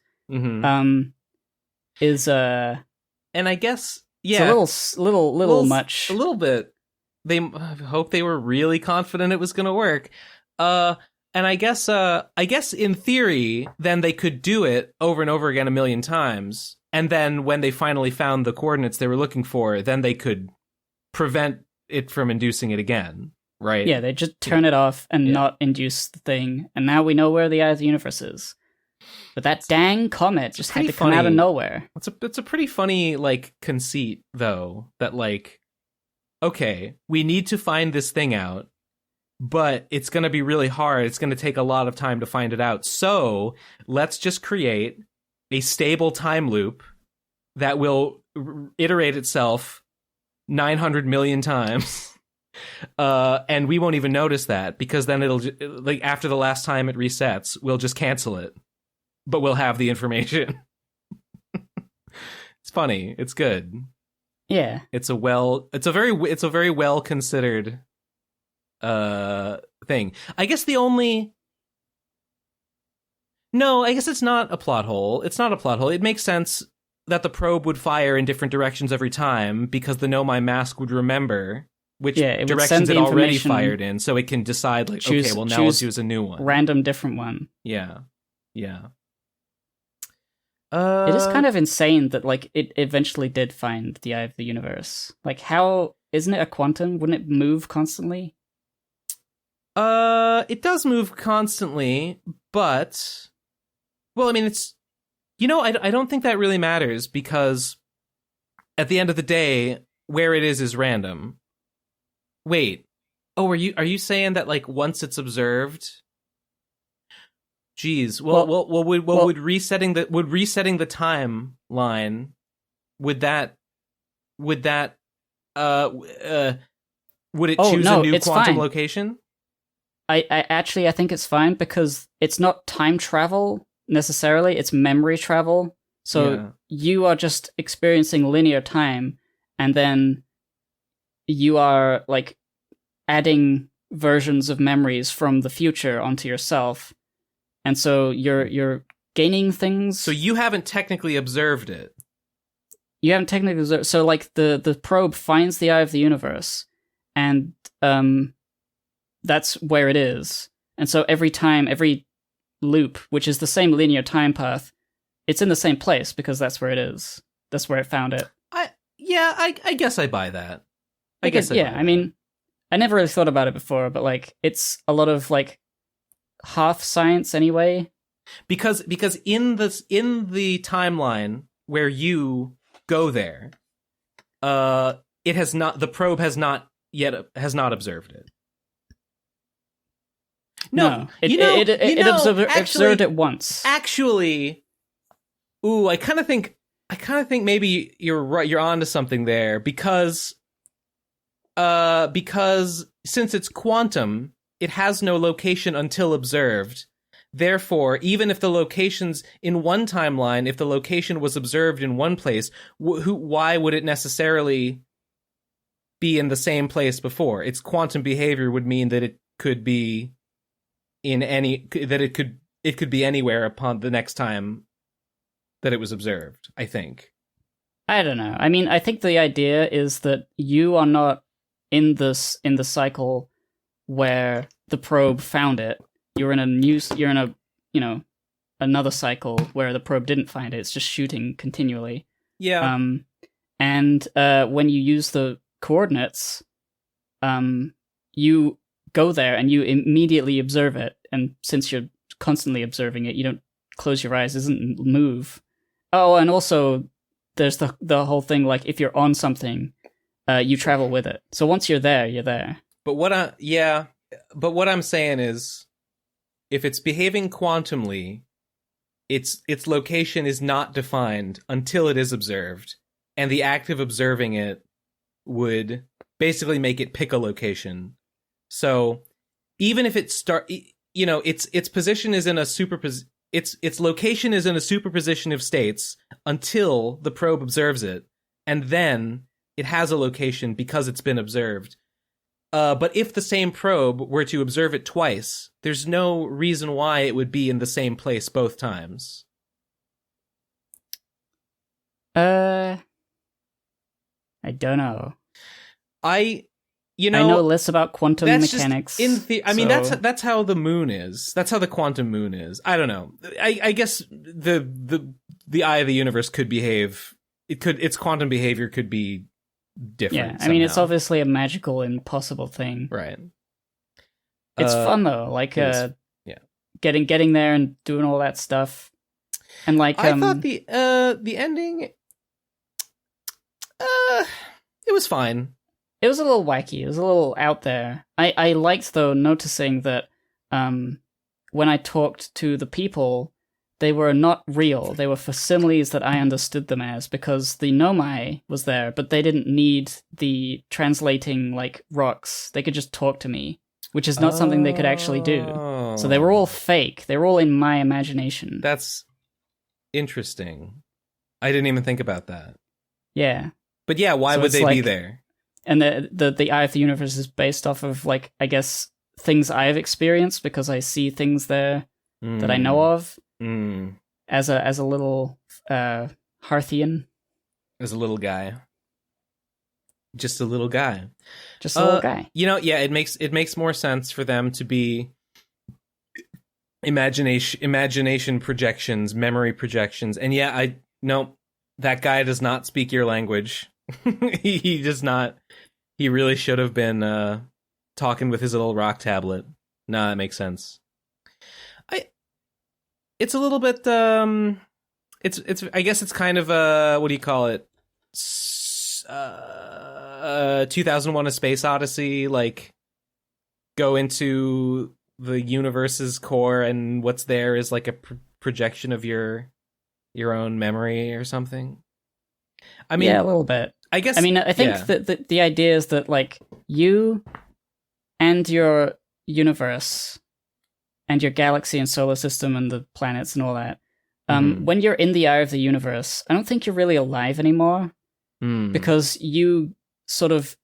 Speaker 1: Is
Speaker 3: and I guess
Speaker 1: it's a little much.
Speaker 3: A little bit. They hope they were really confident it was going to work. And I guess in theory, then they could do it over and over again 1 million times. And then when they finally found the coordinates they were looking for, then they could prevent it from inducing it again, right?
Speaker 1: Yeah, they just turn it off and not induce the thing. And now we know where the eye of the universe is. But that dang comet just had to come out of nowhere.
Speaker 3: It's a pretty funny, like, conceit, though, that, like, okay, we need to find this thing out, but it's going to be really hard. It's going to take a lot of time to find it out. So let's just create a stable time loop that will iterate itself 900 million times. And we won't even notice that, because then it'll, like, after the last time it resets, we'll just cancel it. But we'll have the information. It's funny. It's good.
Speaker 1: Yeah.
Speaker 3: It's a very well considered thing. I guess I guess it's not a plot hole. It's not a plot hole. It makes sense that the probe would fire in different directions every time, because the Know My Mask would remember which directions it already fired in, so it can decide, like, okay, well, now we'll choose a new one.
Speaker 1: Random different one.
Speaker 3: Yeah. Yeah.
Speaker 1: It is kind of insane that, like, it eventually did find the Eye of the Universe. Like, how... Isn't it a quantum? Wouldn't it move constantly?
Speaker 3: It does move constantly, but... Well, I mean, it's... You know, I don't think that really matters, because at the end of the day, where it is random. Wait. Oh, are you saying that, like, once it's observed... Geez, would resetting the timeline, would it choose a new quantum location?
Speaker 1: I think it's fine, because it's not time travel necessarily, it's memory travel. So you are just experiencing linear time, and then you are, like, adding versions of memories from the future onto yourself. And so you're gaining things. So
Speaker 3: you haven't technically observed it.
Speaker 1: You haven't technically observed. So, like, the probe finds the Eye of the Universe, and that's where it is. And so every loop, which is the same linear time path, it's in the same place, because that's where it is. That's where it found it.
Speaker 3: I guess I buy that.
Speaker 1: I mean, I never really thought about it before, but, like, it's a lot of, like, half science anyway,
Speaker 3: because in the timeline where you go there, the probe has not observed it.
Speaker 1: It observed it once.
Speaker 3: Actually, I kind of think maybe you're right. You're onto something there, because since it's quantum, it has no location until observed. Therefore, even if the location's in one timeline, if the location was observed in one place, why would it necessarily be in the same place before? Its quantum behavior would mean that it could be it could be anywhere upon the next time that it was observed, I think.
Speaker 1: I don't know. I mean, I think the idea is that you are not in the cycle where the probe found it. You're in another cycle where the probe didn't find it. It's just shooting continually.
Speaker 3: Yeah.
Speaker 1: And when you use the coordinates, you go there and you immediately observe it. And since you're constantly observing it, you don't close your eyes, it doesn't move. Oh, and also there's the whole thing, like, if you're on something, you travel with it. So once you're there, you're there.
Speaker 3: But what I'm saying is, if it's behaving quantumly, its location is not defined until it is observed, and the act of observing it would basically make it pick a location. So even if its position is in a its location is in a superposition of states until the probe observes it, and then it has a location because it's been observed. But if the same probe were to observe it twice, there's no reason why it would be in the same place both times.
Speaker 1: I don't know.
Speaker 3: I
Speaker 1: know less about quantum mechanics.
Speaker 3: That's how the moon is. That's how the quantum moon is. I don't know. I guess the eye of the universe could behave. Its quantum behavior could be different.
Speaker 1: Yeah, I mean, it's obviously a magical, impossible thing.
Speaker 3: Right.
Speaker 1: It's fun though, getting there and doing all that stuff, and I
Speaker 3: thought the ending, it was fine.
Speaker 1: It was a little wacky. It was a little out there. I liked though noticing that when I talked to the people, they were not real. They were facsimiles that I understood them as, because the Nomai was there, but they didn't need the translating rocks. They could just talk to me, which is not something they could actually do. So they were all fake. They were all in my imagination.
Speaker 3: That's interesting. I didn't even think about that.
Speaker 1: Yeah.
Speaker 3: But yeah, why would they be there?
Speaker 1: And the Eye of the Universe is based off of, I guess, things I've experienced, because I see things there that I know of. As a little Hearthian. As
Speaker 3: a little guy. Just a little guy.
Speaker 1: Just a little guy.
Speaker 3: It makes more sense for them to be imagination projections, memory projections. And that guy does not speak your language. He does not. He really should have been talking with his little rock tablet. Nah, that makes sense. It's a little bit. It's. I guess it's kind of what do you call it? 2001: A Space Odyssey. Go into the universe's core, and what's there is a projection of your own memory or something. I mean,
Speaker 1: yeah, a little bit.
Speaker 3: I guess.
Speaker 1: I mean, I think that the idea is that you and your universe and your galaxy and solar system and the planets and all that, when you're in the eye of the universe, I don't think you're really alive anymore, because you sort of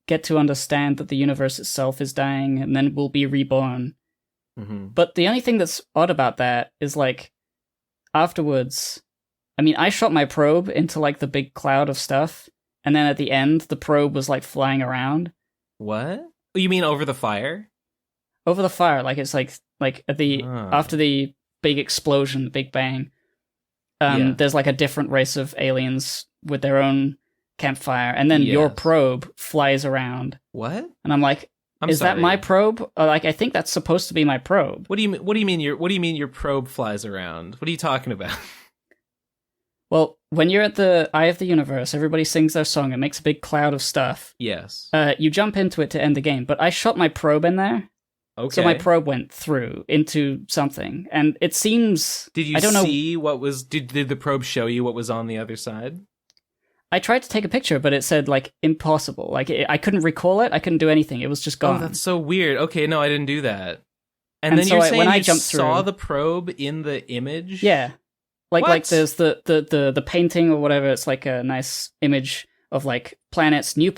Speaker 1: get to understand that the universe itself is dying and then will be reborn. But the only thing that's odd about that is afterwards, I mean, I shot my probe into the big cloud of stuff, and then at the end, the probe was flying around.
Speaker 3: What? You mean over the fire?
Speaker 1: Over the fire, it's at the after the big explosion, the Big Bang. There's a different race of aliens with their own campfire, and then your probe flies around.
Speaker 3: What?
Speaker 1: And I'm is
Speaker 3: sorry.
Speaker 1: that my probe? I think that's supposed to be my probe.
Speaker 3: What do you mean your probe flies around? What are you talking about?
Speaker 1: Well, when you're at the Eye of the Universe, everybody sings their song. It makes a big cloud of stuff.
Speaker 3: Yes.
Speaker 1: You jump into it to end the game, but I shot my probe in there.
Speaker 3: Okay.
Speaker 1: So my probe went through into something, and it seems...
Speaker 3: Did you see what was... Did the probe show you what was on the other side?
Speaker 1: I tried to take a picture, but it said, impossible. I couldn't recall it. I couldn't do anything. It was just gone.
Speaker 3: Oh, that's so weird. Okay, no, I didn't do that. And then so you're saying when I jumped saw the probe in the image?
Speaker 1: Yeah. There's the painting or whatever. It's a nice image of planets, new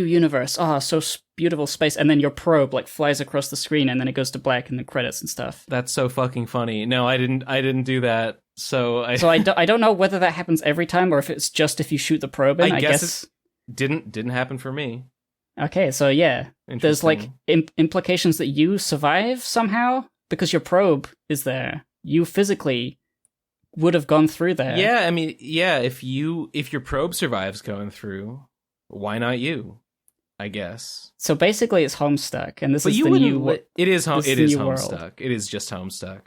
Speaker 1: universe. Oh, so beautiful space. And then your probe flies across the screen, and then it goes to black and the credits and stuff.
Speaker 3: That's so fucking funny. No, I didn't do that. So I
Speaker 1: don't know whether that happens every time or if it's just if you shoot the probe in. I guess
Speaker 3: it didn't happen for me.
Speaker 1: Okay, so yeah, there's implications that you survive somehow because your probe is there. You physically would have gone through there.
Speaker 3: Yeah, I mean, yeah, if your probe survives going through, why not you? I guess.
Speaker 1: So basically, it's Homestuck, and this is the new.
Speaker 3: It is Homestuck. It is just Homestuck.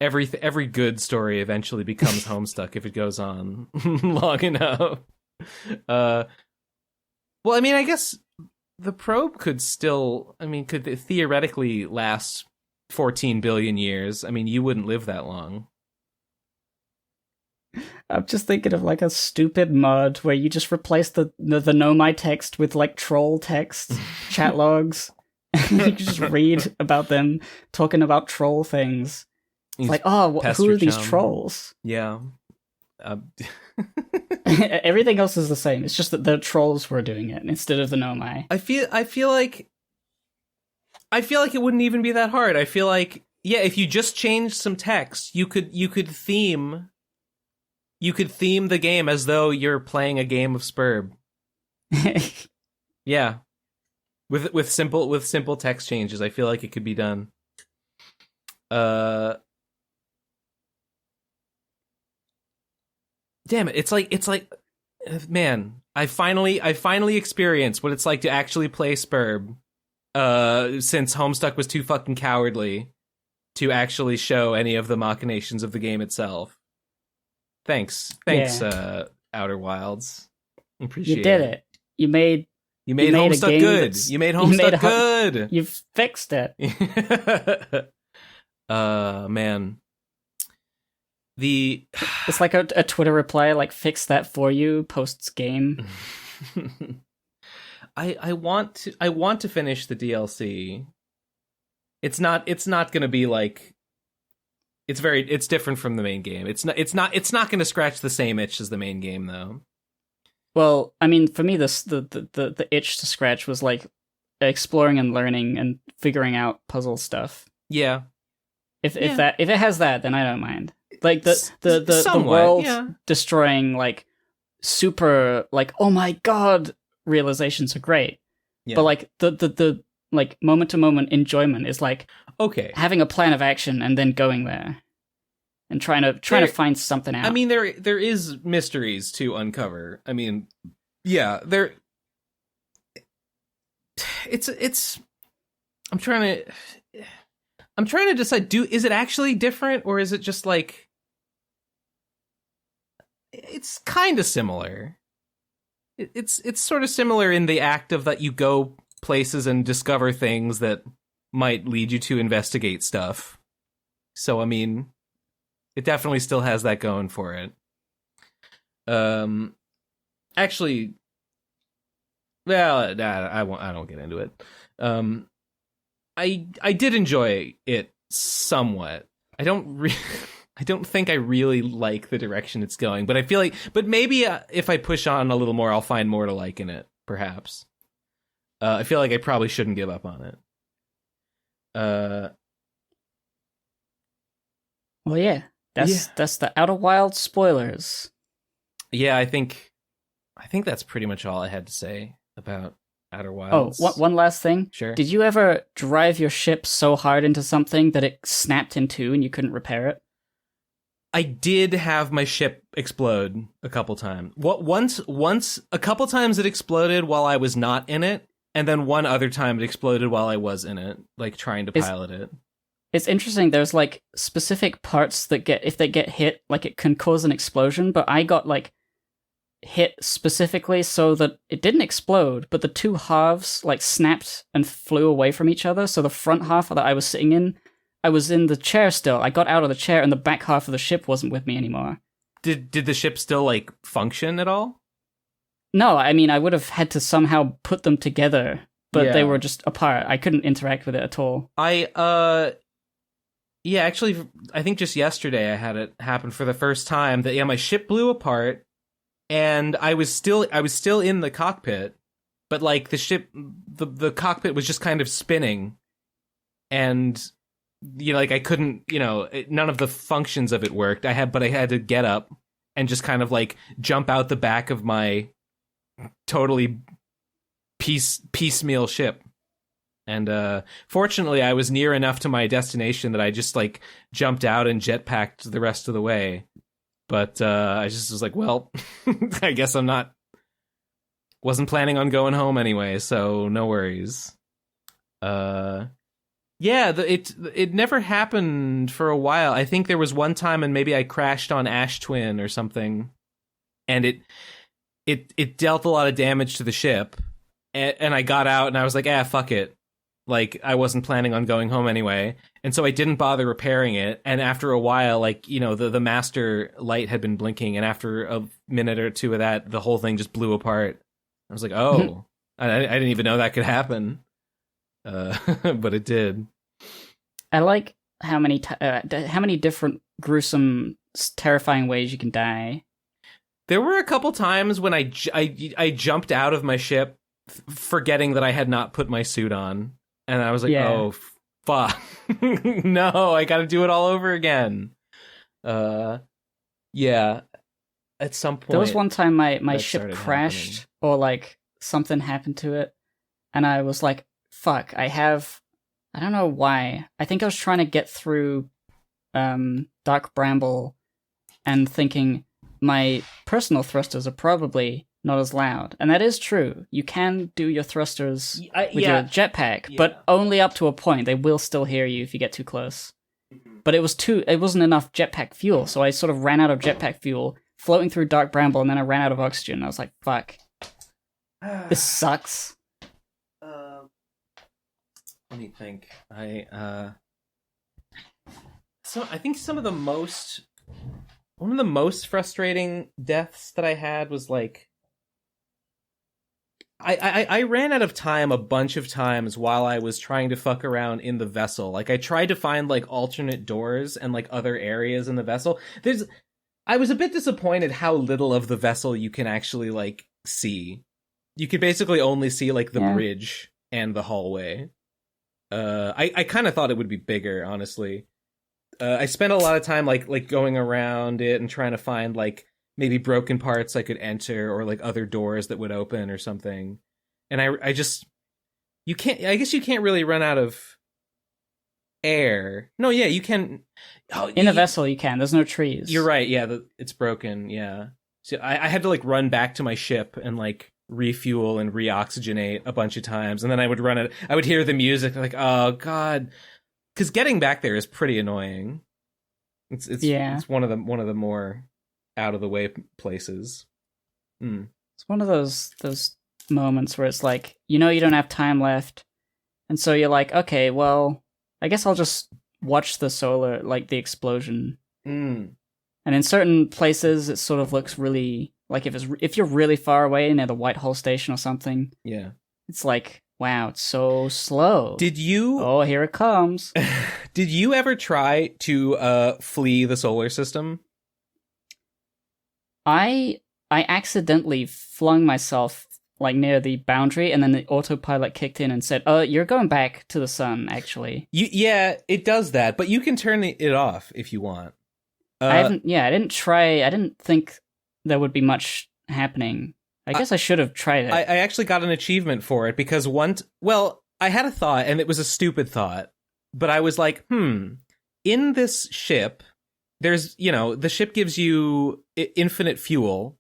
Speaker 3: Every good story eventually becomes Homestuck if it goes on long enough. Well, I mean, I guess the probe could theoretically last 14 billion years. I mean, you wouldn't live that long.
Speaker 1: I'm just thinking of a stupid mod where you just replace the Nomai text with troll text, chat logs, You can just read about them talking about troll things. It's like, oh, who are these trolls?
Speaker 3: Yeah.
Speaker 1: Everything else is the same. It's just that the trolls were doing it instead of the Nomai.
Speaker 3: I feel like it wouldn't even be that hard. I feel like, yeah, if you just changed some text, you could theme the game as though you're playing a game of Spurb. Yeah. With simple text changes, I feel like it could be done. Damn it! It's like, man, I finally experienced what it's like to actually play Spurb. Since Homestuck was too fucking cowardly to actually show any of the machinations of the game itself. Thanks, yeah. Outer Wilds. Appreciate it.
Speaker 1: You did it. You made
Speaker 3: Homestuck good. You made Homestuck good.
Speaker 1: You fixed it.
Speaker 3: Man.
Speaker 1: It's like a Twitter reply, like, fix that for you posts game.
Speaker 3: I want to finish the DLC. It's not going to be like, it's different from the main game. It's not going to scratch the same itch as the main game though.
Speaker 1: Well, I mean, for me, the itch to scratch was like exploring and learning and figuring out puzzle stuff.
Speaker 3: Yeah.
Speaker 1: If it has that, then I don't mind. Like the world destroying, like, super, like, oh my god realizations are great. Yeah. But like the like moment to moment enjoyment is like,
Speaker 3: okay,
Speaker 1: having a plan of action and then going there and trying to find something out.
Speaker 3: I mean, there is mysteries to uncover. I mean, yeah, it's I'm trying to decide, is it actually different, or is it just like, it's kind of similar. It's sort of similar in the act of that you go places and discover things that might lead you to investigate stuff. So, I mean, it definitely still has that going for it. Actually, well, I don't get into it. I did enjoy it somewhat. I don't think I really like the direction it's going, but I feel like, but maybe if I push on a little more, I'll find more to like in it, perhaps. I feel like I probably shouldn't give up on it.
Speaker 1: Well, yeah, that's the Outer Wilds spoilers.
Speaker 3: Yeah, I think that's pretty much all I had to say about Outer Wilds.
Speaker 1: Oh, one last thing.
Speaker 3: Sure.
Speaker 1: Did you ever drive your ship so hard into something that it snapped in two and you couldn't repair it?
Speaker 3: I did have my ship explode a couple times. Once a couple times it exploded while I was not in it, and then one other time it exploded while I was in it, like trying to pilot it.
Speaker 1: It's interesting. There's like specific parts that if they get hit, like it can cause an explosion, but I got like hit specifically so that it didn't explode, but the two halves like snapped and flew away from each other. So the front half that I was sitting in, I was in the chair still. I got out of the chair and the back half of the ship wasn't with me anymore.
Speaker 3: Did the ship still like function at all?
Speaker 1: No, I mean, I would have had to somehow put them together, but they were just apart. I couldn't interact with it at all.
Speaker 3: Yeah, actually, I think just yesterday I had it happen for the first time that my ship blew apart, and I was still in the cockpit, but like the ship, the cockpit was just kind of spinning, and like I couldn't, none of the functions of it worked. But I had to get up and just kind of like jump out the back of my totally piecemeal ship. And fortunately, I was near enough to my destination that I just like jumped out and jetpacked the rest of the way. But I just was like, well, I guess wasn't planning on going home anyway, so no worries. Yeah, it never happened for a while. I think there was one time, and maybe I crashed on Ash Twin or something, and it dealt a lot of damage to the ship. And I got out, and I was like, fuck it. Like, I wasn't planning on going home anyway. And so I didn't bother repairing it. And after a while, like, the master light had been blinking. And after a minute or two of that, the whole thing just blew apart. I was like, oh, I didn't even know that could happen. But it did.
Speaker 1: I like how many different gruesome, terrifying ways you can die.
Speaker 3: There were a couple times when I jumped out of my ship, forgetting that I had not put my suit on, and I was like, "Oh, fuck! No, I got to do it all over again." Yeah. At some point,
Speaker 1: there was one time my ship crashed, or like something happened to it, and I was like, "Fuck! I don't know why. I think I was trying to get through Dark Bramble, and thinking." My personal thrusters are probably not as loud. And that is true. You can do your thrusters with your jetpack, but only up to a point. They will still hear you if you get too close. But it wasn't enough jetpack fuel, so I sort of ran out of jetpack fuel, floating through Dark Bramble, and then I ran out of oxygen. I was like, fuck. This sucks.
Speaker 3: Let me think. So I think one of the most frustrating deaths that I had was like I ran out of time a bunch of times while I was trying to fuck around in the vessel. Like I tried to find like alternate doors and like other areas in the vessel. I was a bit disappointed how little of the vessel you can actually like see. You could basically only see like the bridge and the hallway. I kind of thought it would be bigger, honestly. I spent a lot of time like going around it and trying to find like maybe broken parts I could enter or like other doors that would open or something. And I guess you can't really run out of air. No, yeah, you can.
Speaker 1: In a vessel you can. There's no trees.
Speaker 3: You're right. Yeah, it's broken. Yeah. So I had to like run back to my ship and like refuel and reoxygenate a bunch of times, and then I would run it. I would hear the music like, oh god. Because getting back there is pretty annoying. It's one of the more out of the way places.
Speaker 1: It's one of those moments where it's like, you don't have time left, and so you're like, okay, well, I guess I'll just watch the explosion. And in certain places, it sort of looks really like if you're really far away near the Whitehall station or something.
Speaker 3: Yeah, it's
Speaker 1: like. Wow, it's so slow.
Speaker 3: Did you...
Speaker 1: Oh, here it comes.
Speaker 3: Did you ever try to flee the solar system?
Speaker 1: I accidentally flung myself like near the boundary, and then the autopilot kicked in and said, you're going back to the sun, actually.
Speaker 3: Yeah, it does that, but you can turn it off if you want.
Speaker 1: I didn't try. I didn't think there would be much happening. I guess I should have tried it.
Speaker 3: I actually got an achievement for it because I had a thought, and it was a stupid thought, but I was like, in this ship, there's, the ship gives you infinite fuel.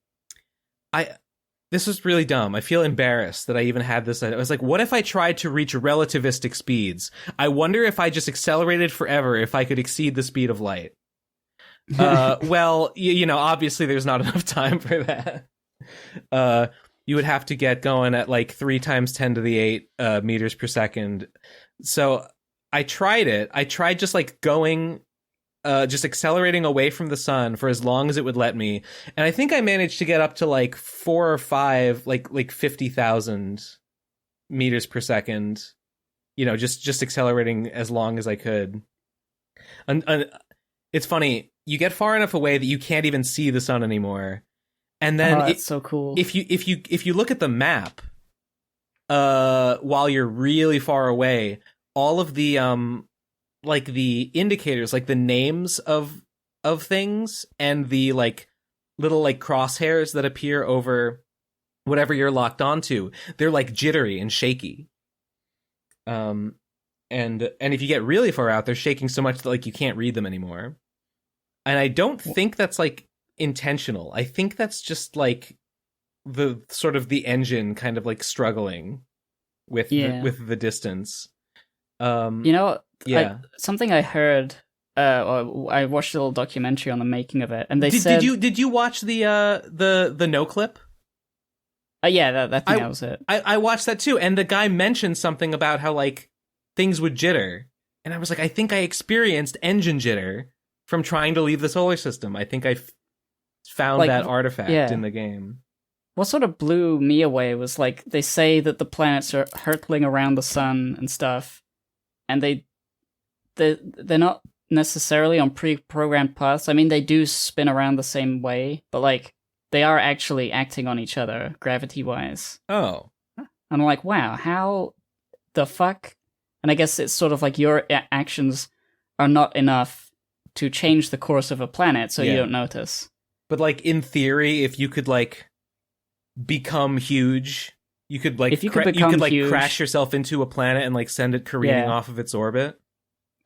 Speaker 3: This was really dumb. I feel embarrassed that I even had this. I was like, what if I tried to reach relativistic speeds? I wonder if I just accelerated forever, if I could exceed the speed of light. Well, obviously there's not enough time for that. You would have to get going at like 3 times 10 to the 8 meters per second. So I tried it. I tried just like going, just accelerating away from the sun for as long as it would let me. And I think I managed to get up to like 4 or 5, like 50,000 meters per second, just accelerating as long as I could. And it's funny. You get far enough away that you can't even see the sun anymore. And then
Speaker 1: it's so cool.
Speaker 3: If you look at the map, while you're really far away, all of the like the indicators, like the names of things, and the like little like crosshairs that appear over whatever you're locked onto, they're like jittery and shaky. And if you get really far out, they're shaking so much that like you can't read them anymore. And I don't think that's like intentional. I think that's just like the sort of the engine kind of like struggling with the distance.
Speaker 1: Something I heard, or I watched a little documentary on the making of it, and they said,
Speaker 3: did you watch the no clip?
Speaker 1: Yeah, that was it.
Speaker 3: I watched that too, and the guy mentioned something about how like things would jitter, and I was like, I think I experienced engine jitter from trying to leave the solar system. I think I found that artifact in the game.
Speaker 1: what sort of blew me away was like they say that the planets are hurtling around the sun and stuff, and they're not necessarily on pre-programmed paths. I mean, they do spin around the same way, but like they are actually acting on each other gravity-wise.
Speaker 3: Oh.
Speaker 1: And I'm like, wow, how the fuck? And I guess it's sort of like your actions are not enough to change the course of a planet, so you don't notice.
Speaker 3: But like in theory, if you could like become huge, you could like huge, crash yourself into a planet and like send it careening off of its orbit.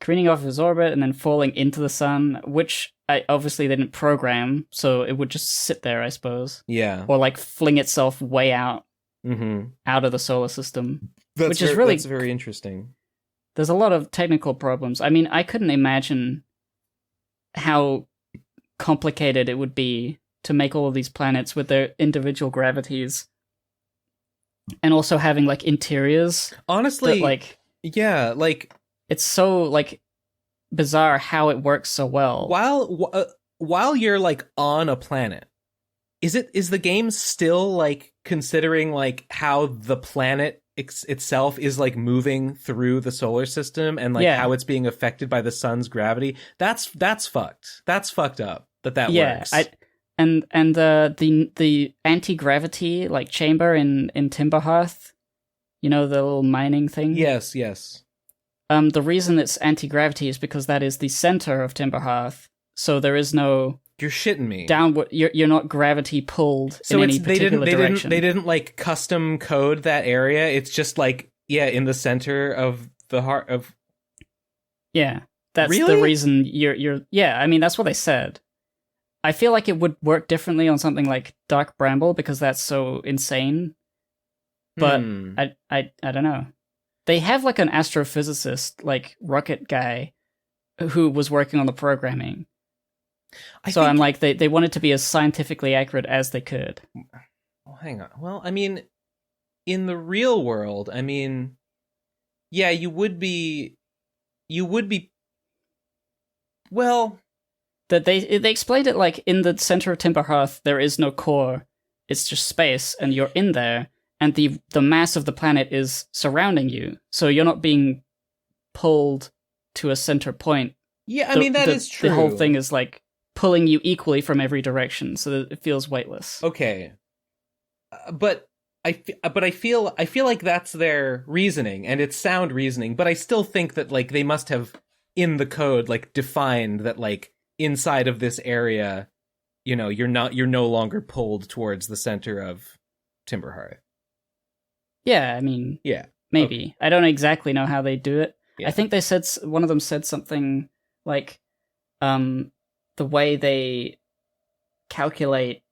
Speaker 1: Careening off its orbit and then falling into the sun, which obviously they didn't program, so it would just sit there, I suppose.
Speaker 3: Yeah.
Speaker 1: Or like fling itself way out of the solar system. That's
Speaker 3: very interesting.
Speaker 1: There's a lot of technical problems. I mean, I couldn't imagine how complicated it would be to make all of these planets with their individual gravities. And also having like interiors.
Speaker 3: Honestly,
Speaker 1: that, like,
Speaker 3: yeah, like
Speaker 1: it's so like bizarre how it works so well.
Speaker 3: While you're like on a planet, is the game still like considering like how the planet itself is like moving through the solar system and like how it's being affected by the sun's gravity? That's fucked. That's fucked up that works. And
Speaker 1: the anti-gravity like chamber in Timberhearth, you know, the little mining thing?
Speaker 3: Yes.
Speaker 1: The reason it's anti-gravity is because that is the center of Timberhearth, so there is no...
Speaker 3: You're shitting me.
Speaker 1: Downward, you're not gravity pulled in any particular direction.
Speaker 3: They didn't like custom code that area. It's just like in the center of the heart of.
Speaker 1: Yeah, that's
Speaker 3: really?
Speaker 1: the reason you're. Yeah, I mean that's what they said. I feel like it would work differently on something like Dark Bramble because that's so insane. But I don't know. They have like an astrophysicist, like rocket guy, who was working on the programming. I'm like, they wanted to be as scientifically accurate as they could.
Speaker 3: Well, hang on. Well, I mean, in the real world, I mean, yeah, you would be, well...
Speaker 1: That they explained it like, in the center of Timberhearth, there is no core, it's just space, and you're in there, and the mass of the planet is surrounding you, so you're not being pulled to a center point.
Speaker 3: Yeah, I mean, that is true.
Speaker 1: The whole thing is like, pulling you equally from every direction, so that it feels weightless.
Speaker 3: Okay, but I feel like that's their reasoning, and it's sound reasoning. But I still think that like they must have in the code like defined that like inside of this area, you know, you're no longer pulled towards the center of Timberhearth.
Speaker 1: Yeah, I mean,
Speaker 3: yeah,
Speaker 1: maybe. Okay. I don't exactly know how they do it.
Speaker 3: Yeah.
Speaker 1: I think they said one of them said something like, the way they calculate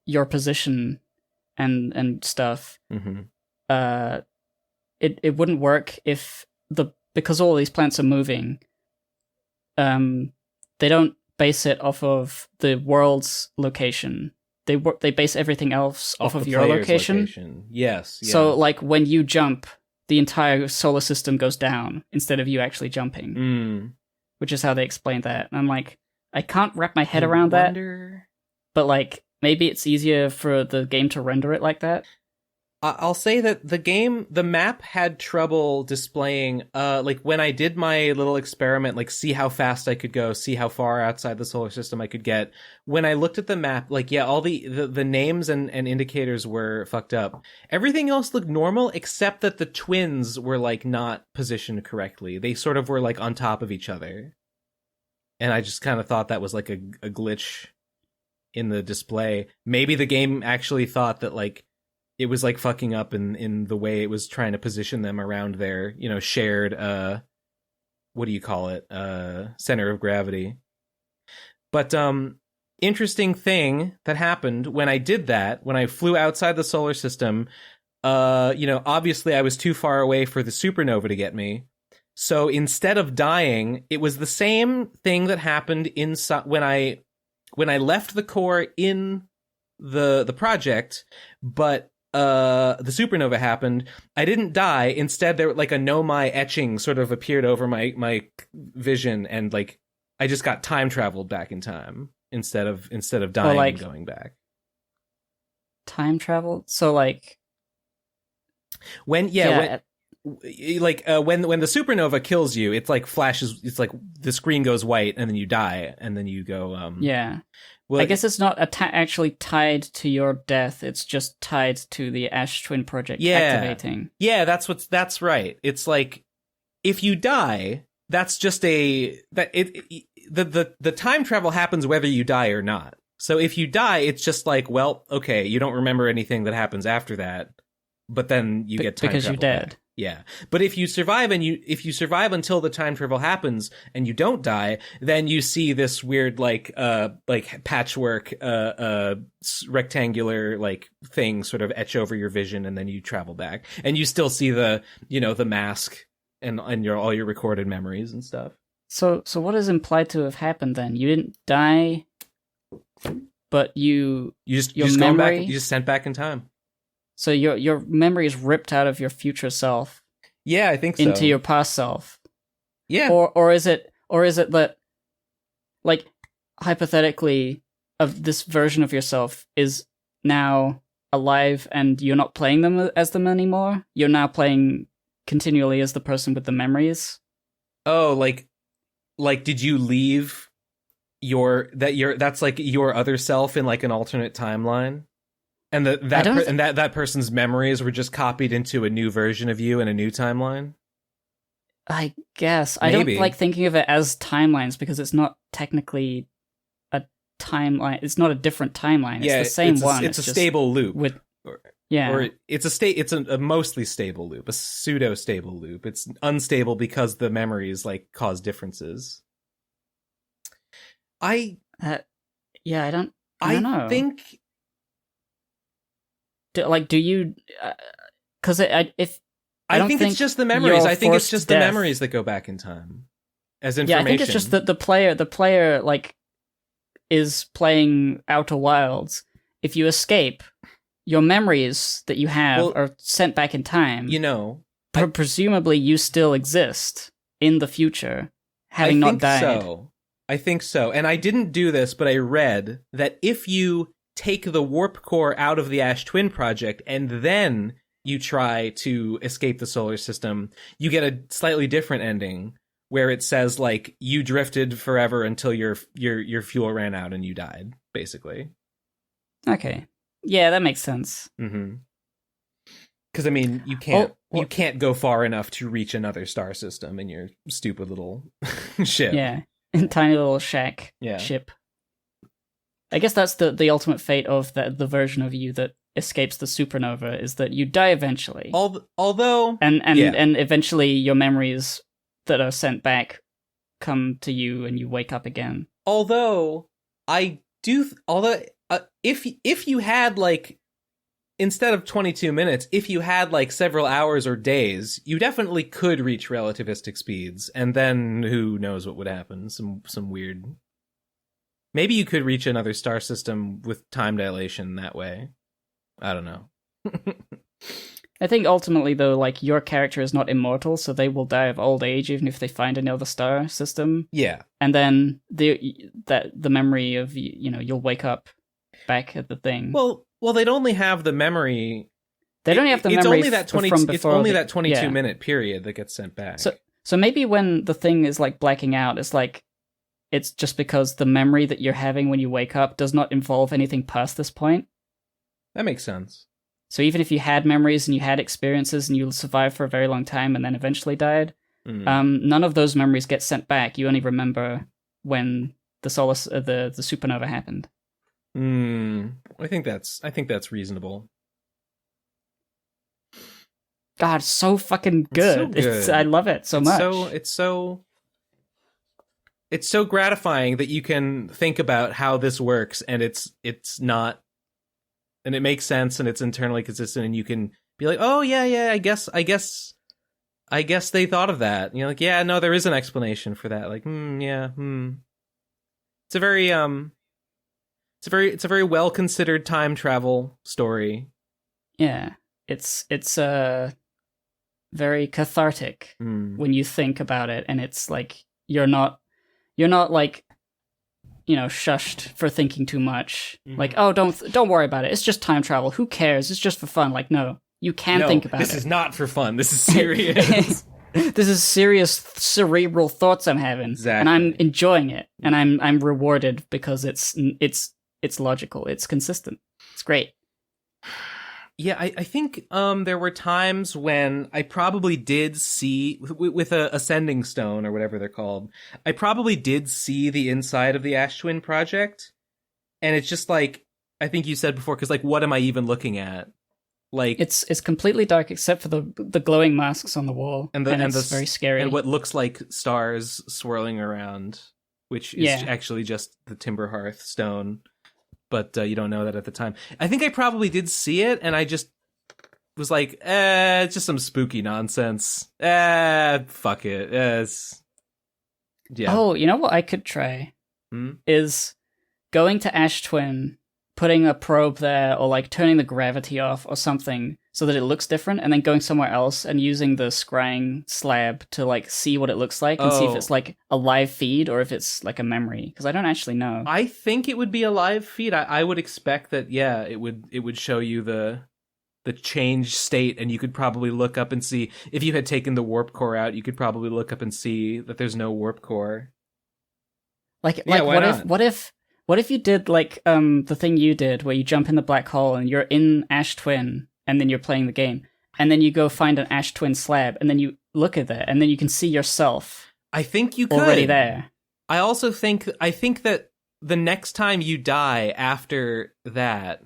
Speaker 1: your position and stuff, it wouldn't work if because all these planets are moving. They don't base it off of the world's location. They base everything else off of your location.
Speaker 3: Yes. Yeah.
Speaker 1: So like when you jump, the entire solar system goes down instead of you actually jumping. Which is how they explained that. And I'm like, I can't wrap my head around that. But like, maybe it's easier for the game to render it like that.
Speaker 3: I'll say that the map had trouble displaying, like when I did my little experiment, like see how fast I could go, see how far outside the solar system I could get. When I looked at the map, like, yeah, all the names and indicators were fucked up. Everything else looked normal, except that the twins were like not positioned correctly. They sort of were like on top of each other. And I just kind of thought that was like a glitch in the display. Maybe the game actually thought that like, it was like fucking up in the way it was trying to position them around their, you know, shared, what do you call it? Center of gravity. But, interesting thing that happened when I did that, when I flew outside the solar system, you know, obviously I was too far away for the supernova to get me. So instead of dying, it was the same thing that happened when I left the core in the project, but the supernova happened. I didn't die. Instead, there like a Nomai etching sort of appeared over my vision, and like I just got time traveled back in time instead of dying and going back.
Speaker 1: time travel? So like
Speaker 3: when
Speaker 1: yeah,
Speaker 3: when the supernova kills you, it's like flashes. It's like the screen goes white, and then you die, and then you go.
Speaker 1: yeah.
Speaker 3: Well,
Speaker 1: I guess it's not actually tied to your death. It's just tied to the Ash Twin Project activating.
Speaker 3: Yeah, that's right. It's like if you die, that's just the time travel happens whether you die or not. So if you die, it's just like, well, okay, you don't remember anything that happens after that, but then you get time
Speaker 1: because
Speaker 3: travel
Speaker 1: you're dead.
Speaker 3: back. Yeah, but if you survive if you survive until the time travel happens and you don't die, then you see this weird like patchwork rectangular like thing sort of etch over your vision, and then you travel back and you still see the the mask and all your recorded memories and stuff.
Speaker 1: So what is implied to have happened then? You didn't die, but you
Speaker 3: just
Speaker 1: your
Speaker 3: going
Speaker 1: memory,
Speaker 3: back, you just sent back in time.
Speaker 1: So your memory is ripped out of your future self.
Speaker 3: Yeah, I think so.
Speaker 1: Into your past self.
Speaker 3: Yeah.
Speaker 1: Or is it that, like, hypothetically, of this version of yourself is now alive and you're not playing them as them anymore? You're now playing continually as the person with the memories?
Speaker 3: Oh, like did you leave that's like your other self in like an alternate timeline? And that person's memories were just copied into a new version of you in a new timeline?
Speaker 1: I guess.
Speaker 3: Maybe.
Speaker 1: I don't like thinking of it as timelines because it's not technically a timeline. It's not a different timeline. It's the same one.
Speaker 3: It's a stable loop.
Speaker 1: Or
Speaker 3: it's a mostly stable loop, a pseudo-stable loop. It's unstable because the memories like cause differences. I don't know. I think...
Speaker 1: Do you? Because I think
Speaker 3: it's just the memories. I think it's just the memories that go back in time as information.
Speaker 1: Yeah, I think it's just that the player like is playing Outer Wilds. If you escape, your memories that you have are sent back in time. Presumably you still exist in the future, having not died.
Speaker 3: I think so. And I didn't do this, but I read that if you take the warp core out of the Ash Twin Project and then you try to escape the solar system, you get a slightly different ending where it says like you drifted forever until your fuel ran out and you died, basically.
Speaker 1: Okay. Yeah, that makes sense.
Speaker 3: Mm-hmm. Because I mean, you can't go far enough to reach another star system in your stupid little ship.
Speaker 1: Yeah, tiny little shack ship. I guess that's the ultimate fate of the version of you that escapes the supernova, is that you die eventually.
Speaker 3: Although
Speaker 1: and eventually your memories that are sent back come to you and you wake up again. If
Speaker 3: you had like, instead of 22 minutes, if you had like several hours or days, you definitely could reach relativistic speeds, and then who knows what would happen? Some weird. Maybe you could reach another star system with time dilation that way. I don't know.
Speaker 1: I think ultimately, though, like, your character is not immortal, so they will die of old age even if they find another star system.
Speaker 3: Yeah.
Speaker 1: And then the memory of, you'll wake up back at the thing.
Speaker 3: Well, they'd only have the memory.
Speaker 1: They don't have the memory
Speaker 3: from before. It's only that 22-minute period that gets sent back.
Speaker 1: So maybe when the thing is, like, blacking out, it's like, it's just because the memory that you're having when you wake up does not involve anything past this point.
Speaker 3: That makes sense.
Speaker 1: So even if you had memories and you had experiences and you survived for a very long time and then eventually died, none of those memories get sent back. You only remember when the supernova happened.
Speaker 3: I think that's reasonable.
Speaker 1: God, so fucking good.
Speaker 3: It's so good.
Speaker 1: I love it so much.
Speaker 3: It's so gratifying that you can think about how this works, and it's not, and it makes sense, and it's internally consistent, and you can be like, oh yeah, I guess they thought of that. And you're like, yeah, no, there is an explanation for that. Like, It's a very well considered time travel story. Yeah,
Speaker 1: it's very cathartic when you think about it, and it's like you're not like shushed for thinking too much. Like, oh, don't worry about it. It's just time travel. Who cares? It's just for fun. Like, no, you can think about it.
Speaker 3: This is not for fun. This is serious.
Speaker 1: This is serious cerebral thoughts I'm having,
Speaker 3: Exactly.
Speaker 1: and I'm enjoying it, and I'm rewarded because it's logical, it's consistent, it's great.
Speaker 3: Yeah, I think there were times when I probably did see, with a Ascending Stone or whatever they're called, I probably did see the inside of the Ash Twin project, and it's just like, I think you said before, because like, what am I even looking at? Like,
Speaker 1: it's completely dark except for the glowing masks on the wall, and it's very scary.
Speaker 3: And what looks like stars swirling around, which is actually just the Timber Hearth stone. But you don't know that at the time. I think I probably did see it, and I just was like, it's just some spooky nonsense. Fuck it. Yeah.
Speaker 1: Oh, you know what I could try? Is going to Ash Twin, putting a probe there, or like turning the gravity off or something so that it looks different, and then going somewhere else and using the scrying slab to like see what it looks like and see if it's like a live feed or if it's like a memory, because I don't actually know.
Speaker 3: I think it would be a live feed. I would expect that, it would show you the changed state, and you could probably look up and see, if you had taken the warp core out, you could probably look up and see that there's no warp core.
Speaker 1: Like what if you did like the thing you did where you jump in the black hole and you're in Ash Twin and then you're playing the game, and then you go find an Ash Twin slab and then you look at that and then you can see yourself.
Speaker 3: I think you could.
Speaker 1: Already there.
Speaker 3: I also think that the next time you die after that,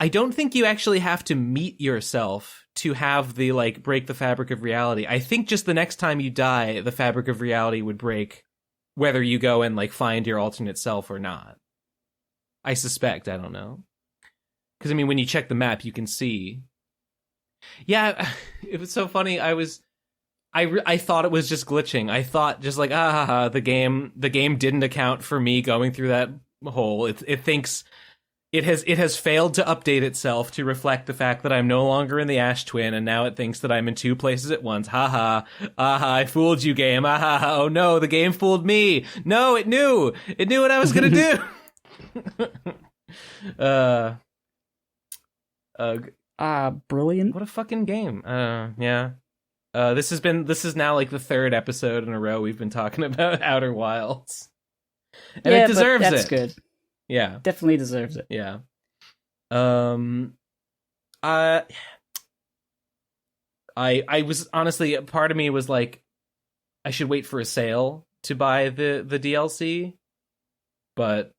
Speaker 3: I don't think you actually have to meet yourself to have the like break the fabric of reality. I think just the next time you die, the fabric of reality would break, whether you go and like find your alternate self or not. I suspect. I don't know. Because I mean, when you check the map, you can see. Yeah, it was so funny. I thought it was just glitching. I thought just like, the game didn't account for me going through that hole. It thinks it has failed to update itself to reflect the fact that I'm no longer in the Ash Twin, and now it thinks that I'm in two places at once. I fooled you, game. Oh no, the game fooled me. No, it knew what I was gonna do.
Speaker 1: Brilliant.
Speaker 3: What a fucking game. Yeah. This is now like the third episode in a row we've been talking about Outer Wilds. And it deserves it.
Speaker 1: That's good.
Speaker 3: Yeah.
Speaker 1: Definitely deserves it.
Speaker 3: Yeah. I was honestly, part of me was like, I should wait for a sale to buy the DLC, but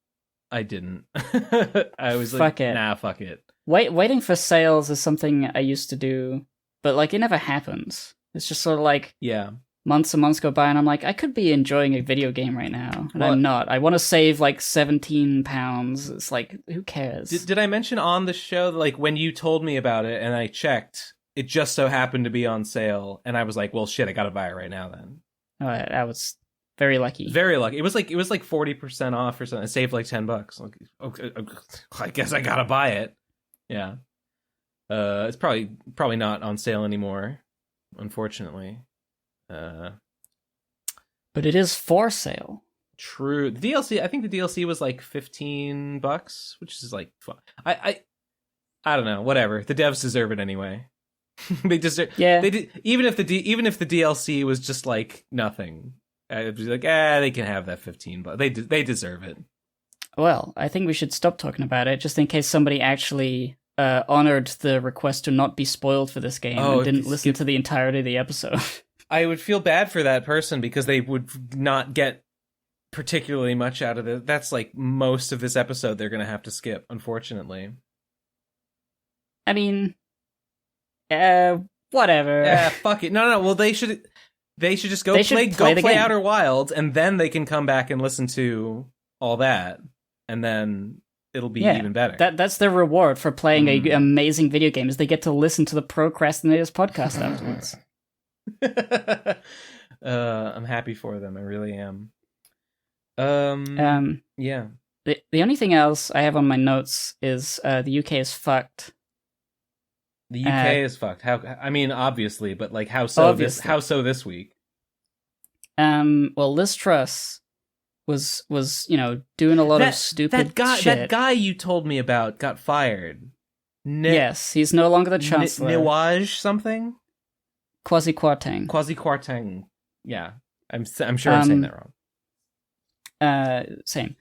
Speaker 3: I didn't. I was like, nah, fuck it.
Speaker 1: Waiting for sales is something I used to do, but like it never happens. It's just sort of like months and months go by, and I'm like, I could be enjoying a video game right now, and I'm not. I want to save like £17. It's like, who cares?
Speaker 3: Did I mention on the show that, like, when you told me about it and I checked, it just so happened to be on sale, and I was like, well, shit, I gotta buy it right now then.
Speaker 1: Oh, I was very lucky.
Speaker 3: Very lucky. It was like 40% off or something. I saved like $10. Like, okay, I guess I gotta buy it. Yeah. It's probably not on sale anymore, unfortunately.
Speaker 1: But it is for sale.
Speaker 3: True. The DLC, I think the DLC was like $15, which is like fun. I don't know, whatever. The devs deserve it anyway. They deserve. Yeah. They did, even if the DLC was just like nothing, I'd be like, they can have that $15. They deserve it.
Speaker 1: Well, I think we should stop talking about it, just in case somebody actually honored the request to not be spoiled for this game and didn't listen to the entirety of the episode.
Speaker 3: I would feel bad for that person because they would not get particularly much out of it. That's like most of this episode they're going to have to skip, unfortunately.
Speaker 1: I mean, whatever.
Speaker 3: Yeah, fuck it. No. Well, they should just go play Outer Wilds, and then they can come back and listen to all that, and then it'll be even better.
Speaker 1: That's their reward for playing an amazing video game, is they get to listen to the Pro Crastinators podcast afterwards.
Speaker 3: I'm happy for them. I really am. Yeah.
Speaker 1: The only thing else I have on my notes is the UK is fucked.
Speaker 3: The UK is fucked. How? I mean, obviously, but like, how so? This week?
Speaker 1: Well, Liz Truss was doing a lot of stupid shit.
Speaker 3: That guy you told me about got fired.
Speaker 1: Yes, he's no longer the chancellor.
Speaker 3: Niwaj something?
Speaker 1: Kwasi Kwarteng.
Speaker 3: Kwasi Kwarteng. Yeah, I'm sure I'm saying that wrong.
Speaker 1: Same.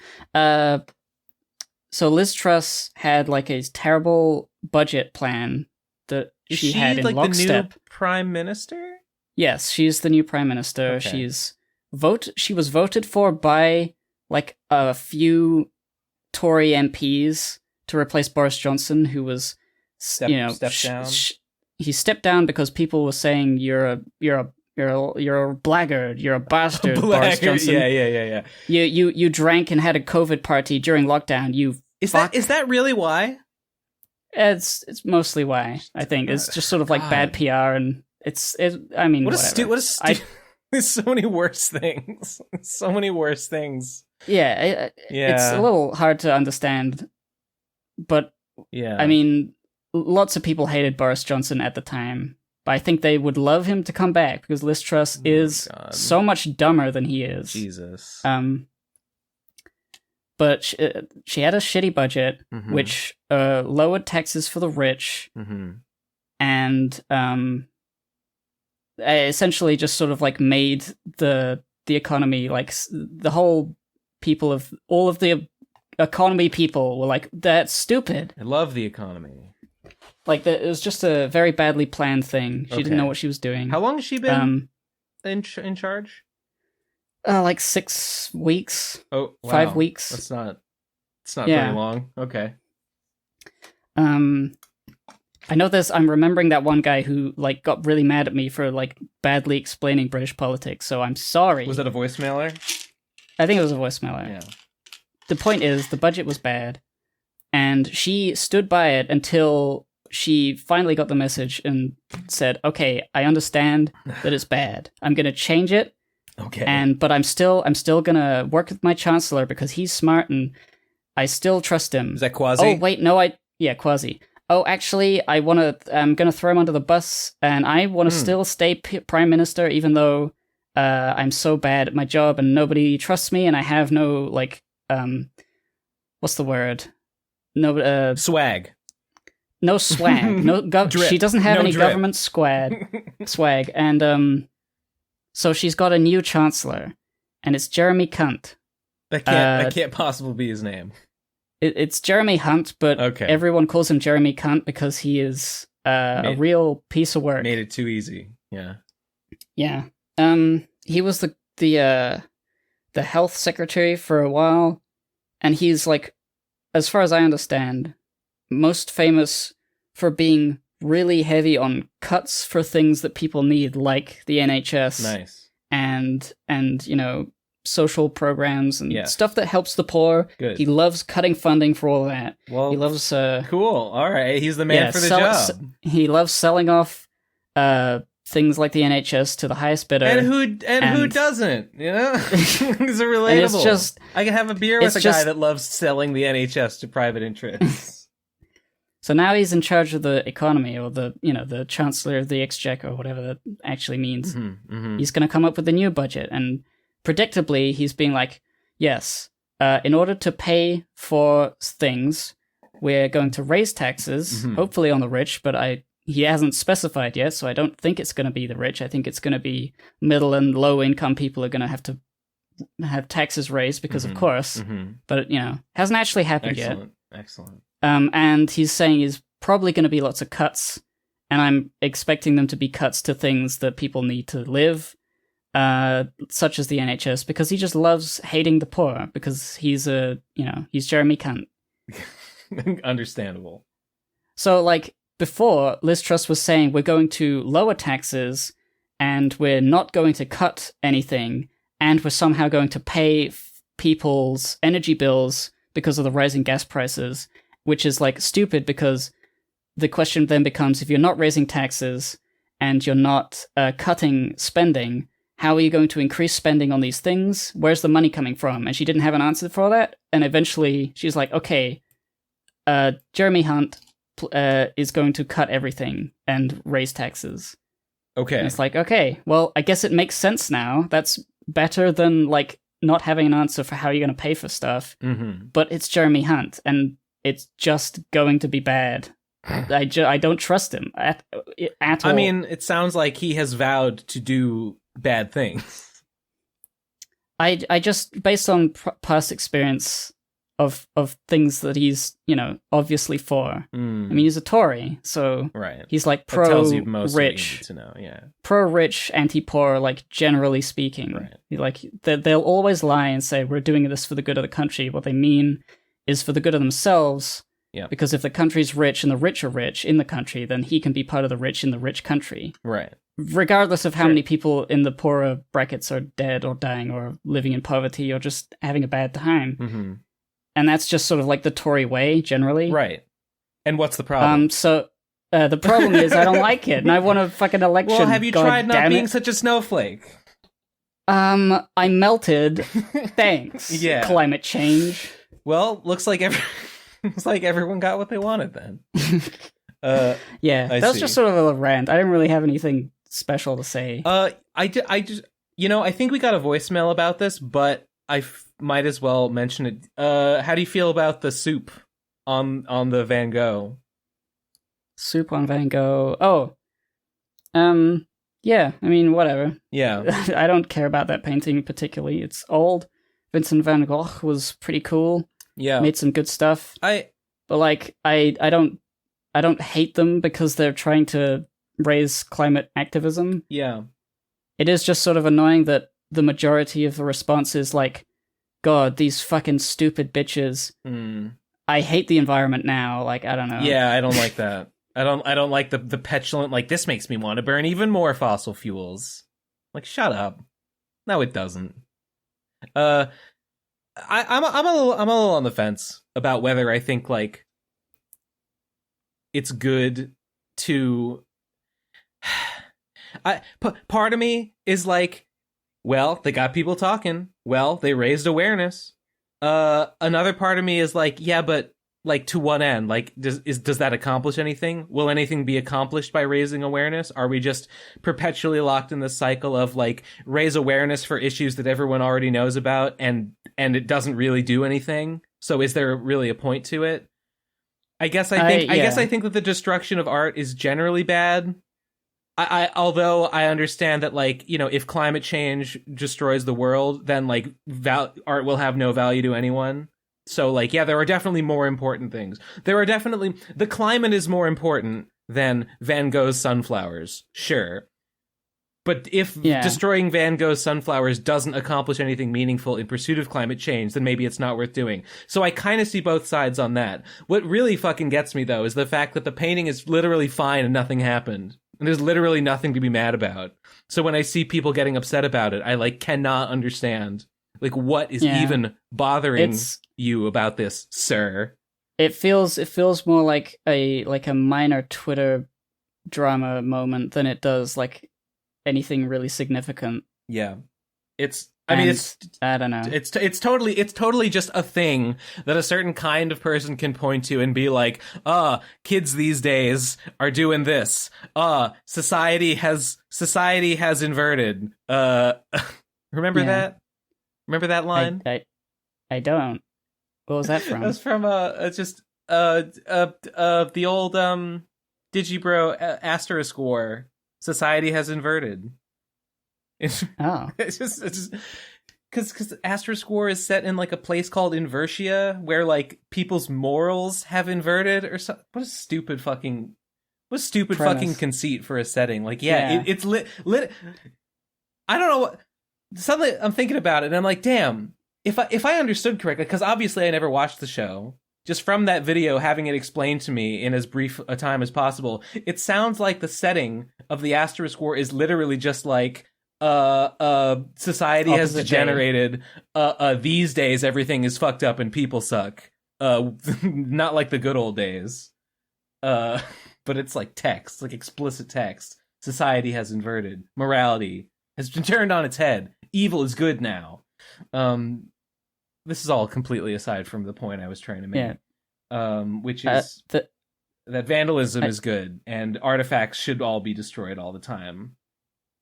Speaker 1: So Liz Truss had like a terrible budget plan that she had in
Speaker 3: like
Speaker 1: lockstep.
Speaker 3: The new prime minister?
Speaker 1: Yes, she's the new prime minister.
Speaker 3: Okay.
Speaker 1: She was voted for by like a few Tory MPs to replace Boris Johnson, who was
Speaker 3: stepped down.
Speaker 1: He stepped down because people were saying you're a blackguard, you're a bastard, Boris Johnson.
Speaker 3: Yeah.
Speaker 1: You drank and had a COVID party during lockdown. Is
Speaker 3: that really why?
Speaker 1: It's mostly why, I think. It's just sort of like bad PR, and I mean, whatever.
Speaker 3: There's so many worse things. So many worse things.
Speaker 1: Yeah, it's a little hard to understand, but
Speaker 3: yeah,
Speaker 1: I mean, lots of people hated Boris Johnson at the time, but I think they would love him to come back because Liz Truss is so much dumber than he is.
Speaker 3: Jesus.
Speaker 1: But she had a shitty budget, which lowered taxes for the rich, and essentially just sort of like made the economy, like the whole all of the economy people were like, that's stupid.
Speaker 3: I love the economy.
Speaker 1: Like it was just a very badly planned thing. She didn't know what she was doing.
Speaker 3: How long has she been in charge?
Speaker 1: Like 6 weeks.
Speaker 3: Oh, wow.
Speaker 1: 5 weeks.
Speaker 3: It's not very long. Okay.
Speaker 1: I know I'm remembering that one guy who like got really mad at me for like badly explaining British politics, so I'm sorry.
Speaker 3: Was that a voicemailer?
Speaker 1: I think it was a voicemailer.
Speaker 3: Yeah.
Speaker 1: The point is, the budget was bad, and she stood by it until she finally got the message and said, okay, I understand that it's bad. I'm going to change it.
Speaker 3: Okay.
Speaker 1: But I'm still going to work with my chancellor because he's smart and I still trust him.
Speaker 3: Is that Kwasi?
Speaker 1: Oh, wait, no, Kwasi. Oh, actually, I'm going to throw him under the bus and I want to still stay prime minister even though I'm so bad at my job and nobody trusts me and I have no, like, what's the word? No,
Speaker 3: swag.
Speaker 1: No swag. No, she doesn't have any
Speaker 3: drip.
Speaker 1: Government swag. And so she's got a new chancellor, and it's Jeremy Cunt.
Speaker 3: That can't possibly be his name.
Speaker 1: It's Jeremy Hunt, but everyone calls him Jeremy Cunt because he is a real piece of work.
Speaker 3: Made it too easy. Yeah.
Speaker 1: Yeah. He was the health secretary for a while, and he's like, as far as I understand, most famous for being really heavy on cuts for things that people need, like the NHS.
Speaker 3: Nice.
Speaker 1: And social programs and stuff that helps the poor.
Speaker 3: Good.
Speaker 1: He loves cutting funding for all that.
Speaker 3: Well,
Speaker 1: he loves
Speaker 3: cool. All right, he's the man for the job.
Speaker 1: He loves selling off things like the NHS to the highest bidder.
Speaker 3: And who doesn't? You know, he's a relatable.
Speaker 1: It's just,
Speaker 3: I can have a beer with a guy that loves selling the NHS to private interests.
Speaker 1: So now he's in charge of the economy, or the Chancellor of the Exchequer, or whatever that actually means. He's going to come up with a new budget, and predictably, he's being like, yes, in order to pay for things, we're going to raise taxes, hopefully on the rich, but he hasn't specified yet, so I don't think it's going to be the rich. I think it's going to be middle and low income people are going to have taxes raised because of course, but hasn't actually happened yet.
Speaker 3: Excellent.
Speaker 1: And he's saying he's probably going to be lots of cuts, and I'm expecting them to be cuts to things that people need to live, such as the NHS, because he just loves hating the poor, because he's Jeremy Cunt.
Speaker 3: Understandable.
Speaker 1: So, like, before, Liz Truss was saying we're going to lower taxes, and we're not going to cut anything, and we're somehow going to pay people's energy bills because of the rising gas prices, which is like stupid because the question then becomes, if you're not raising taxes and you're not cutting spending, how are you going to increase spending on these things? Where's the money coming from? And she didn't have an answer for that. And eventually she's like, okay, Jeremy Hunt is going to cut everything and raise taxes.
Speaker 3: Okay.
Speaker 1: And it's like, okay, well, I guess it makes sense now. That's better than like not having an answer for how you're going to pay for stuff, but it's Jeremy Hunt, and it's just going to be bad. I don't trust him at all.
Speaker 3: I mean, it sounds like he has vowed to do bad things.
Speaker 1: I just, based on past experience of things that he's, obviously for. I mean, he's a Tory, so he's like
Speaker 3: that tells you most
Speaker 1: pro-rich,
Speaker 3: to know,
Speaker 1: pro-rich, anti-poor, like generally speaking. Like they'll always lie and say we're doing this for the good of the country. What they mean is for the good of themselves.
Speaker 3: Yeah.
Speaker 1: Because if the country's rich and the rich are rich in the country, then he can be part of the rich in the rich country.
Speaker 3: Right.
Speaker 1: Regardless of how many people in the poorer brackets are dead or dying or living in poverty or just having a bad time. And that's just sort of like the Tory way, generally.
Speaker 3: Right. And what's the problem?
Speaker 1: So the problem is I don't like it, and I want a fucking election.
Speaker 3: Well, have you tried not being such a snowflake?
Speaker 1: I melted. Thanks.
Speaker 3: Yeah.
Speaker 1: Climate change.
Speaker 3: Well, looks like everyone got what they wanted then.
Speaker 1: Yeah, that was just sort of a rant. I didn't really have anything special to say.
Speaker 3: I just, I think we got a voicemail about this, but I might as well mention it. How do you feel about the soup on the Van Gogh?
Speaker 1: Soup on Van Gogh. Oh, yeah. I mean, whatever.
Speaker 3: Yeah.
Speaker 1: I don't care about that painting particularly. It's old. Vincent van Gogh was pretty cool.
Speaker 3: Yeah,
Speaker 1: made some good stuff. But like, I don't hate them because they're trying to raise climate activism.
Speaker 3: Yeah,
Speaker 1: it is just sort of annoying that the majority of the response is like, God, these fucking stupid bitches. I hate the environment now. Like, I don't know.
Speaker 3: Yeah, I don't like that. I don't like the petulant, like, this makes me want to burn even more fossil fuels. Like, shut up. No, it doesn't. I'm a little on the fence about whether I think like it's good to. Part of me is like, well, they got people talking. Well, they raised awareness. Another part of me is like, yeah, but like to what end? Like, does that accomplish anything? Will anything be accomplished by raising awareness? Are we just perpetually locked in this cycle of like raise awareness for issues that everyone already knows about and it doesn't really do anything? So is there really a point to it? I guess I think that the destruction of art is generally bad. Although I understand that, like, if climate change destroys the world, then like art will have no value to anyone. So, like, yeah, there are definitely more important things. The climate is more important than Van Gogh's sunflowers, sure. But if destroying Van Gogh's sunflowers doesn't accomplish anything meaningful in pursuit of climate change, then maybe it's not worth doing. So I kind of see both sides on that. What really fucking gets me, though, is the fact that the painting is literally fine and nothing happened. And there's literally nothing to be mad about. So when I see people getting upset about it, I, like, cannot understand. Like, what is even bothering you about this, sir?
Speaker 1: It feels more like a minor Twitter drama moment than it does like anything really significant.
Speaker 3: Yeah, I don't know. It's totally just a thing that a certain kind of person can point to and be like, kids these days are doing this. Society has inverted. Remember that? Remember that line?
Speaker 1: I don't. What was that from?
Speaker 3: That's from the old Digibro Asterisk War. Society has inverted. It's just because Asterisk War is set in like a place called Invertia, where like people's morals have inverted or something. What a stupid fucking conceit for a setting. Like, it's lit. I don't know what. Suddenly, I'm thinking about it, and I'm like, damn. If I understood correctly, because obviously I never watched the show, just from that video, having it explained to me in as brief a time as possible, it sounds like the setting of the Asterisk War is literally just like, society has degenerated. These days, everything is fucked up and people suck. Not like the good old days. But it's like text, like explicit text. Society has inverted. Morality has been turned on its head. Evil is good now. This is all completely aside from the point I was trying to make, which is that vandalism is good and artifacts should all be destroyed all the time.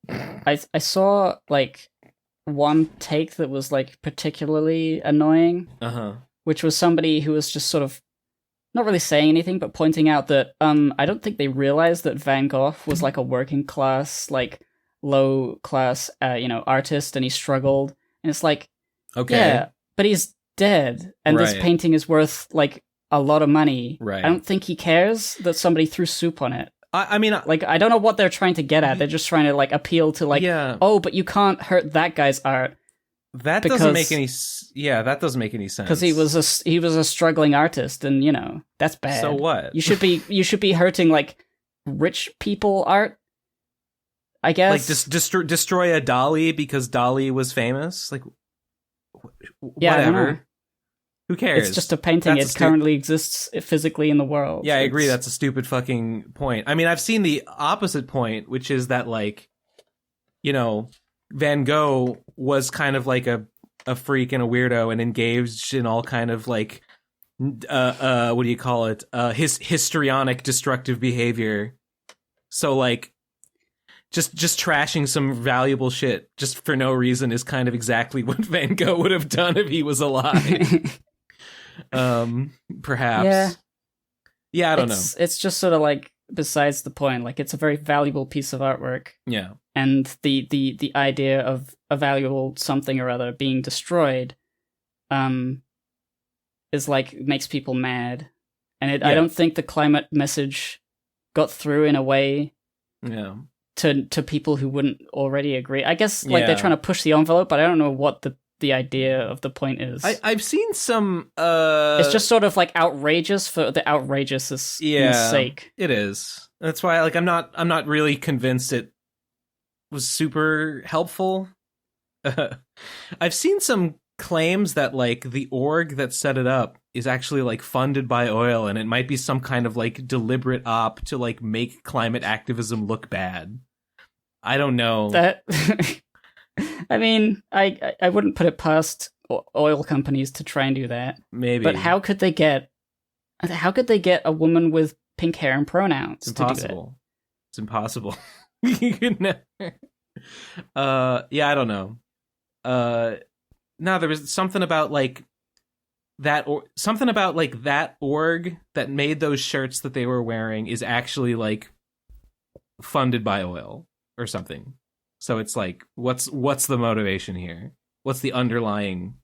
Speaker 1: I saw like one take that was like particularly annoying, which was somebody who was just sort of not really saying anything, but pointing out that I don't think they realized that Van Gogh was like a working class, like low class, artist, and he struggled. And it's like,
Speaker 3: okay,
Speaker 1: yeah, but he's dead, and this painting is worth like a lot of money.
Speaker 3: Right.
Speaker 1: I don't think he cares that somebody threw soup on it.
Speaker 3: I mean,
Speaker 1: like, I don't know what they're trying to get at. They're just trying to like appeal to like, oh, but you can't hurt that guy's art.
Speaker 3: That doesn't make any. Yeah, that doesn't make any sense.
Speaker 1: Because he was a struggling artist, and that's bad.
Speaker 3: So what?
Speaker 1: You should be hurting like rich people art. I guess
Speaker 3: like destroy a Dali because Dali was famous. Like, whatever. Who cares?
Speaker 1: It's just a painting. It currently exists physically in the world.
Speaker 3: Yeah, I agree. That's a stupid fucking point. I mean, I've seen the opposite point, which is that like, Van Gogh was kind of like a freak and a weirdo and engaged in all kind of like, what do you call it? His histrionic destructive behavior. So like, just trashing some valuable shit just for no reason is kind of exactly what Van Gogh would have done if he was alive. Perhaps. Yeah, I don't know.
Speaker 1: It's just sort of like besides the point. Like, it's a very valuable piece of artwork.
Speaker 3: Yeah.
Speaker 1: And the idea of a valuable something or other being destroyed is like makes people mad. And I don't think the climate message got through in a way to people who wouldn't already agree. I guess like they're trying to push the envelope, but I don't know what the idea of the point is.
Speaker 3: I've seen some
Speaker 1: it's just sort of like outrageous for the outrageousness sake.
Speaker 3: It is. That's why like I'm not really convinced it was super helpful. I've seen some claims that like the org that set it up is actually like funded by oil, and it might be some kind of like deliberate op to like make climate activism look bad. I don't know.
Speaker 1: That I mean, I wouldn't put it past oil companies to try and do that.
Speaker 3: Maybe.
Speaker 1: But how could they get a woman with pink hair and pronouns?
Speaker 3: It's impossible. It's impossible. You could never. I don't know. No, there was something about like that, or something about like that org that made those shirts that they were wearing is actually like funded by oil or something. So it's like, what's the motivation here? What's the underlying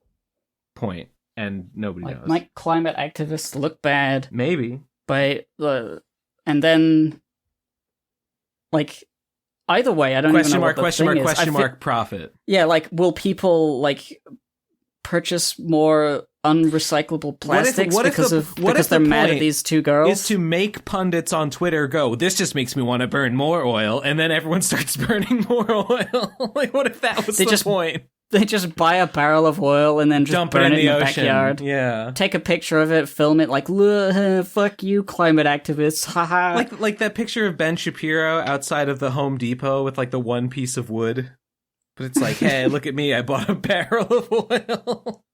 Speaker 3: point? And nobody knows.
Speaker 1: Might climate activists look bad?
Speaker 3: Maybe.
Speaker 1: But and then like either way, I don't even know what the
Speaker 3: question
Speaker 1: thing
Speaker 3: mark,
Speaker 1: is.
Speaker 3: profit.
Speaker 1: Yeah, like will people like purchase more unrecyclable plastics because they're mad at these two girls?
Speaker 3: Is to make pundits on Twitter go, this just makes me want to burn more oil, and then everyone starts burning more oil. Like, what if that was the point?
Speaker 1: They just buy a barrel of oil and then just
Speaker 3: dump
Speaker 1: burn
Speaker 3: it in the
Speaker 1: ocean. Backyard.
Speaker 3: Yeah.
Speaker 1: Take a picture of it, film it, like, fuck you, climate activists, haha.
Speaker 3: Like that picture of Ben Shapiro outside of the Home Depot with like the one piece of wood. But it's like, hey, look at me, I bought a barrel of oil.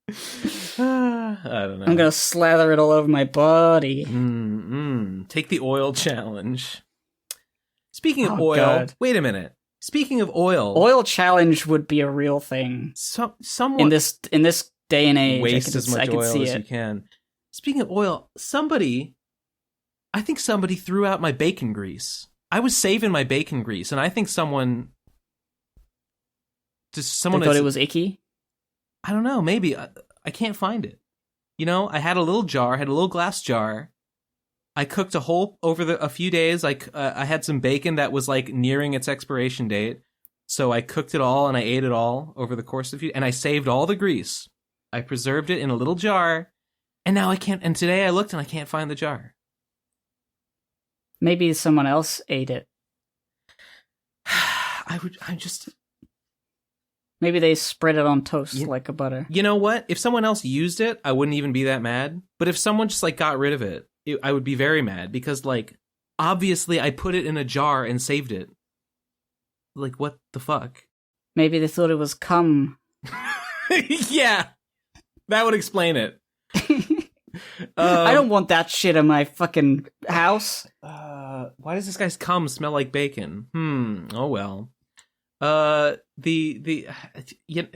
Speaker 3: I don't know.
Speaker 1: I'm gonna slather it all over my body.
Speaker 3: Take the oil challenge. Speaking of oil,
Speaker 1: God.
Speaker 3: Wait a minute. Speaking of oil
Speaker 1: challenge would be a real thing.
Speaker 3: Someone
Speaker 1: in this day and age,
Speaker 3: waste as much oil as you can. Speaking of oil, I think somebody threw out my bacon grease. I was saving my bacon grease, and I think someone
Speaker 1: thought it was icky.
Speaker 3: I don't know. Maybe I can't find it. I had a little glass jar. I cooked over a few days. I had some bacon that was like nearing its expiration date. So I cooked it all and I ate it all over the course of and I saved all the grease. I preserved it in a little jar, and now I can't. And today I looked and I can't find the jar.
Speaker 1: Maybe someone else ate it. Maybe they spread it on toast like a butter.
Speaker 3: You know what? If someone else used it, I wouldn't even be that mad. But if someone just like got rid of it, I would be very mad because like obviously I put it in a jar and saved it. Like, what the fuck?
Speaker 1: Maybe they thought it was cum.
Speaker 3: Yeah, that would explain it.
Speaker 1: I don't want that shit in my fucking house.
Speaker 3: Why does this guy's cum smell like bacon? Oh well. The you know,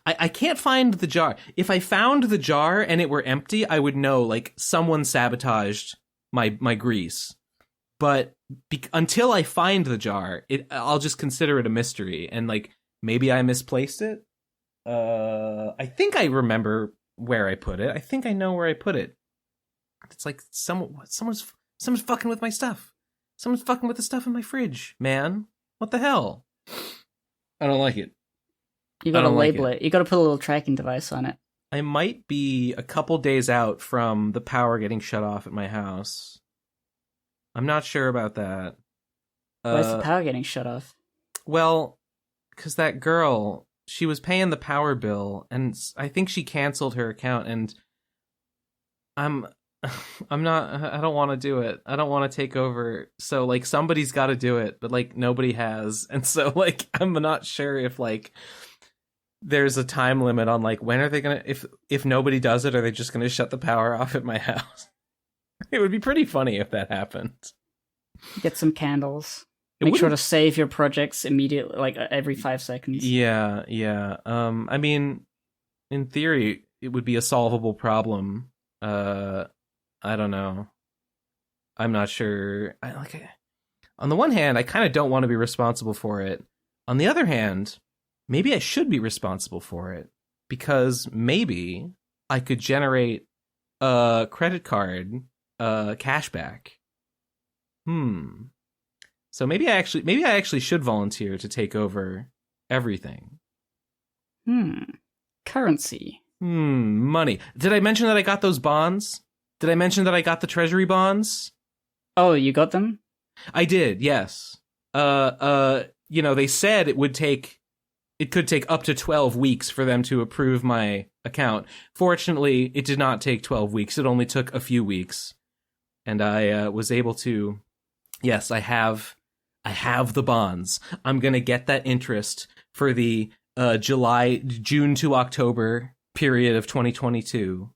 Speaker 3: I can't find the jar. If I found the jar and it were empty, I would know, like, someone sabotaged my grease. But until I find the jar, I'll just consider it a mystery. And, like, maybe I misplaced it. I think I remember where I put it. I think I know where I put it. It's like someone's fucking with my stuff. Someone's fucking with the stuff in my fridge, man. What the hell? I don't like it.
Speaker 1: You gotta label it. You gotta put a little tracking device on it.
Speaker 3: I might be a couple days out from the power getting shut off at my house. I'm not sure about that.
Speaker 1: Why is the power getting shut off?
Speaker 3: Well, because that girl, she was paying the power bill, and I think she canceled her account, and I don't want to do it. I don't want to take over. So, like, somebody's got to do it, but, like, nobody has. And so, like, I'm not sure if, like, there's a time limit on, like, when are they going to, if nobody does it, are they just going to shut the power off at my house? It would be pretty funny if that happened.
Speaker 1: Get some candles. Make sure to save your projects immediately, like, every 5 seconds.
Speaker 3: Yeah. I mean, in theory, it would be a solvable problem. I don't know. I'm not sure. On the one hand, I kind of don't want to be responsible for it. On the other hand, maybe I should be responsible for it, because maybe I could generate a credit card cashback. So maybe I actually should volunteer to take over everything.
Speaker 1: Currency.
Speaker 3: Money. Did I mention that I got those bonds? Did I mention that I got the treasury bonds?
Speaker 1: Oh, you got them?
Speaker 3: I did, yes. They said it could take up to 12 weeks for them to approve my account. Fortunately, it did not take 12 weeks. It only took a few weeks. And I was able to, yes, I have the bonds. I'm going to get that interest for the June to October period of 2022.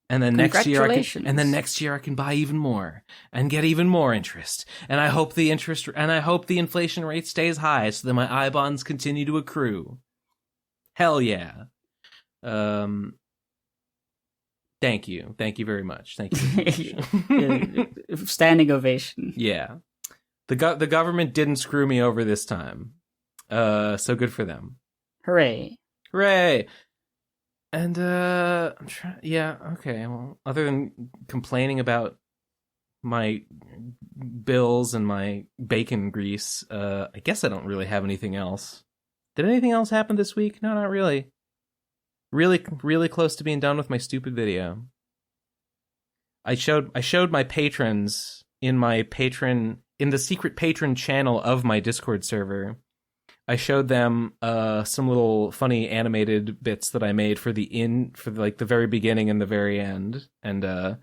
Speaker 3: And then next year I can buy even more and get even more interest. And I hope the inflation rate stays high so that my I bonds continue to accrue. Hell yeah. Thank you. Thank you very much. Thank you.
Speaker 1: Standing ovation.
Speaker 3: Yeah. The government didn't screw me over this time. So good for them.
Speaker 1: Hooray.
Speaker 3: Hooray. And, I'm trying, yeah, okay, well, other than complaining about my bills and my bacon grease, I guess I don't really have anything else. Did anything else happen this week? No, not really. Really close to being done with my stupid video. I showed my patrons in the secret patron channel of my Discord server. I showed them some little funny animated bits that I made for the very beginning and the very end, and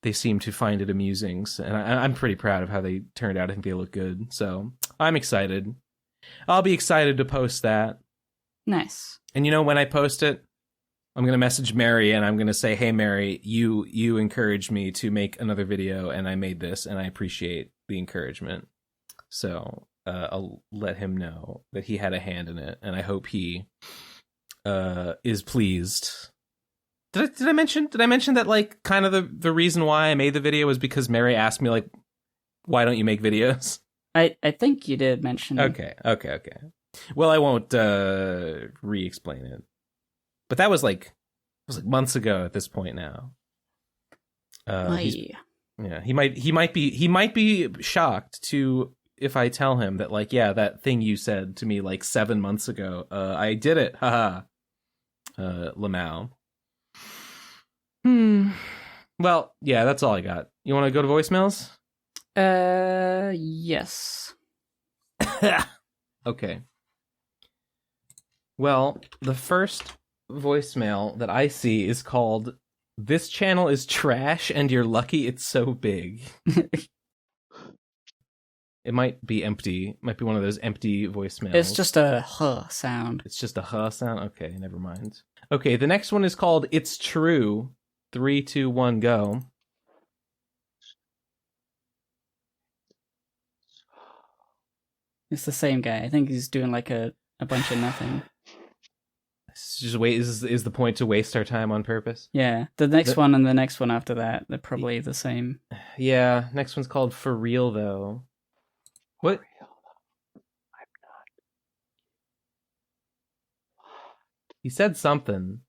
Speaker 3: they seem to find it amusing. And I'm pretty proud of how they turned out. I think they look good, so I'm excited. I'll be excited to post that.
Speaker 1: Nice.
Speaker 3: And when I post it, I'm gonna message Mary and I'm gonna say, "Hey Mary, you encouraged me to make another video, and I made this, and I appreciate the encouragement." So. I'll let him know that he had a hand in it, and I hope he is pleased. Did I mention that, like, kind of the reason why I made the video was because Mary asked me, like, why don't you make videos?
Speaker 1: I think you did mention it.
Speaker 3: Okay. Well, I won't re-explain it. But that was like months ago at this point now. He might be shocked to if I tell him that, like, yeah, that thing you said to me like 7 months ago, I did it. Haha. Lamau. Well, yeah, that's all I got. You want to go to voicemails?
Speaker 1: Yes.
Speaker 3: Okay. Well, the first voicemail that I see is called, "This channel is trash and you're lucky it's so big." It might be empty. It might be one of those empty voicemails.
Speaker 1: It's just a huh sound.
Speaker 3: It's just a huh sound? Okay, never mind. Okay, the next one is called "It's True." 3, 2, 1, go.
Speaker 1: It's the same guy. I think he's doing like a bunch of nothing.
Speaker 3: Just wait. Is the point to waste our time on purpose?
Speaker 1: Yeah, the next one and the next one after that, they're probably the same.
Speaker 3: Yeah, next one's called For Real Though. What? He said something.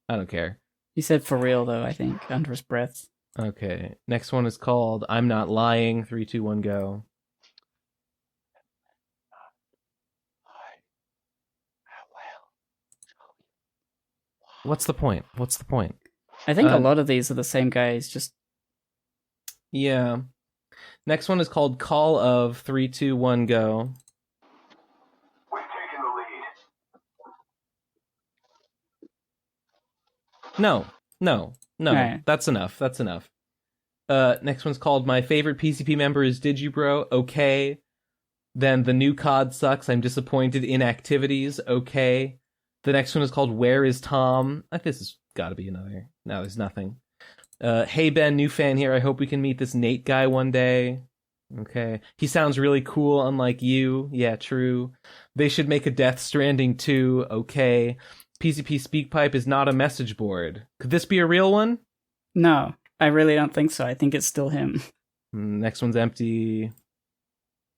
Speaker 3: I don't care.
Speaker 1: He said for real though, I think, under his breath.
Speaker 3: Okay. Next one is called I'm Not Lying. 3, 2, 1, go. What's the point?
Speaker 1: I think a lot of these are the same guys, just...
Speaker 3: Yeah. Next one is called Call of 3, 2, 1, go.
Speaker 4: We've taken
Speaker 3: No.
Speaker 1: Right.
Speaker 3: That's enough. Next one's called My Favorite PCP Member is Digibro. Okay. Then The New COD Sucks. I'm Disappointed in Activities. Okay. The next one is called Where is Tom? This has got to be another. No, there's nothing. Hey Ben, new fan here. I hope we can meet this Nate guy one day. Okay. He sounds really cool, unlike you. Yeah, true. They should make a Death Stranding 2. Okay. PCP SpeakPipe is not a message board. Could this be a real one?
Speaker 1: No, I really don't think so. I think it's still him.
Speaker 3: Next one's empty.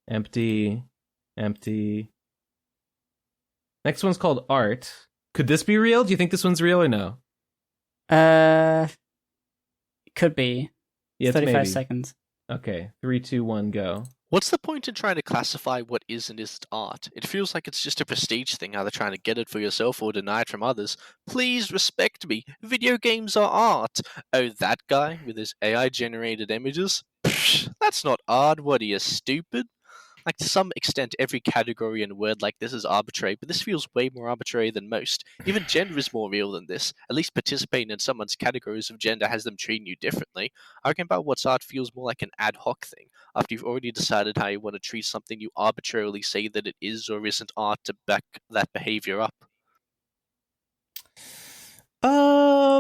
Speaker 3: Empty. Next one's called Art. Could this be real? Do you think this one's real or no?
Speaker 1: Could be.
Speaker 3: Yeah,
Speaker 1: 35
Speaker 3: maybe.
Speaker 1: seconds.
Speaker 3: Okay, 3, 2, 1, go.
Speaker 5: What's the point in trying to classify what is and isn't art? It feels like it's just a prestige thing, either trying to get it for yourself or deny it from others. Please respect me. Video games are art. Oh, that guy with his AI-generated images? Psh, that's not art. What are you, stupid? Like, to some extent, every category and word like this is arbitrary, but this feels way more arbitrary than most. Even gender is more real than this. At least participating in someone's categories of gender has them treating you differently. Arguing about what's art feels more like an ad hoc thing. After you've already decided how you want to treat something, you arbitrarily say that it is or isn't art to back that behavior up.
Speaker 1: I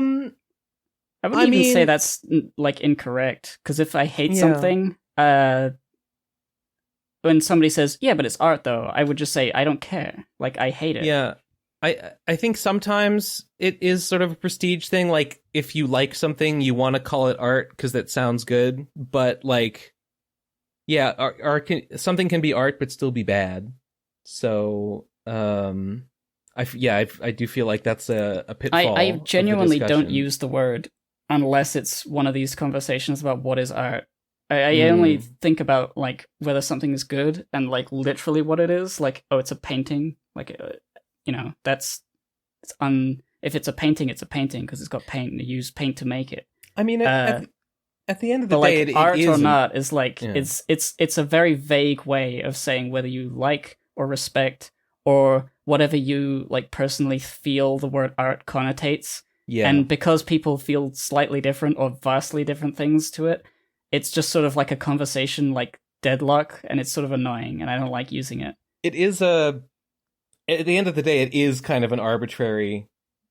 Speaker 1: wouldn't even say that's, like, incorrect. Because if I hate something, when somebody says, yeah, but it's art, though, I would just say, I don't care. Like, I hate it.
Speaker 3: Yeah. I think sometimes it is sort of a prestige thing. Like, if you like something, you want to call it art because that sounds good. But, like, yeah, something can be art but still be bad. So, I do feel like that's a pitfall.
Speaker 1: I genuinely don't use the word unless it's one of these conversations about what is art. I only think about, like, whether something is good and, like, literally what it is. Like, oh, it's a painting. Like, if it's a painting, it's a painting because it's got paint and they use paint to make it.
Speaker 3: I mean, at the end of the
Speaker 1: but,
Speaker 3: day,
Speaker 1: like, art
Speaker 3: it
Speaker 1: or not is, like,
Speaker 3: yeah.
Speaker 1: it's a very vague way of saying whether you like or respect or whatever you, like, personally feel the word art connotates.
Speaker 3: Yeah.
Speaker 1: And because people feel slightly different or vastly different things to it, it's just sort of like a conversation, like, deadlock, and it's sort of annoying, and I don't like using it.
Speaker 3: It is at the end of the day, it is kind of an arbitrary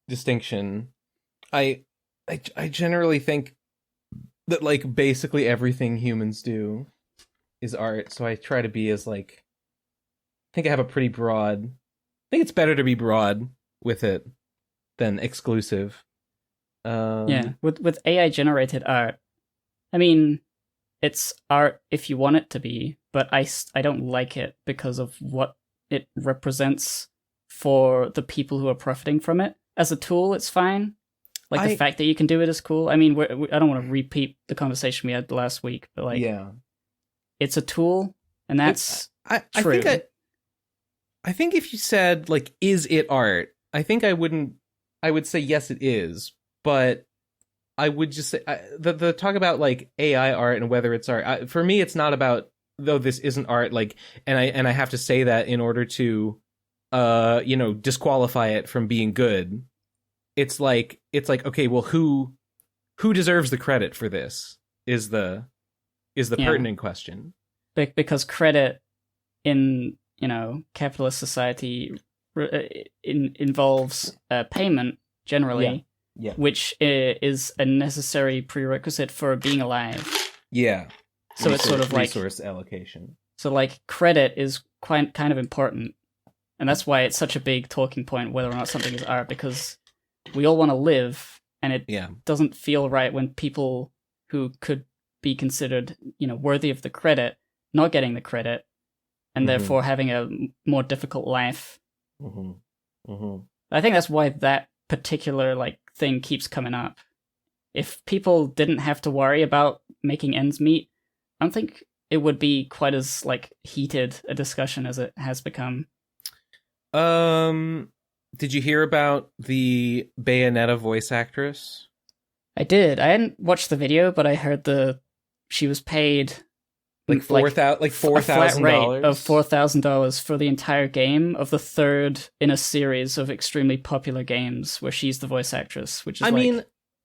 Speaker 3: distinction. I generally think that, like, basically everything humans do is art, so I try to be as, like, I think it's better to be broad with it than exclusive.
Speaker 1: Yeah, with AI-generated art, I mean, it's art if you want it to be, but I don't like it because of what it represents for the people who are profiting from it. As a tool, it's fine. Like, the fact that you can do it is cool. I mean, I don't want to repeat the conversation we had last week, but, like,
Speaker 3: yeah,
Speaker 1: it's a tool, and that's true.
Speaker 3: I think if you said, like, is it art? I would say yes, it is, but I would just say the talk about, like, AI art and whether it's art. For me, it's not about, though this isn't art, like, and I have to say that in order to, disqualify it from being good. It's like okay, well, who deserves the credit for this is the pertinent question. Because
Speaker 1: credit in, capitalist society involves payment generally.
Speaker 3: Yeah.
Speaker 1: Which is a necessary prerequisite for being alive.
Speaker 3: Yeah.
Speaker 1: So it's sort of like
Speaker 3: resource allocation.
Speaker 1: So like credit is quite kind of important. And that's why it's such a big talking point whether or not something is art, because we all want to live, and it doesn't feel right when people who could be considered, worthy of the credit, not getting the credit, and therefore having a more difficult life. I think that's why that particular thing keeps coming up. If people didn't have to worry about making ends meet, I don't think it would be quite as heated a discussion as it has become.
Speaker 3: Did you hear about the Bayonetta voice actress?
Speaker 1: I did. I hadn't watched the video, but I heard she was paid
Speaker 3: $4,000
Speaker 1: of $4,000 for the entire game of the third in a series of extremely popular games where she's the voice actress, which is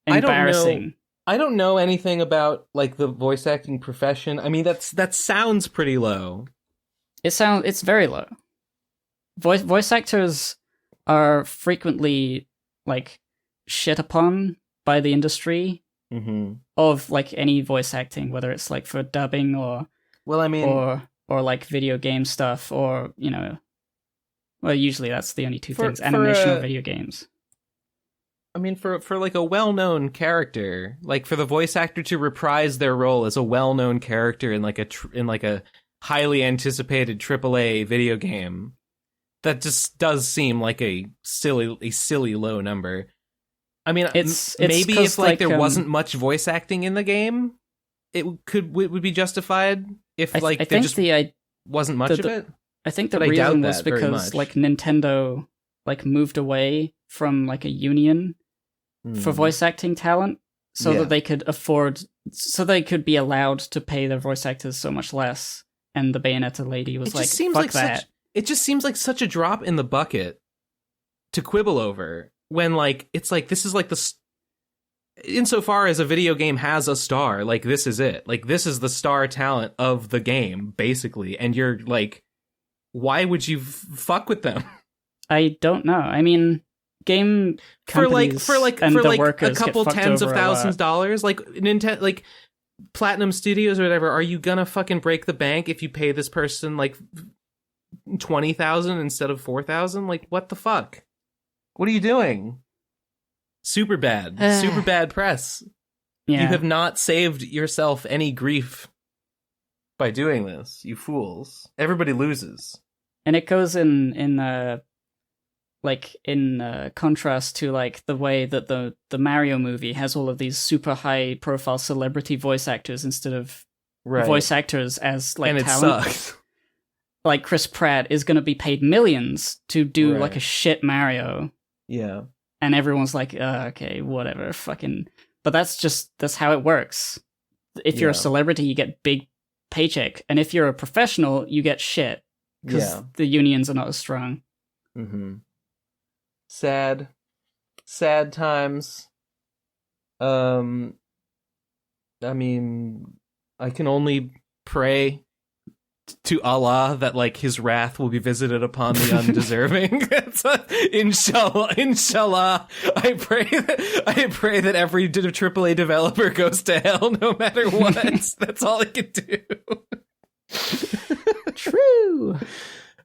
Speaker 1: embarrassing.
Speaker 3: I don't know anything about the voice acting profession. I mean, that sounds pretty low.
Speaker 1: It's very low. Voice actors are frequently shit upon by the industry of any voice acting, whether it's for dubbing or video game stuff, or usually that's the only two things, animation or video games.
Speaker 3: I mean, for a well-known character, for the voice actor to reprise their role as a well-known character in a highly anticipated AAA video game, that just does seem like a silly low number. I mean, it's maybe if there wasn't much voice acting in the game, it would be justified. If there just wasn't much of it.
Speaker 1: I think the reason was because Nintendo moved away from a union for voice acting talent, so that they could be allowed to pay their voice actors so much less. And the Bayonetta lady was fuck that.
Speaker 3: It just seems like such a drop in the bucket to quibble over, when this is insofar as a video game has a star, this is it. This is the star talent of the game, basically. And you're why would you fuck with them?
Speaker 1: I don't know. I mean, game companies for a
Speaker 3: couple tens of thousands of dollars, Nintendo, Platinum Studios or whatever, are you gonna fucking break the bank if you pay this person $20,000 instead of $4,000? What the fuck? What are you doing? Super bad press. Yeah. You have not saved yourself any grief by doing this, you fools. Everybody loses.
Speaker 1: And it goes in contrast to the way that the Mario movie has all of these super high profile celebrity voice actors instead of voice actors as
Speaker 3: and
Speaker 1: talent.
Speaker 3: It sucks.
Speaker 1: Chris Pratt is going to be paid millions to do a shit Mario.
Speaker 3: Yeah.
Speaker 1: And everyone's okay, whatever, fucking. But that's how it works. If you're a celebrity, you get big paycheck. And if you're a professional, you get shit. Because the unions are not as strong.
Speaker 3: Mm-hmm. Sad times. I mean, I can only pray to Allah that his wrath will be visited upon the undeserving. Inshallah. I pray that every AAA developer goes to hell no matter what. That's all I can do.
Speaker 1: True.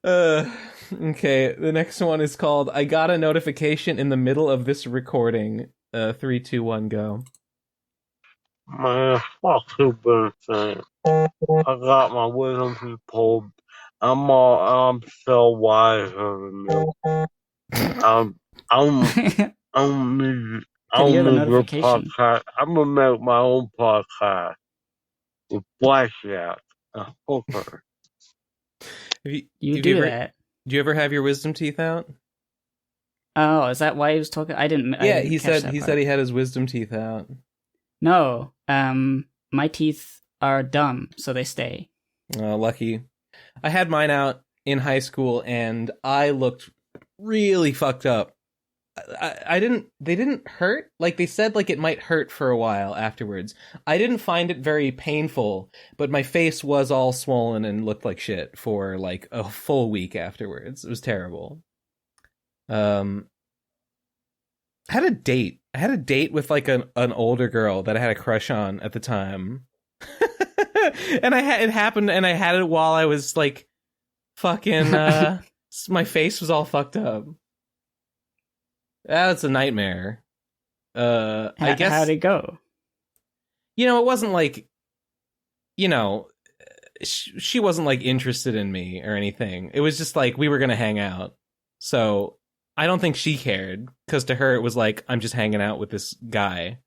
Speaker 3: Okay, the next one is called I Got a Notification in the Middle of This Recording. 3, 2, 1, go.
Speaker 6: Man, fuck you, birthday. I got my wisdom teeth pulled. I'm so wise than you. I don't need your podcast. I'm gonna make my own podcast with Blackjack, a hooker.
Speaker 1: Do that.
Speaker 3: Do you ever have your wisdom teeth out?
Speaker 1: Oh, is that why he was talking? I didn't.
Speaker 3: He said he had his wisdom teeth out.
Speaker 1: No, my teeth are dumb, so they stay.
Speaker 3: Oh, lucky. I had mine out in high school, and I looked really fucked up. They didn't hurt. They said it might hurt for a while afterwards. I didn't find it very painful, but my face was all swollen and looked like shit for a full week afterwards. It was terrible. I had a date with an older girl that I had a crush on at the time. And it happened, and I had it while I was like, fucking, my face was all fucked up. That's a nightmare. I guess.
Speaker 1: How'd it go?
Speaker 3: It wasn't like, she wasn't like interested in me or anything. It was just like we were gonna hang out. So I don't think she cared, because to her it was like, I'm just hanging out with this guy.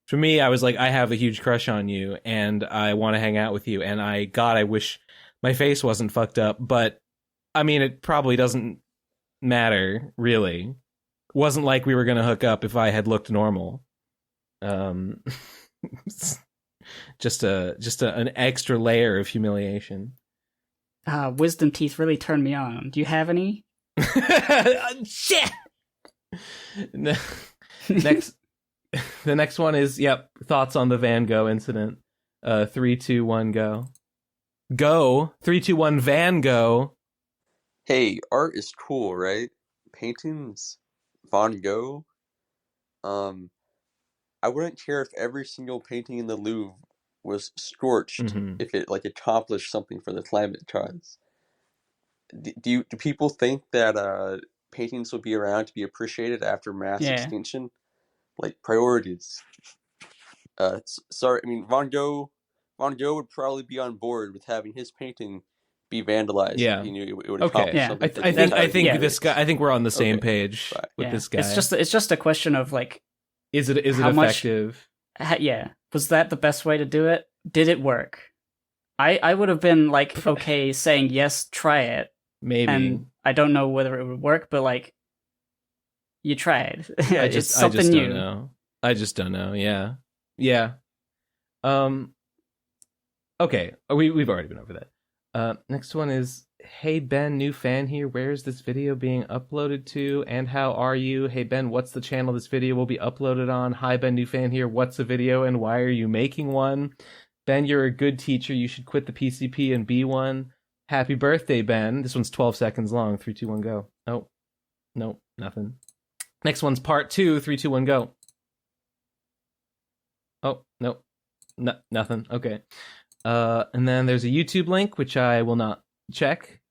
Speaker 3: For me, I was like, I have a huge crush on you, and I want to hang out with you, and I wish my face wasn't fucked up, but I mean, it probably doesn't matter, really. It wasn't like we were gonna hook up if I had looked normal. Just an extra layer of humiliation.
Speaker 1: Wisdom teeth really turned me on. Do you have any?
Speaker 3: Shit. Next, the next one is thoughts on the Van Gogh incident. 3, 2, 1, go. Go. 3, 2, 1, Van Gogh.
Speaker 7: Hey, art is cool, right? Paintings, Van Gogh. I wouldn't care if every single painting in the Louvre was scorched if it like accomplished something for the climate cause. Do people think that paintings will be around to be appreciated after mass extinction? Like priorities. Sorry, I mean Van Gogh would probably be on board with having his painting be vandalized.
Speaker 3: Yeah.
Speaker 7: He knew it would accomplish something.
Speaker 3: I think this guy. I think we're on the same page with this guy.
Speaker 1: It's just a question of like,
Speaker 3: is it effective?
Speaker 1: Was that the best way to do it? Did it work? I would have been like, okay, saying yes, try it.
Speaker 3: Maybe.
Speaker 1: And I don't know whether it would work, but like, you tried.
Speaker 3: I just don't know. I just don't know. Yeah. Okay, we've already been over that. Next one is, hey Ben, new fan here. Where is this video being uploaded to, and how are you? Hey Ben, what's the channel this video will be uploaded on? Hi Ben, new fan here. What's the video, and why are you making one? Ben, you're a good teacher. You should quit the PCP and be one. Happy birthday, Ben. This one's 12 seconds long. 3, 2, 1, go. Oh, no, nothing. Next one's part 2. 3, 2, 1, go. Oh, no, nothing. Okay. And then there's a YouTube link, which I will not check.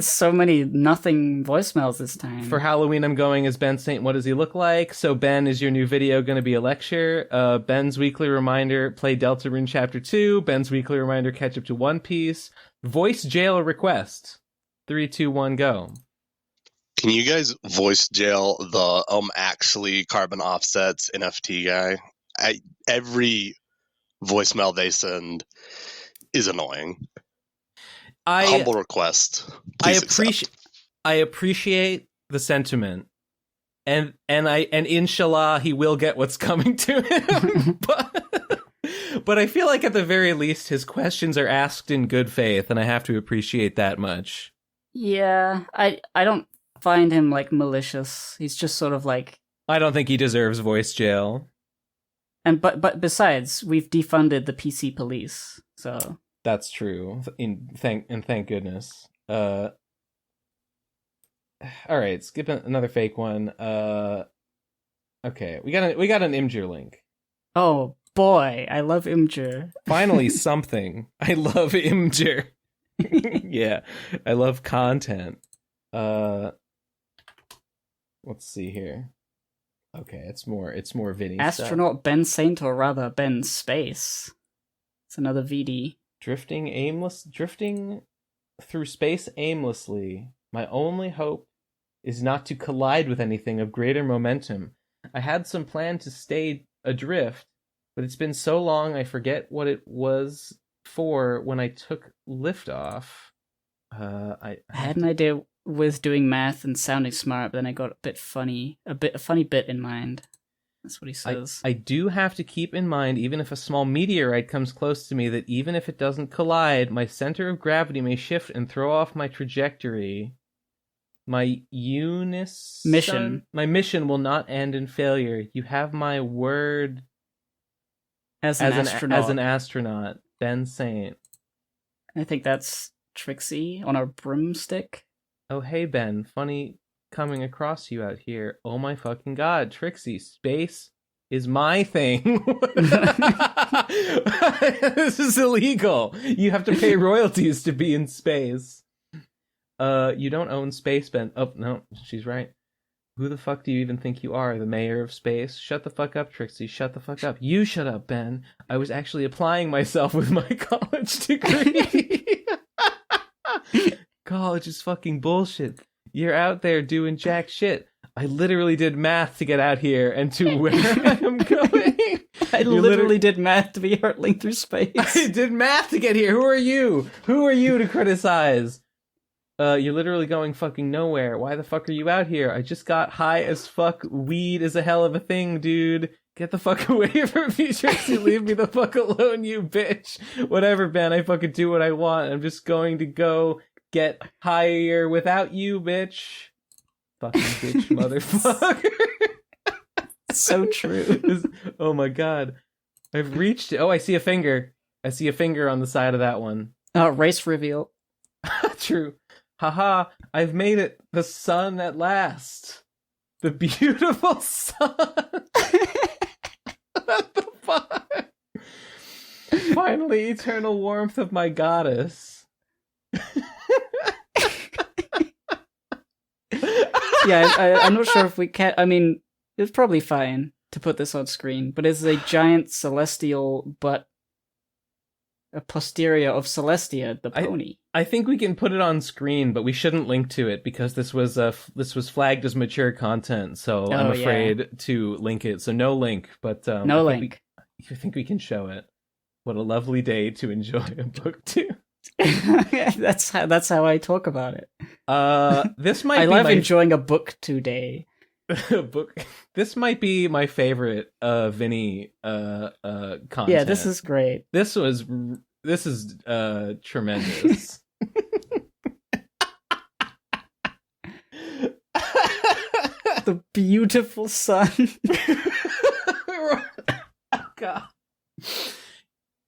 Speaker 1: So many nothing voicemails this time.
Speaker 3: For Halloween, I'm going as Ben Saint. What does he look like? So Ben, is your new video going to be a lecture? Ben's weekly reminder, play Deltarune Chapter 2. Ben's weekly reminder, catch up to One Piece. Voice jail request. 3, 2, 1, go.
Speaker 8: Can you guys voice jail the actually carbon offsets NFT guy? Every voicemail they send is annoying. Humble request.
Speaker 3: I appreciate the sentiment, and inshallah he will get what's coming to him. but I feel like at the very least his questions are asked in good faith, and I have to appreciate that much.
Speaker 1: Yeah, I don't find him like malicious. He's just sort of like,
Speaker 3: I don't think he deserves voice jail.
Speaker 1: And but besides, we've defunded the PC police, so
Speaker 3: that's true. Thank goodness. All right, skip another fake one. Okay, we got an Imgur link.
Speaker 1: Oh boy, I love Imgur.
Speaker 3: Finally, something. I love Imgur. Yeah, I love content. Let's see here. Okay, it's more Vinny
Speaker 1: Astronaut
Speaker 3: stuff.
Speaker 1: Ben Saint, or rather Ben Space. It's another VD.
Speaker 3: Drifting through space aimlessly. My only hope is not to collide with anything of greater momentum. I had some plan to stay adrift, but it's been so long I forget what it was for when I took liftoff. I
Speaker 1: had an idea with doing math and sounding smart, but then I got a funny bit in mind. That's what he says.
Speaker 3: I do have to keep in mind, even if a small meteorite comes close to me, that even if it doesn't collide, my center of gravity may shift and throw off my trajectory. My mission will not end in failure. You have my word. As an astronaut, Ben Saint.
Speaker 1: I think that's Trixie on a broomstick.
Speaker 3: Oh, hey, Ben. Funny coming across you out here. Oh, my fucking God. Trixie, space is my thing. This is illegal. You have to pay royalties to be in space. You don't own space, Ben. Oh, no, she's right. Who the fuck do you even think you are? The mayor of space? Shut the fuck up, Trixie. Shut the fuck up. You shut up, Ben. I was actually applying myself with my college degree. College is fucking bullshit. You're out there doing jack shit. I literally did math to get out here and to where I am going.
Speaker 1: I literally did math to be hurtling through space.
Speaker 3: I did math to get here. Who are you? Who are you to criticize? You're literally going fucking nowhere. Why the fuck are you out here? I just got high as fuck. Weed is a hell of a thing, dude. Get the fuck away from me, Trixie. Leave me the fuck alone, you bitch. Whatever, Ben. I fucking do what I want. I'm just going to go get higher without you, bitch. Fucking bitch, motherfucker.
Speaker 1: So true.
Speaker 3: Oh my god. I've reached it. Oh, I see a finger. I see a finger on the side of that one.
Speaker 1: Race reveal.
Speaker 3: True. Haha, I've made it. The sun at last. The beautiful sun. What the fuck? Finally, eternal warmth of my goddess.
Speaker 1: Yeah, I'm not sure if we can. I mean, it's probably fine to put this on screen, but it's a giant celestial butt, a posterior of Celestia, the pony.
Speaker 3: I think we can put it on screen, but we shouldn't link to it because this was flagged as mature content. So I'm afraid to link it. So no link, but
Speaker 1: no link.
Speaker 3: I think we can show it. What a lovely day to enjoy a book too.
Speaker 1: That's how I talk about it.
Speaker 3: This might.
Speaker 1: I love enjoying a book today.
Speaker 3: Book. This might be my favorite Vinny content.
Speaker 1: Yeah, this is great.
Speaker 3: This is tremendous.
Speaker 1: The beautiful sun.
Speaker 3: Oh, God.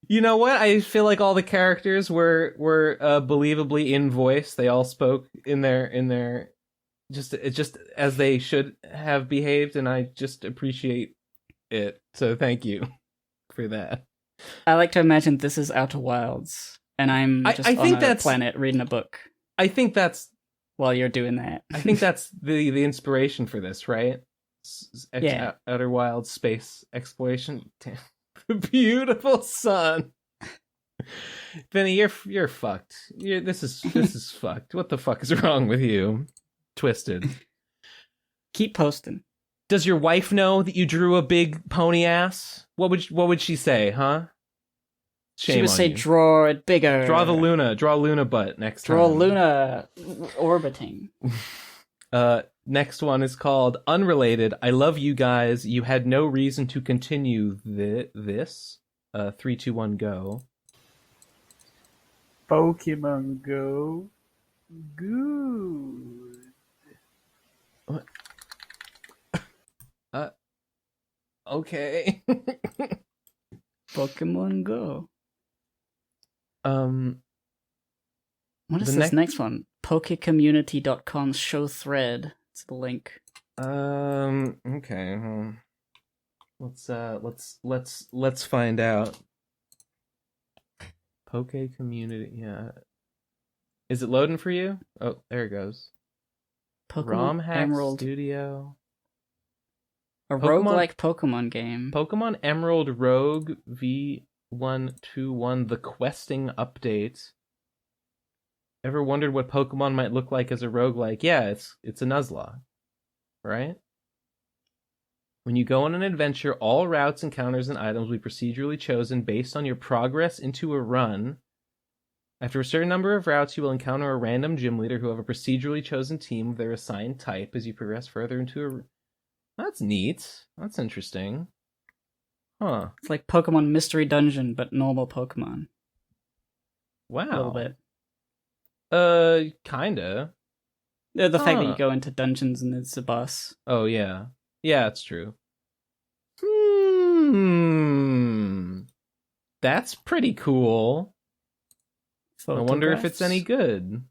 Speaker 3: You know what? I feel like all the characters were believably in voice. They all spoke in their just as they should have behaved, and I just appreciate it. So thank you for that.
Speaker 1: I like to imagine this is Outer Wilds, and I'm just on a planet reading a book.
Speaker 3: I think that's
Speaker 1: while you're doing that.
Speaker 3: I think that's the inspiration for this, right?
Speaker 1: Yeah.
Speaker 3: Outer Wilds space exploration. Damn. Beautiful sun. Vinny, you're fucked. This is fucked. What the fuck is wrong with you? Twisted.
Speaker 1: Keep posting.
Speaker 3: Does your wife know that you drew a big pony ass? What would she say, huh? Shame
Speaker 1: she would
Speaker 3: on
Speaker 1: say,
Speaker 3: you.
Speaker 1: draw it bigger.
Speaker 3: Draw Luna butt next time.
Speaker 1: Draw Luna orbiting.
Speaker 3: Next one is called Unrelated. I love you guys. You had no reason to continue this. 3, 2, 1, go.
Speaker 2: Pokemon Go. Good.
Speaker 3: What? Okay.
Speaker 1: Pokemon Go. What is
Speaker 3: The
Speaker 1: this next one? Pokecommunity.com's show thread. It's the link.
Speaker 3: Okay. Let's find out. Poke community, yeah. Is it loading for you? Oh, there it goes.
Speaker 1: Pokemon
Speaker 3: ROM Hack
Speaker 1: Emerald.
Speaker 3: Studio.
Speaker 1: A roguelike Pokemon game.
Speaker 3: Pokemon Emerald Rogue V121, the questing update. Ever wondered what Pokemon might look like as a roguelike? Yeah, it's a Nuzlocke, right? When you go on an adventure, all routes, encounters, and items will be procedurally chosen based on your progress into a run. After a certain number of routes, you will encounter a random gym leader who have a procedurally chosen team of their assigned type as you progress further into a... That's neat. That's interesting. Huh.
Speaker 1: It's like Pokemon Mystery Dungeon, but normal Pokemon.
Speaker 3: Wow.
Speaker 1: A little bit.
Speaker 3: Kinda.
Speaker 1: The fact that you go into dungeons and it's a boss.
Speaker 3: Oh, yeah. Yeah, it's true. That's pretty cool. I wonder if it's any good.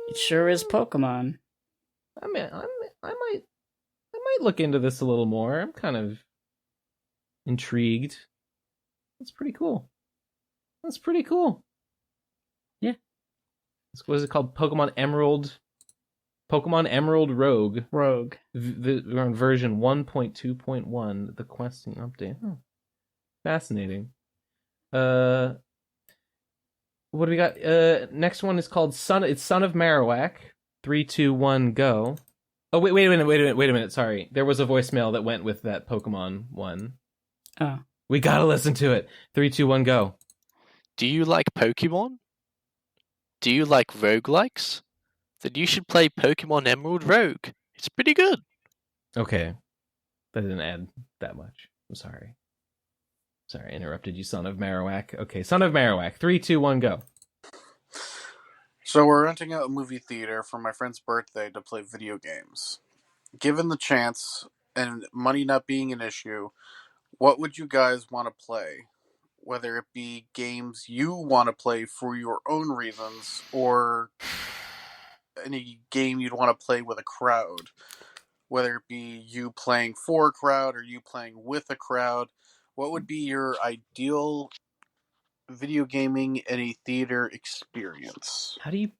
Speaker 1: It sure is Pokemon.
Speaker 3: I might might look into this a little more. I'm kind of intrigued. That's pretty cool.
Speaker 1: Yeah.
Speaker 3: What is it called? Pokemon Emerald Rogue. We're on version 1.2.1, the questing update. Oh, fascinating. What do we got? Next one is called Son of Marowak. 3, 2, 1, go. Oh, wait a minute. Sorry. There was a voicemail that went with that Pokemon one.
Speaker 1: Oh.
Speaker 3: We gotta listen to it. 3, 2, 1, go.
Speaker 5: Do you like Pokemon? Do you like roguelikes? Then you should play Pokemon Emerald Rogue. It's pretty good.
Speaker 3: Okay. That didn't add that much. I'm sorry. Sorry, I interrupted you, Son of Marowak. Okay, Son of Marowak. 3, 2, 1, go.
Speaker 2: So we're renting out a movie theater for my friend's birthday to play video games. Given the chance, and money not being an issue, what would you guys want to play? Whether it be games you want to play for your own reasons, or any game you'd want to play with a crowd. Whether it be you playing for a crowd or you playing with a crowd. What would be your ideal video gaming in a theater experience?
Speaker 3: How do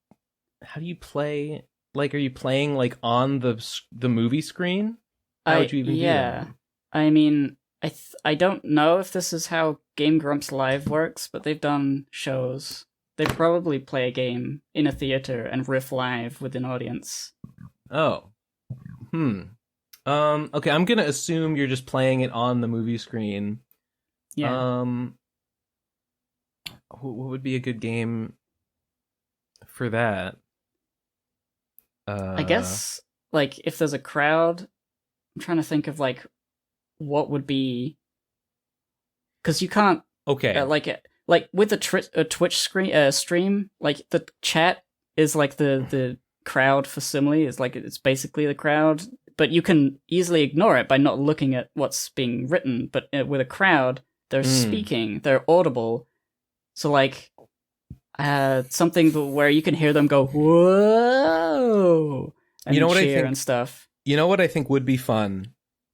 Speaker 3: you play? Like, are you playing like on the movie screen? How would you even do that?
Speaker 1: I mean, I don't know if this is how Game Grumps Live works, but they've done shows. They probably play a game in a theater and riff live with an audience.
Speaker 3: Oh. Okay, I'm gonna assume you're just playing it on the movie screen.
Speaker 1: Yeah.
Speaker 3: What would be a good game for that?
Speaker 1: I guess, like, if there's a crowd, I'm trying to think of, like, what would be... Because you can't...
Speaker 3: Okay.
Speaker 1: Like with a Twitch stream, like, the chat is, like, the crowd facsimile. Is like, it's basically the crowd, but you can easily ignore it by not looking at what's being written. But with a crowd, they're speaking, they're audible. So, like... something where you can hear them go, whoa, and
Speaker 3: you know what
Speaker 1: cheer
Speaker 3: I think,
Speaker 1: and stuff.
Speaker 3: You know what I think would be fun?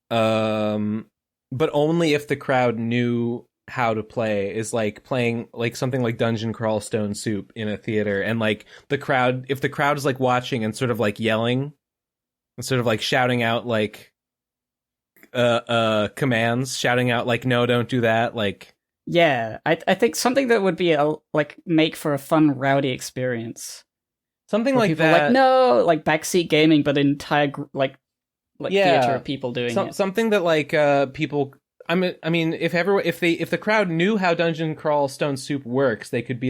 Speaker 3: But only if the crowd knew how to play, is like playing like something like Dungeon Crawl Stone Soup in a theater, and like if the crowd is like watching and sort of like yelling and sort of like shouting out like commands, shouting out like, no, don't do that, like...
Speaker 1: Yeah, I think something that would be make for a fun, rowdy experience.
Speaker 3: Something like
Speaker 1: people
Speaker 3: that.
Speaker 1: Like, no, like backseat gaming, but an entire theater of people doing it.
Speaker 3: Something that like people. I mean, if the crowd knew how Dungeon Crawl Stone Soup works, they could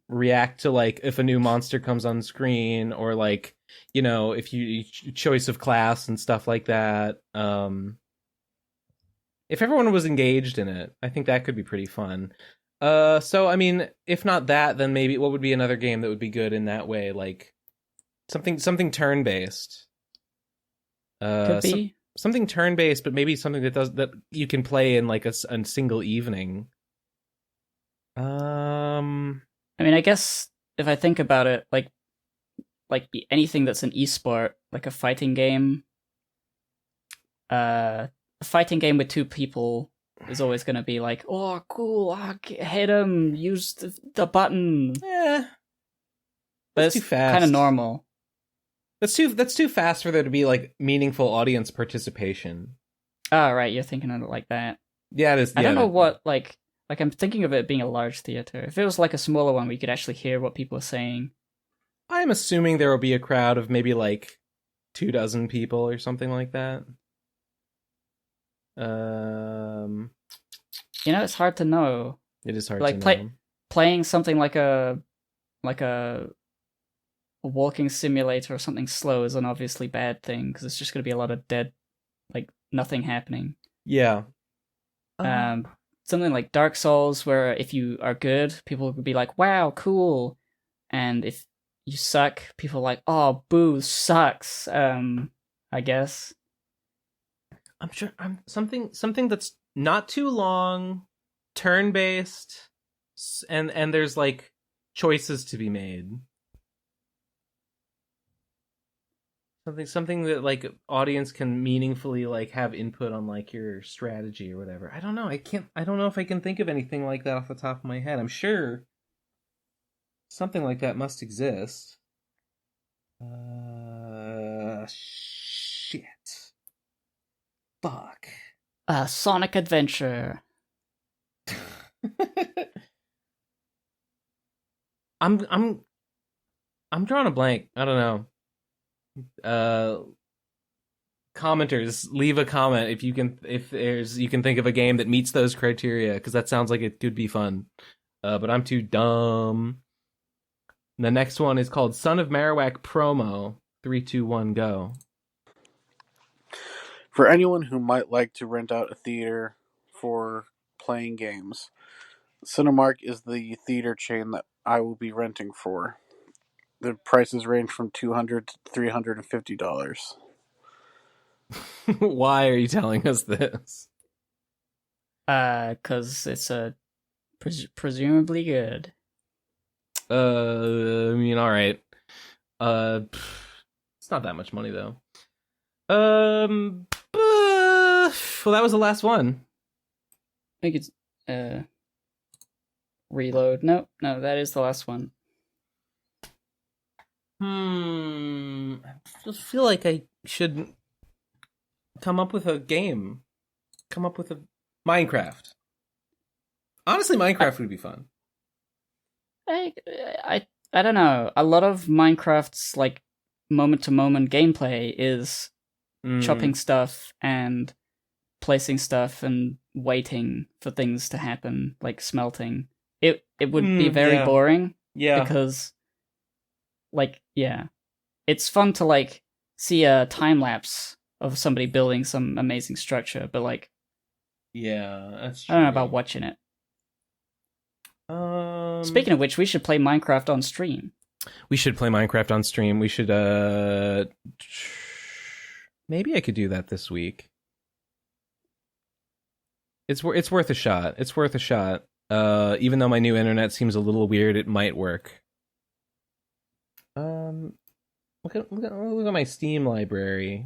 Speaker 3: react to like if a new monster comes on screen, or like, you know, if you choice of class and stuff like that. If everyone was engaged in it, I think that could be pretty fun. So, I mean, if not that, then maybe what would be another game that would be good in that way? Like something turn-based.
Speaker 1: Could be.
Speaker 3: Something turn-based, but maybe something that you can play in like a single evening.
Speaker 1: I mean, I guess if I think about it, like anything that's an esport, like a fighting game, a fighting game with two people is always going to be like, oh, cool, hit him, use the button.
Speaker 3: Yeah,
Speaker 1: that's too fast. Kind of normal.
Speaker 3: That's too fast for there to be like meaningful audience participation.
Speaker 1: Oh, right, you're thinking of it like that.
Speaker 3: Yeah, it is.
Speaker 1: I don't know what like I'm thinking of it being a large theater. If it was like a smaller one, we could actually hear what people are saying.
Speaker 3: I'm assuming there will be a crowd of maybe like 24 people or something like that.
Speaker 1: You know, it's hard to know.
Speaker 3: It is hard
Speaker 1: to know. Playing something like a walking simulator or something slow is an obviously bad thing, because it's just going to be a lot of dead, like nothing happening.
Speaker 3: Yeah.
Speaker 1: Something like Dark Souls, where if you are good, people would be like, "Wow, cool," and if you suck, people are like, "Oh, boo, sucks." I guess.
Speaker 3: I'm sure something that's not too long, turn-based, and there's like choices to be made. Something that like audience can meaningfully like have input on like your strategy or whatever. I don't know. I don't know if I can think of anything like that off the top of my head. I'm sure something like that must exist. Shit. Fuck.
Speaker 1: Sonic Adventure.
Speaker 3: I'm drawing a blank. I don't know. Commenters, leave a comment if you can think of a game that meets those criteria, because that sounds like it could be fun. But I'm too dumb. The next one is called Son of Marowak Promo. 3, 2, 1, go.
Speaker 2: For anyone who might like to rent out a theater for playing games, Cinemark is the theater chain that I will be renting for. The prices range from $200 to $350.
Speaker 3: Why are you telling us this?
Speaker 1: Because it's presumably good.
Speaker 3: I mean, all right. It's not that much money though. Well, that was the last one.
Speaker 1: I think it's reload. No, that is the last one.
Speaker 3: I just feel like I should come up with a game. Come up with a Minecraft. Honestly, Minecraft would be fun.
Speaker 1: I don't know. A lot of Minecraft's like moment-to-moment gameplay is chopping stuff and placing stuff and waiting for things to happen, like smelting. It would be very boring.
Speaker 3: Yeah.
Speaker 1: Because it's fun to like see a time lapse of somebody building some amazing structure, but like
Speaker 3: that's true.
Speaker 1: I don't know about watching it. Speaking of which, we should play Minecraft on stream.
Speaker 3: We should play Minecraft on stream. We should maybe I could do that this week. It's worth a shot. It's worth a shot. Even though my new internet seems a little weird, it might work. Look at my Steam library.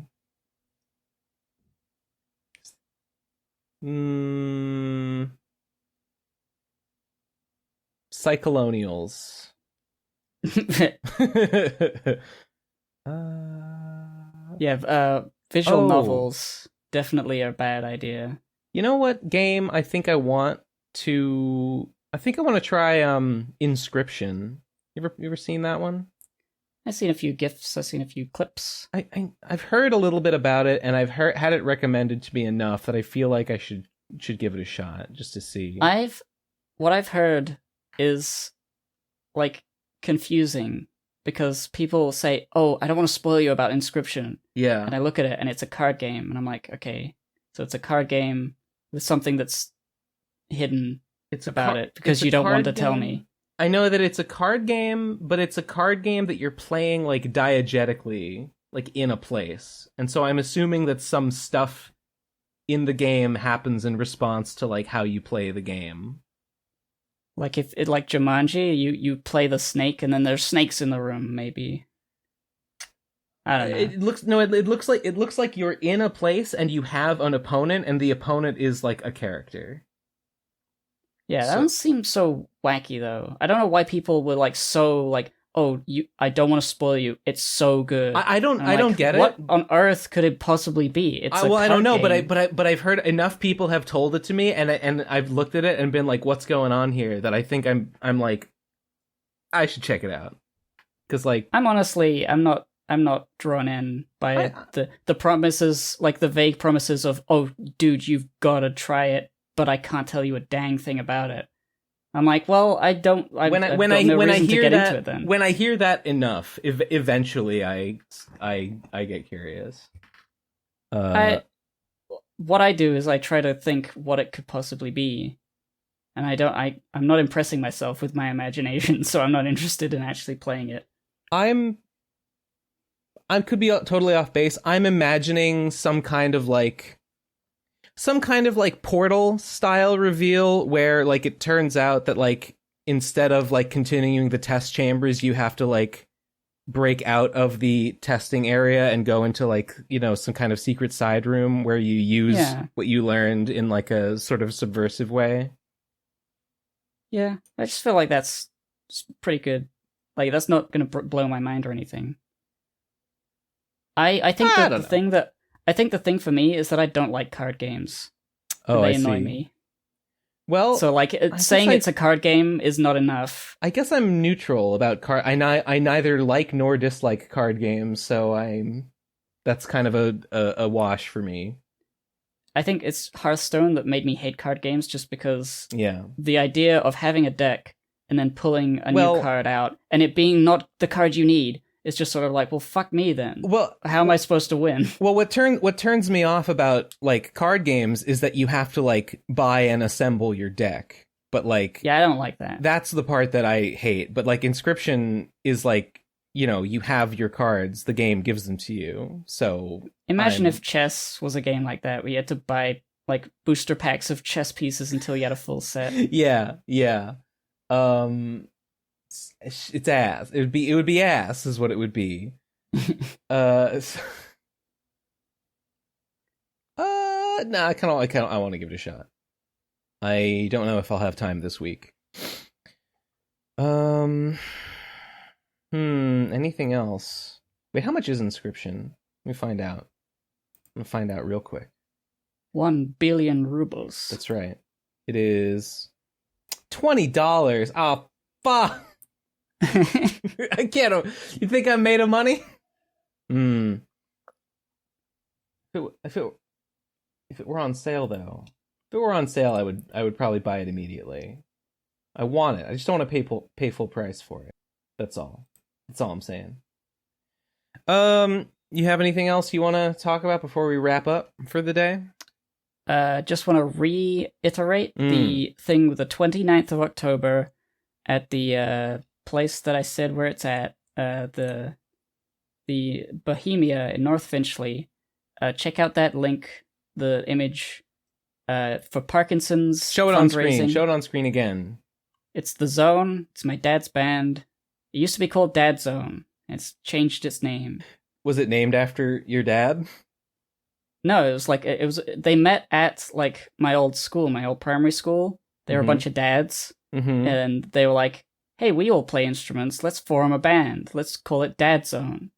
Speaker 3: Cyclonials.
Speaker 1: Visual novels definitely are a bad idea.
Speaker 3: You know what game I think I want to try Inscription. You ever seen that one?
Speaker 1: I've seen a few GIFs, I've seen a few clips.
Speaker 3: I've heard a little bit about it, and I've had it recommended to me enough that I feel like I should give it a shot just to see.
Speaker 1: What I've heard is like confusing because people say, "Oh, I don't want to spoil you about Inscription."
Speaker 3: Yeah.
Speaker 1: And I look at it and it's a card game and I'm like, "Okay, so it's a card game with something that's hidden about it because you don't want to tell me."
Speaker 3: I know that it's a card game, but it's a card game that you're playing like diegetically, like in a place. And so I'm assuming that some stuff in the game happens in response to like how you play the game.
Speaker 1: Like if it like Jumanji, you play the snake and then there's snakes in the room, maybe. I don't know.
Speaker 3: It looks like you're in a place and you have an opponent and the opponent is like a character.
Speaker 1: Yeah, that doesn't seem so wacky though. I don't know why people were like so like, "Oh, I don't want to spoil you. It's so good."
Speaker 3: I don't get it.
Speaker 1: What on earth could it possibly be? It's
Speaker 3: I don't know,
Speaker 1: game.
Speaker 3: but I've heard enough people have told it to me, and I've looked at it and been like, "What's going on here?" That I think I'm like, I should check it out because like
Speaker 1: I'm not drawn in by the promises, like the vague promises of, "Oh, dude, you've got to try it," but I can't tell you a dang thing about it. I'm like, well, I don't. When I hear
Speaker 3: that enough, eventually I get curious.
Speaker 1: What I do is I try to think what it could possibly be, and I'm not impressing myself with my imagination, so I'm not interested in actually playing it.
Speaker 3: I could be totally off base. I'm imagining some kind of like Portal style reveal where like it turns out that like instead of like continuing the test chambers, you have to like break out of the testing area and go into like, you know, some kind of secret side room where you use what you learned in like a sort of subversive way.
Speaker 1: Yeah, I just feel like that's pretty good. Like, that's not going to blow my mind or anything. I think the thing for me is that I don't like card games.
Speaker 3: Oh,
Speaker 1: they annoy me.
Speaker 3: Well,
Speaker 1: so like saying it's a card game is not enough.
Speaker 3: I guess I'm neutral about card. I neither like nor dislike card games, so that's kind of a wash for me.
Speaker 1: I think it's Hearthstone that made me hate card games, just because the idea of having a deck and then pulling a new card out and it being not the card you need. It's just sort of like, well, fuck me then. Well, how am I supposed to win?
Speaker 3: Well, what turns me off about like card games is that you have to like buy and assemble your deck. But like,
Speaker 1: I don't like that.
Speaker 3: That's the part that I hate. But like, Inscription is like, you know, you have your cards, the game gives them to you. So
Speaker 1: imagine if chess was a game like that, where you had to buy like booster packs of chess pieces until you had a full set.
Speaker 3: Yeah. It's ass. It would be ass is what it would be. No, I want to give it a shot. I don't know if I'll have time this week. Anything else? Wait, how much is Inscription? Let me find out. I'm gonna find out real quick.
Speaker 1: 1 billion rubles.
Speaker 3: That's right. It is $20. Oh, fuck. I can't. You think I'm made of money? If it were on sale, though, if it were on sale, I would probably buy it immediately. I want it. I just don't want to pay full price for it. That's all. That's all I'm saying. You have anything else you want to talk about before we wrap up for the day?
Speaker 1: Just want to reiterate the thing with the 29th of October at the place that I said where it's at, the Bohemia in North Finchley. Check out that link, the image for Parkinson's.
Speaker 3: Show it on screen. Show it on screen again.
Speaker 1: It's the Zone. It's my dad's band. It used to be called Dad Zone. It's changed its name.
Speaker 3: Was it named after your dad?
Speaker 1: No, it was. They met at like my old school, my old primary school. They were a bunch of dads, and they were like, hey, we all play instruments. Let's form a band. Let's call it Dad Zone.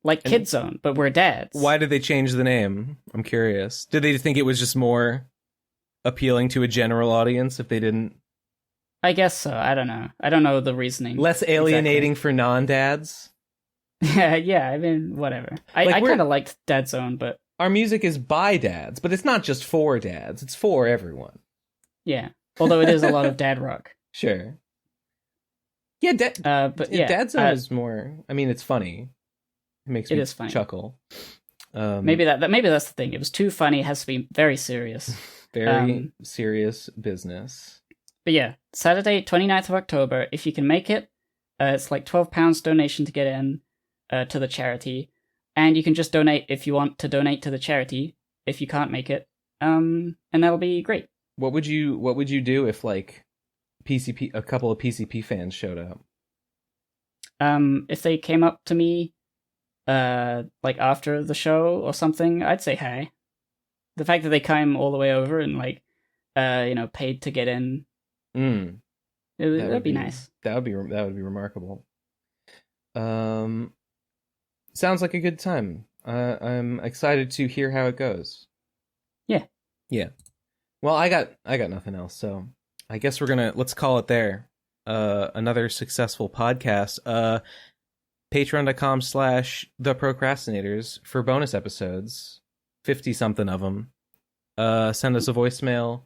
Speaker 1: Like Kid Zone, but we're dads.
Speaker 3: Why did they change the name? I'm curious. Did they think it was just more appealing to a general audience if they didn't?
Speaker 1: I guess so. I don't know. I don't know the reasoning.
Speaker 3: Less alienating for non-dads?
Speaker 1: Yeah, I mean, whatever. I kind of liked Dad Zone, but...
Speaker 3: Our music is by dads, but it's not just for dads. It's for everyone.
Speaker 1: Yeah, although it is a lot of dad rock.
Speaker 3: Sure. Yeah, Dad Zone is more. I mean, it's funny. It makes me chuckle.
Speaker 1: Maybe that's the thing. It was too funny. It has to be very serious.
Speaker 3: Very serious business.
Speaker 1: But yeah, Saturday, 29th of October. If you can make it, it's like £12 donation to get in to the charity, and you can just donate if you want to donate to the charity. If you can't make it, and that'll be great.
Speaker 3: What would you do if like a couple of PCP fans showed up?
Speaker 1: If they came up to me, like after the show or something, I'd say hi. The fact that they came all the way over and like, paid to get in, that'd be nice. That would be
Speaker 3: remarkable. Sounds like a good time. I'm excited to hear how it goes. Yeah. Well, I got nothing else, so I guess let's call it there. Another successful podcast. Patreon.com/The Pro Crastinators for bonus episodes. 50 something of them. Send us a voicemail.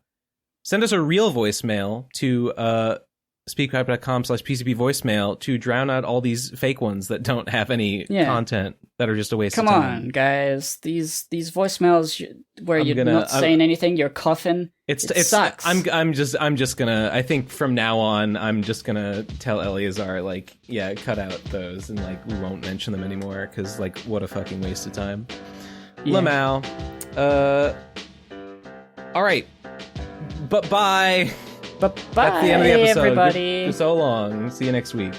Speaker 3: Send us a real voicemail to speakpipe.com/PCP voicemail to drown out all these fake ones that don't have any content, that are just a waste of time.
Speaker 1: Come on, guys. These voicemails where you're not saying anything, you're coughing. It sucks.
Speaker 3: I'm just gonna, I think from now on, I'm just gonna tell Eleazar, like, yeah, cut out those, and like, we won't mention them anymore, because like, what a fucking waste of time. Yeah. Lamau. Alright. But bye.
Speaker 1: Bye.
Speaker 3: That's the end of the episode.
Speaker 1: Everybody.
Speaker 3: For so long. See you next week.